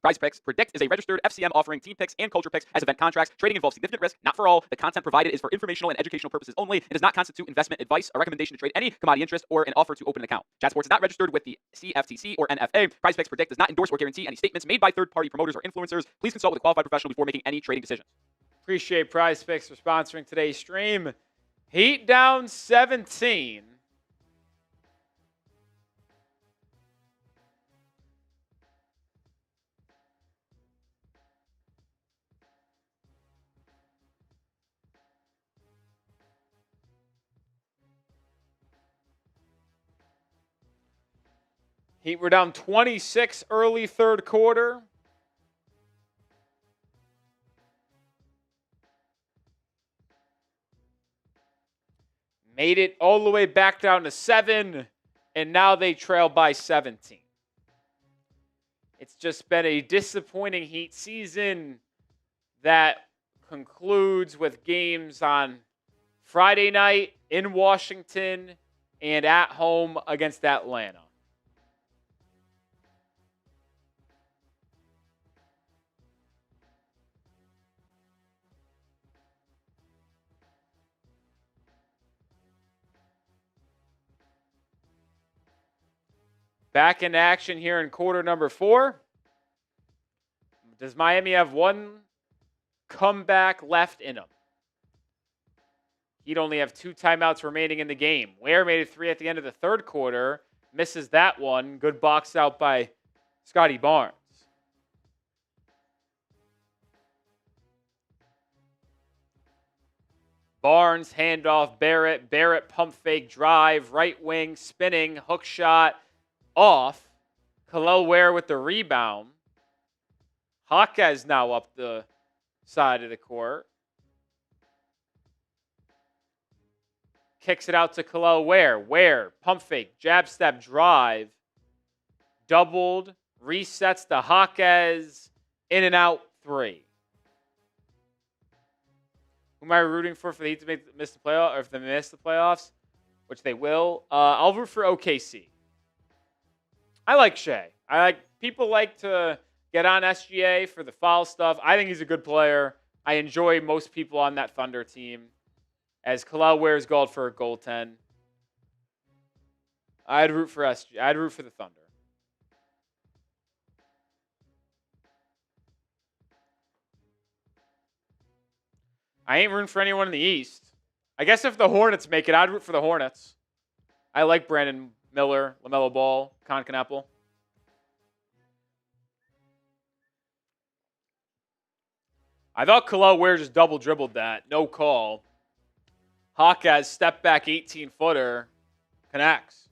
Prize Picks. Predict is a registered FCM offering team picks and culture picks as event contracts. Trading involves significant risk, not for all. The content provided is for informational and educational purposes only. It does not constitute investment advice, a recommendation to trade any commodity interest, or an offer to open an account. Chat Sports is not registered with the CFTC or NFA. Prize Picks Predict does not endorse or guarantee any statements made by third-party promoters or influencers. Please consult with a qualified professional before making any trading decisions. Appreciate Prize Picks for sponsoring today's stream. Heat down 17. Heat were down 26 early third quarter. Made it all the way back down to 7, and now they trail by 17. It's just been a disappointing Heat season that concludes with games on Friday night in Washington and at home against Atlanta. Back in action here in quarter number 4. Does Miami have one comeback left in them? He'd only have 2 timeouts remaining in the game. Ware made it 3 at the end of the third quarter. Misses that one. Good box out by Scottie Barnes. Barnes, handoff, Barrett. Barrett, pump fake, drive, right wing, spinning, hook shot, off. Kel'el Ware with the rebound. Jaquez now up the side of the court. Kicks it out to Kel'el Ware. Ware, pump fake, jab step, drive. Doubled, resets to Jaquez. In and out, 3. Who am I rooting for the Heat to miss the playoffs, or if they miss the playoffs, which they will? I'll root for OKC. I like Shea. People like to get on SGA for the foul stuff. I think he's a good player. I enjoy most people on that Thunder team. As Kel'el Ware's called for a goaltend, I'd root for SGA. I'd root for the Thunder. I ain't rooting for anyone in the East. I guess if the Hornets make it, I'd root for the Hornets. I like Brandon Miller, LaMelo Ball, Concanapple. I thought Kel'el Ware just double dribbled that. No call. Jaquez step back 18-footer. Connects.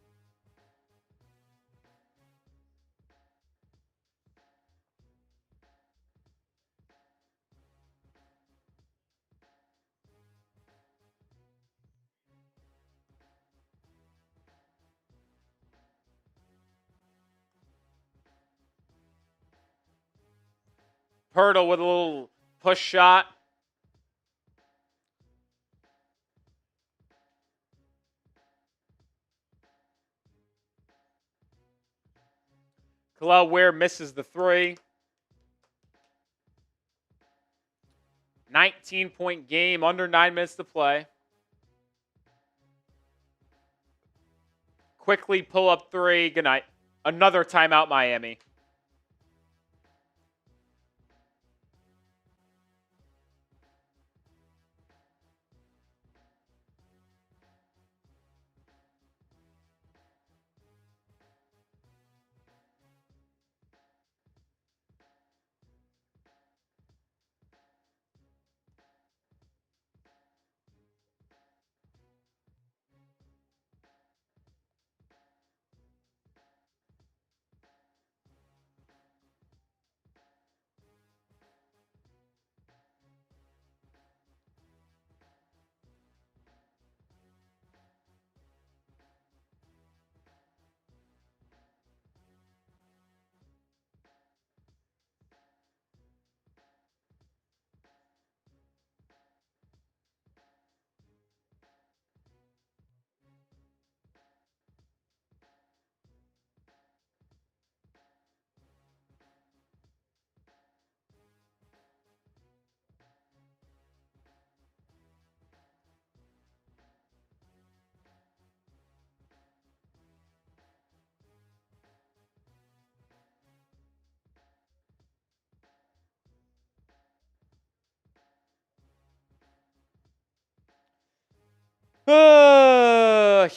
Poeltl with a little push shot. Kel'el Ware misses the 3. 19-point game, under 9 minutes to play. Quickly pull up 3. Good night. Another timeout, Miami.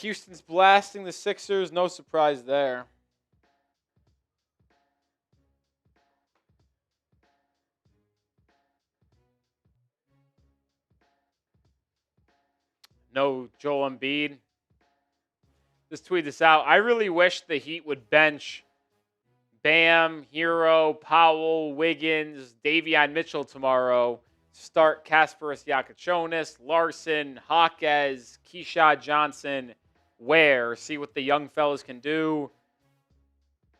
Houston's blasting the Sixers. No surprise there. No Joel Embiid. Just tweet this out. I really wish the Heat would bench Bam, Herro, Powell, Wiggins, Davion Mitchell tomorrow. Start Kasparas Jakucionis, Larsson, Jaquez, Keshad Johnson, Ware. See what the young fellas can do.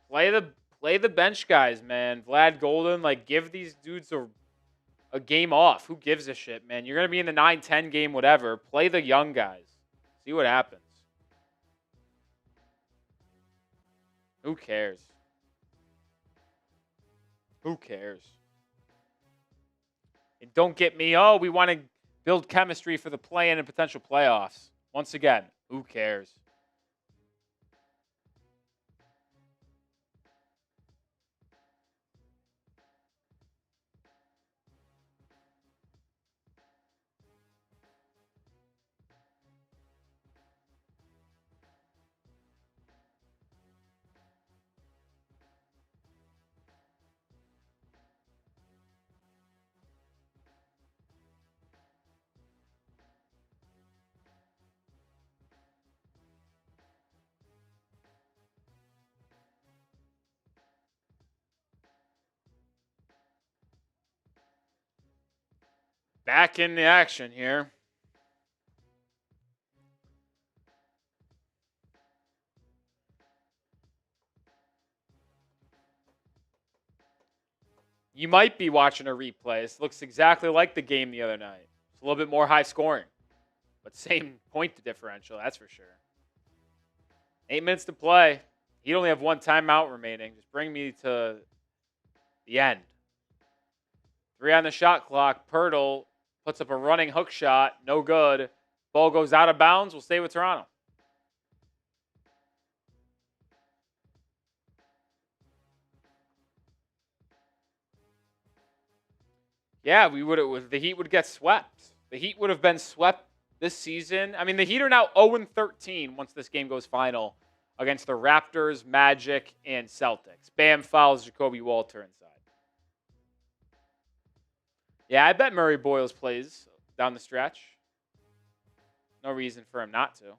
Play the bench guys, man. Vlad Golden, like, give these dudes a game off. Who gives a shit, man? You're going to be in the 9-10 game, whatever. Play the young guys. See what happens. Who cares? Who cares? And don't get me, oh, we want to build chemistry for the play-in and potential playoffs. Once again, who cares? Back in the action here. You might be watching a replay. This looks exactly like the game the other night. It's a little bit more high scoring, but same point differential, that's for sure. 8 minutes to play. He'd only have one timeout remaining. Just bring me to the end. 3 on the shot clock. Poeltl puts up a running hook shot. No good. Ball goes out of bounds. We'll stay with Toronto. Yeah, the Heat would get swept. The Heat would have been swept this season. I mean, the Heat are now 0-13 once this game goes final against the Raptors, Magic, and Celtics. Bam fouls Jakob Poeltl inside. Yeah, I bet Murray Boyles plays down the stretch. No reason for him not to.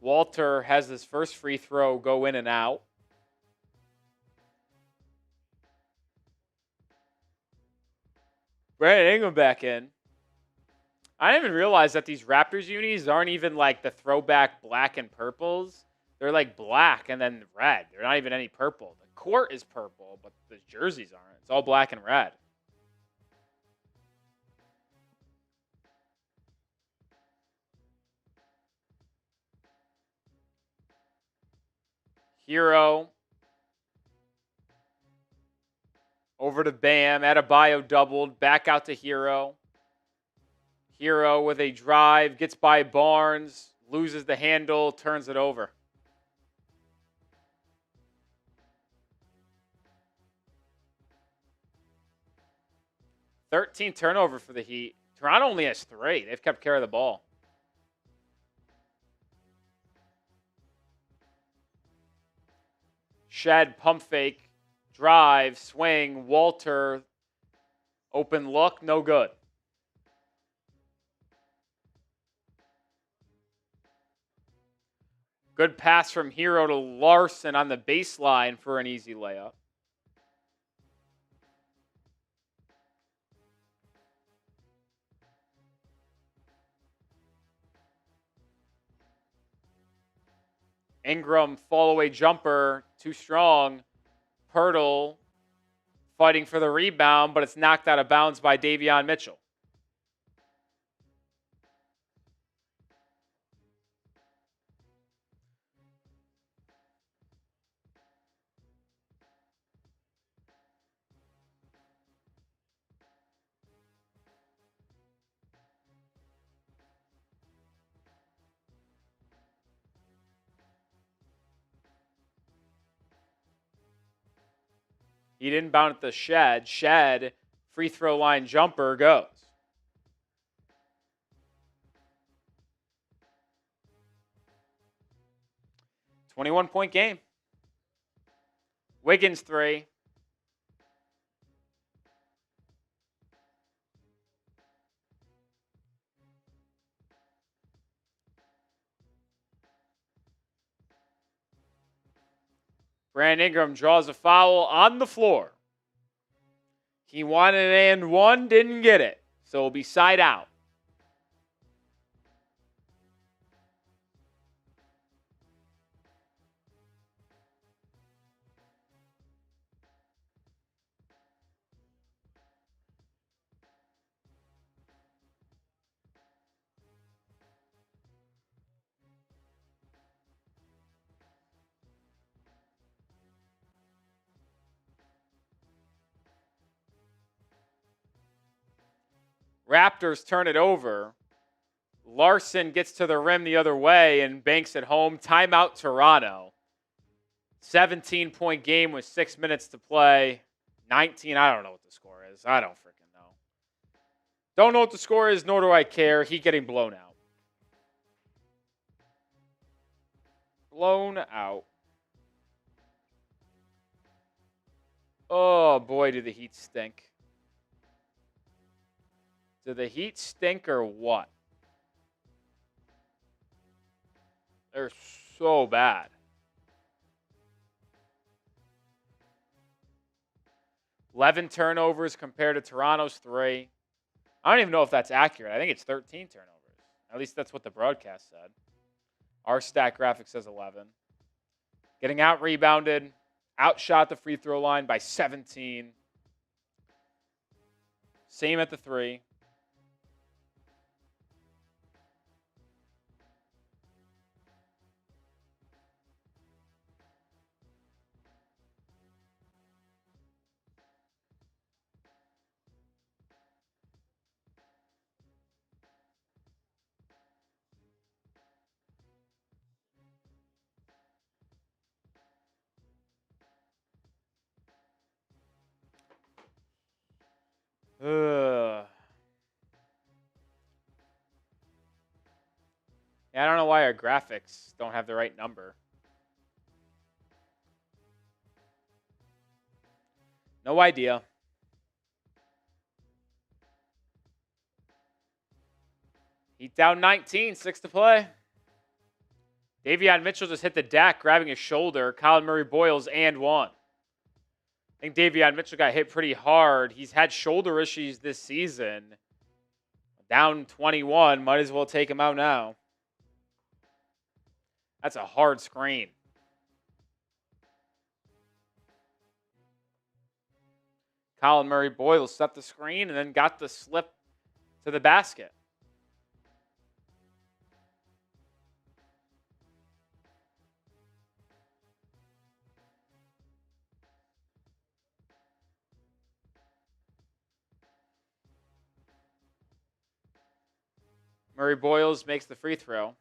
Walter has his first free throw go in and out. Brandon Ingram back in. I didn't even realize that these Raptors unis aren't even like the throwback black and purples. They're like black and then red. They're not even any purple. The court is purple, but the jerseys aren't. It's all black and red. Herro. Over to Bam. Adebayo doubled. Back out to Herro. Herro with a drive. Gets by Barnes. Loses the handle. Turns it over. $13 turnover for the Heat. Toronto only has 3. They've kept care of the ball. Shed, pump fake, drive, swing, Walter, open look, no good. Good pass from Herro to Larsson on the baseline for an easy layup. Ingram, fall away jumper, too strong. Poeltl fighting for the rebound, but it's knocked out of bounds by Davion Mitchell. He didn't bounce at the Shed. Shed, free throw line jumper goes. .point game. Wiggins 3. Brandon Ingram draws a foul on the floor. He wanted an and one, didn't get it. So it'll be side out. Raptors turn it over. Larsson gets to the rim the other way and banks it home. Timeout Toronto. 17-point game with 6 minutes to play. 19, I don't know what the score is. I don't freaking know. Don't know what the score is, nor do I care. He getting blown out. Blown out. Oh, boy, do the Heat stink. Do the Heat stink or what? They're so bad. $11 turnovers compared to Toronto's 3. I don't even know if that's accurate. I think it's 13 turnovers. At least that's what the broadcast said. Our stat graphic says 11. Getting out-rebounded. Outshot the free throw line by 17. Same at the 3. Yeah, I don't know why our graphics don't have the right number. No idea. Heat down 19, 6 to play. Davion Mitchell just hit the deck, grabbing his shoulder. Colin Murray-Boyles and 1. I think Davion Mitchell got hit pretty hard. He's had shoulder issues this season. Down 21. Might as well take him out now. That's a hard screen. Colin Murray-Boyles set the screen and then got the slip to the basket. Murray-Boyles makes the free throw.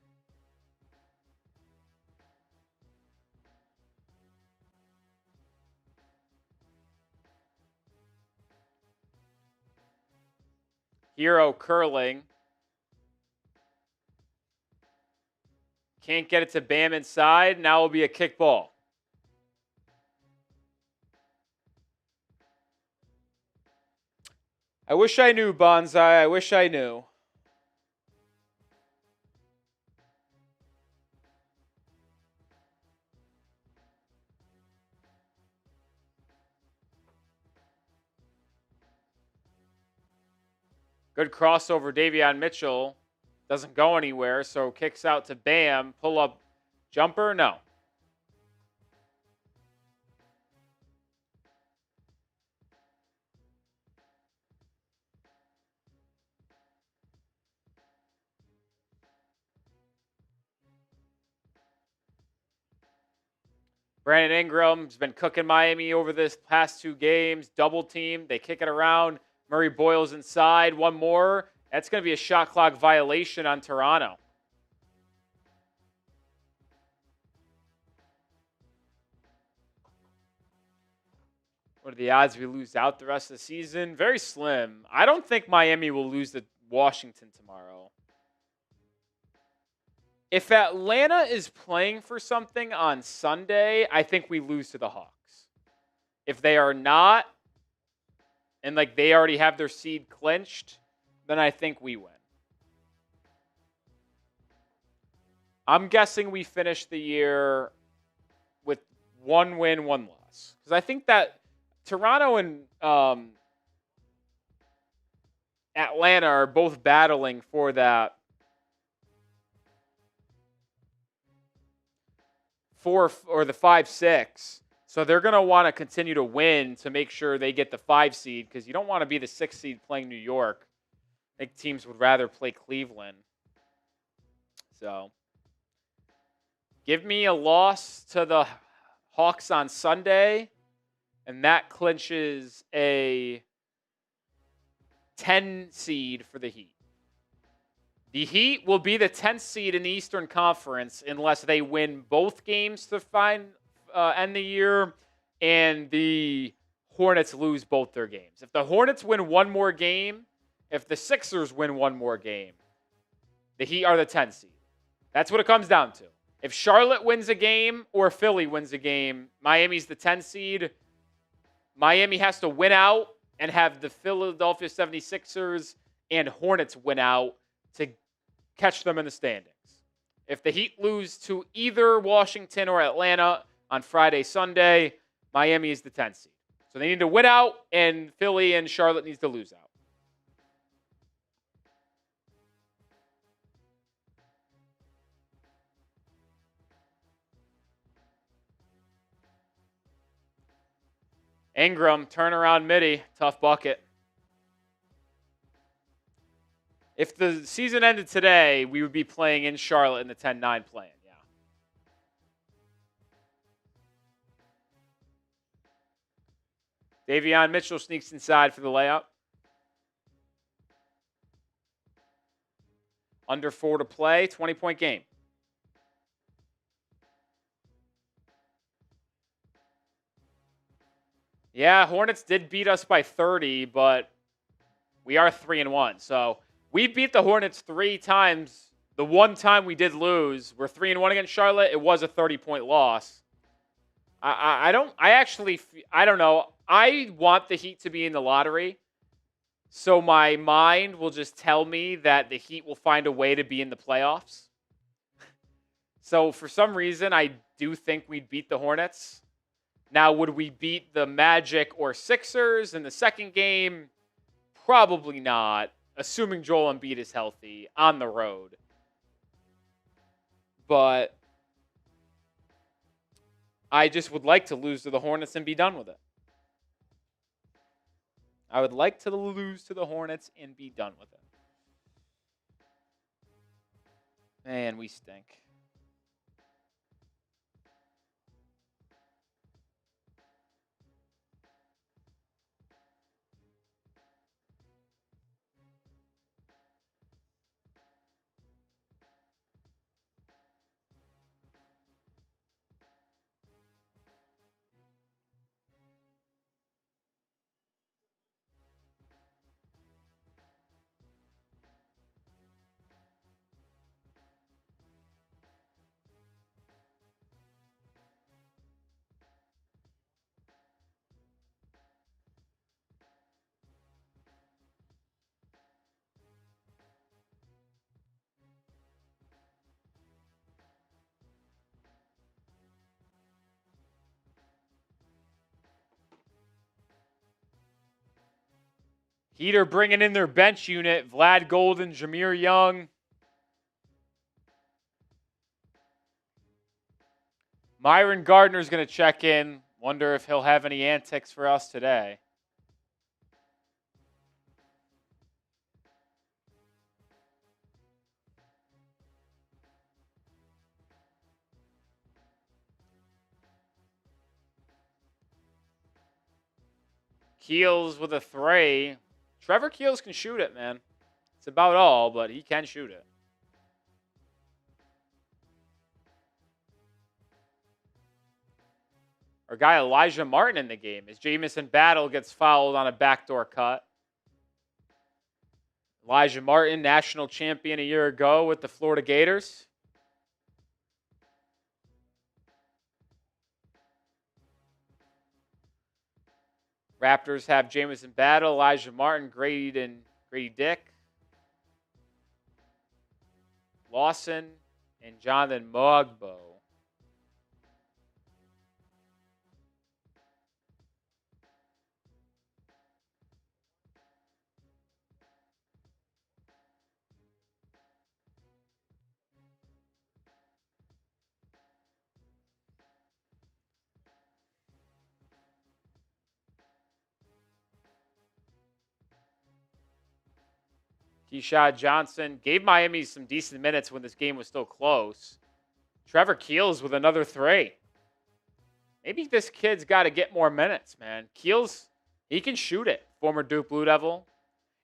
Herro curling. Can't get it to Bam inside. Now will be a kick ball. I wish I knew, Bonsai. I wish I knew. Good crossover, Davion Mitchell. Doesn't go anywhere, so kicks out to Bam. Pull up jumper? No. Brandon Ingram's been cooking Miami over this past 2 games. Double team. They kick it around. Murray-Boyles inside. One more. That's going to be a shot clock violation on Toronto. What are the odds we lose out the rest of the season? Very slim. I don't think Miami will lose to Washington tomorrow. If Atlanta is playing for something on Sunday, I think we lose to the Hawks. If they are not, and like they already have their seed clinched, then I think we win. I'm guessing we finish the year with 1 win, 1 loss. Because I think that Toronto and Atlanta are both battling for that 4 or the 5-6. So they're going to want to continue to win to make sure they get the 5 seed, because you don't want to be the 6 seed playing New York. I think teams would rather play Cleveland. So give me a loss to the Hawks on Sunday, and that clinches a 10 seed for the Heat. The Heat will be the 10th seed in the Eastern Conference unless they win both games to end the year, and the Hornets lose both their games. If the Hornets win one more game, if the Sixers win one more game, the Heat are the 10th seed. That's what it comes down to. If Charlotte wins a game or Philly wins a game, Miami's the 10th seed. Miami has to win out and have the Philadelphia 76ers and Hornets win out to catch them in the standings. If the Heat lose to either Washington or Atlanta on Friday, Sunday, Miami is the 10th seed. So they need to win out, and Philly and Charlotte needs to lose out. Ingram, turnaround midi, tough bucket. If the season ended today, we would be playing in Charlotte in the 10-9 plan. Yeah. Davion Mitchell sneaks inside for the layup. Under 4 to play, 20-point game. Yeah, Hornets did beat us by 30, but we are 3-1. So we beat the Hornets 3 times. The one time we did lose, we're 3-1 against Charlotte. It was a 30-point loss. I don't know. I want the Heat to be in the lottery. So my mind will just tell me that the Heat will find a way to be in the playoffs. So for some reason, I do think we'd beat the Hornets. Now, would we beat the Magic or Sixers in the second game? Probably not, assuming Joel Embiid is healthy on the road. But I just would like to lose to the Hornets and be done with it. I would like to lose to the Hornets and be done with it. Man, we stink. Heat are bringing in their bench unit. Vlad Golden, Jameer Young. Myron Gardner's going to check in. Wonder if he'll have any antics for us today. Keels with a 3. Trevor Keels can shoot it, man. It's about all, but he can shoot it. our guy Elijah Martin in the game as Jamison Battle gets fouled on a backdoor cut. Elijah Martin, national champion a year ago with the Florida Gators. Raptors have Jamison Battle, Elijah Martin, Grady Dick, Lawson, and Jonathan Mogbo. Keshad Johnson gave Miami some decent minutes when this game was still close. Trevor Keels with another 3. Maybe this kid's got to get more minutes, man. Keels, he can shoot it. Former Duke Blue Devil.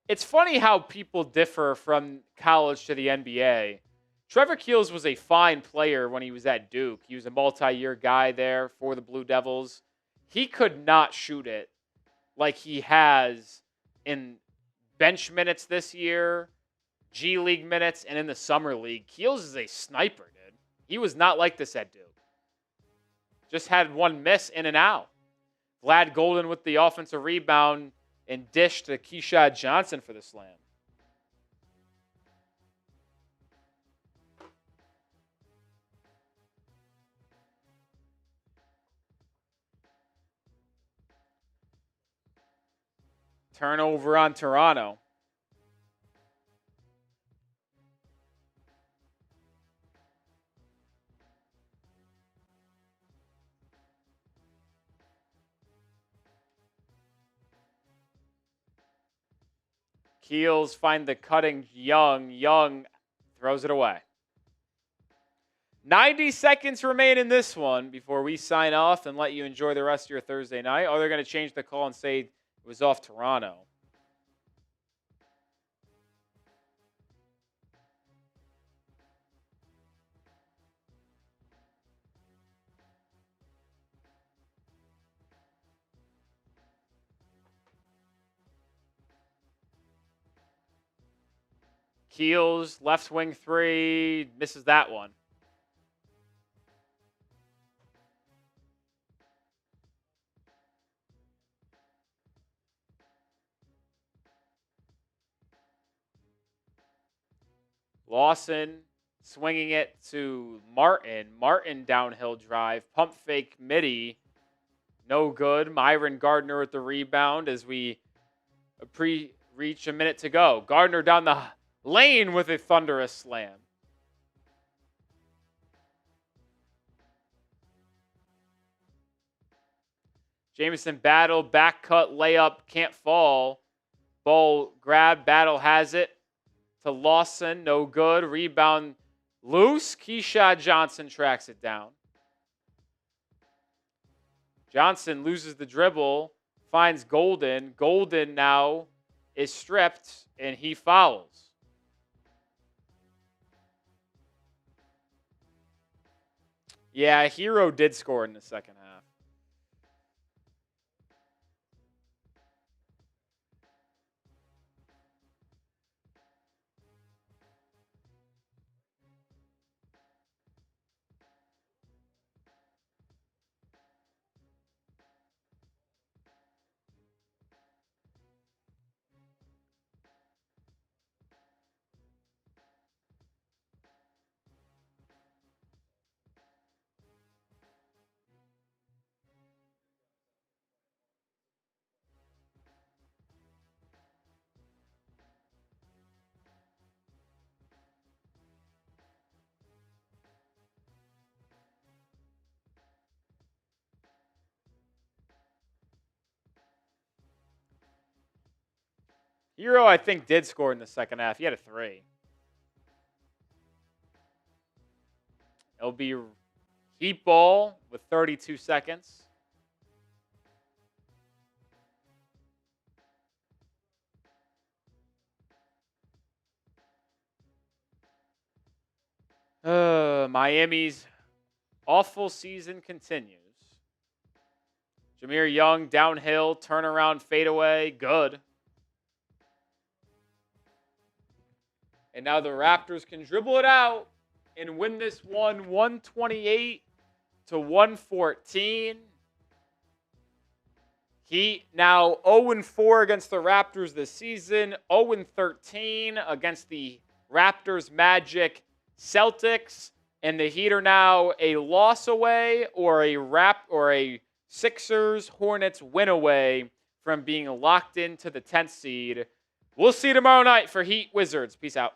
It's funny how people differ from college to the NBA. Trevor Keels was a fine player when he was at Duke. He was a multi-year guy there for the Blue Devils. He could not shoot it like he has in bench minutes this year, G League minutes, and in the Summer League. Keels is a sniper, dude. He was not like this at Duke. Just had one miss in and out. Vlad Golden with the offensive rebound and dish to Keshad Johnson for the slam. Turnover on Toronto. Keels find the cutting Young. Young throws it away. 90 seconds remain in this one before we sign off and let you enjoy the rest of your Thursday night. Oh, they're going to change the call and say it was off Toronto. Keels, left wing 3, misses that one. Lawson swinging it to Martin. Martin downhill drive. Pump fake midi. No good. Myron Gardner with the rebound as we reach a minute to go. Gardner down the lane with a thunderous slam. Jamison Battle, back cut, layup, can't fall. Ball grab, Battle has it to Lawson, no good. Rebound loose. Keshad Johnson tracks it down. Johnson loses the dribble, finds Golden. Golden now is stripped, and he fouls. Yeah, Herro did score in the second half. Herro, I think, did score in the second half. He had a 3. It'll be Heat ball with 32 seconds. Miami's awful season continues. Jameer Young, downhill, turnaround, fadeaway, good. And now the Raptors can dribble it out and win this one 128 to 114. Heat now 0-4 against the Raptors this season, 0-13 against the Raptors, Magic, Celtics, and the Heat are now a loss away or a Sixers, Hornets win away from being locked into the 10th seed. We'll see you tomorrow night for Heat Wizards. Peace out.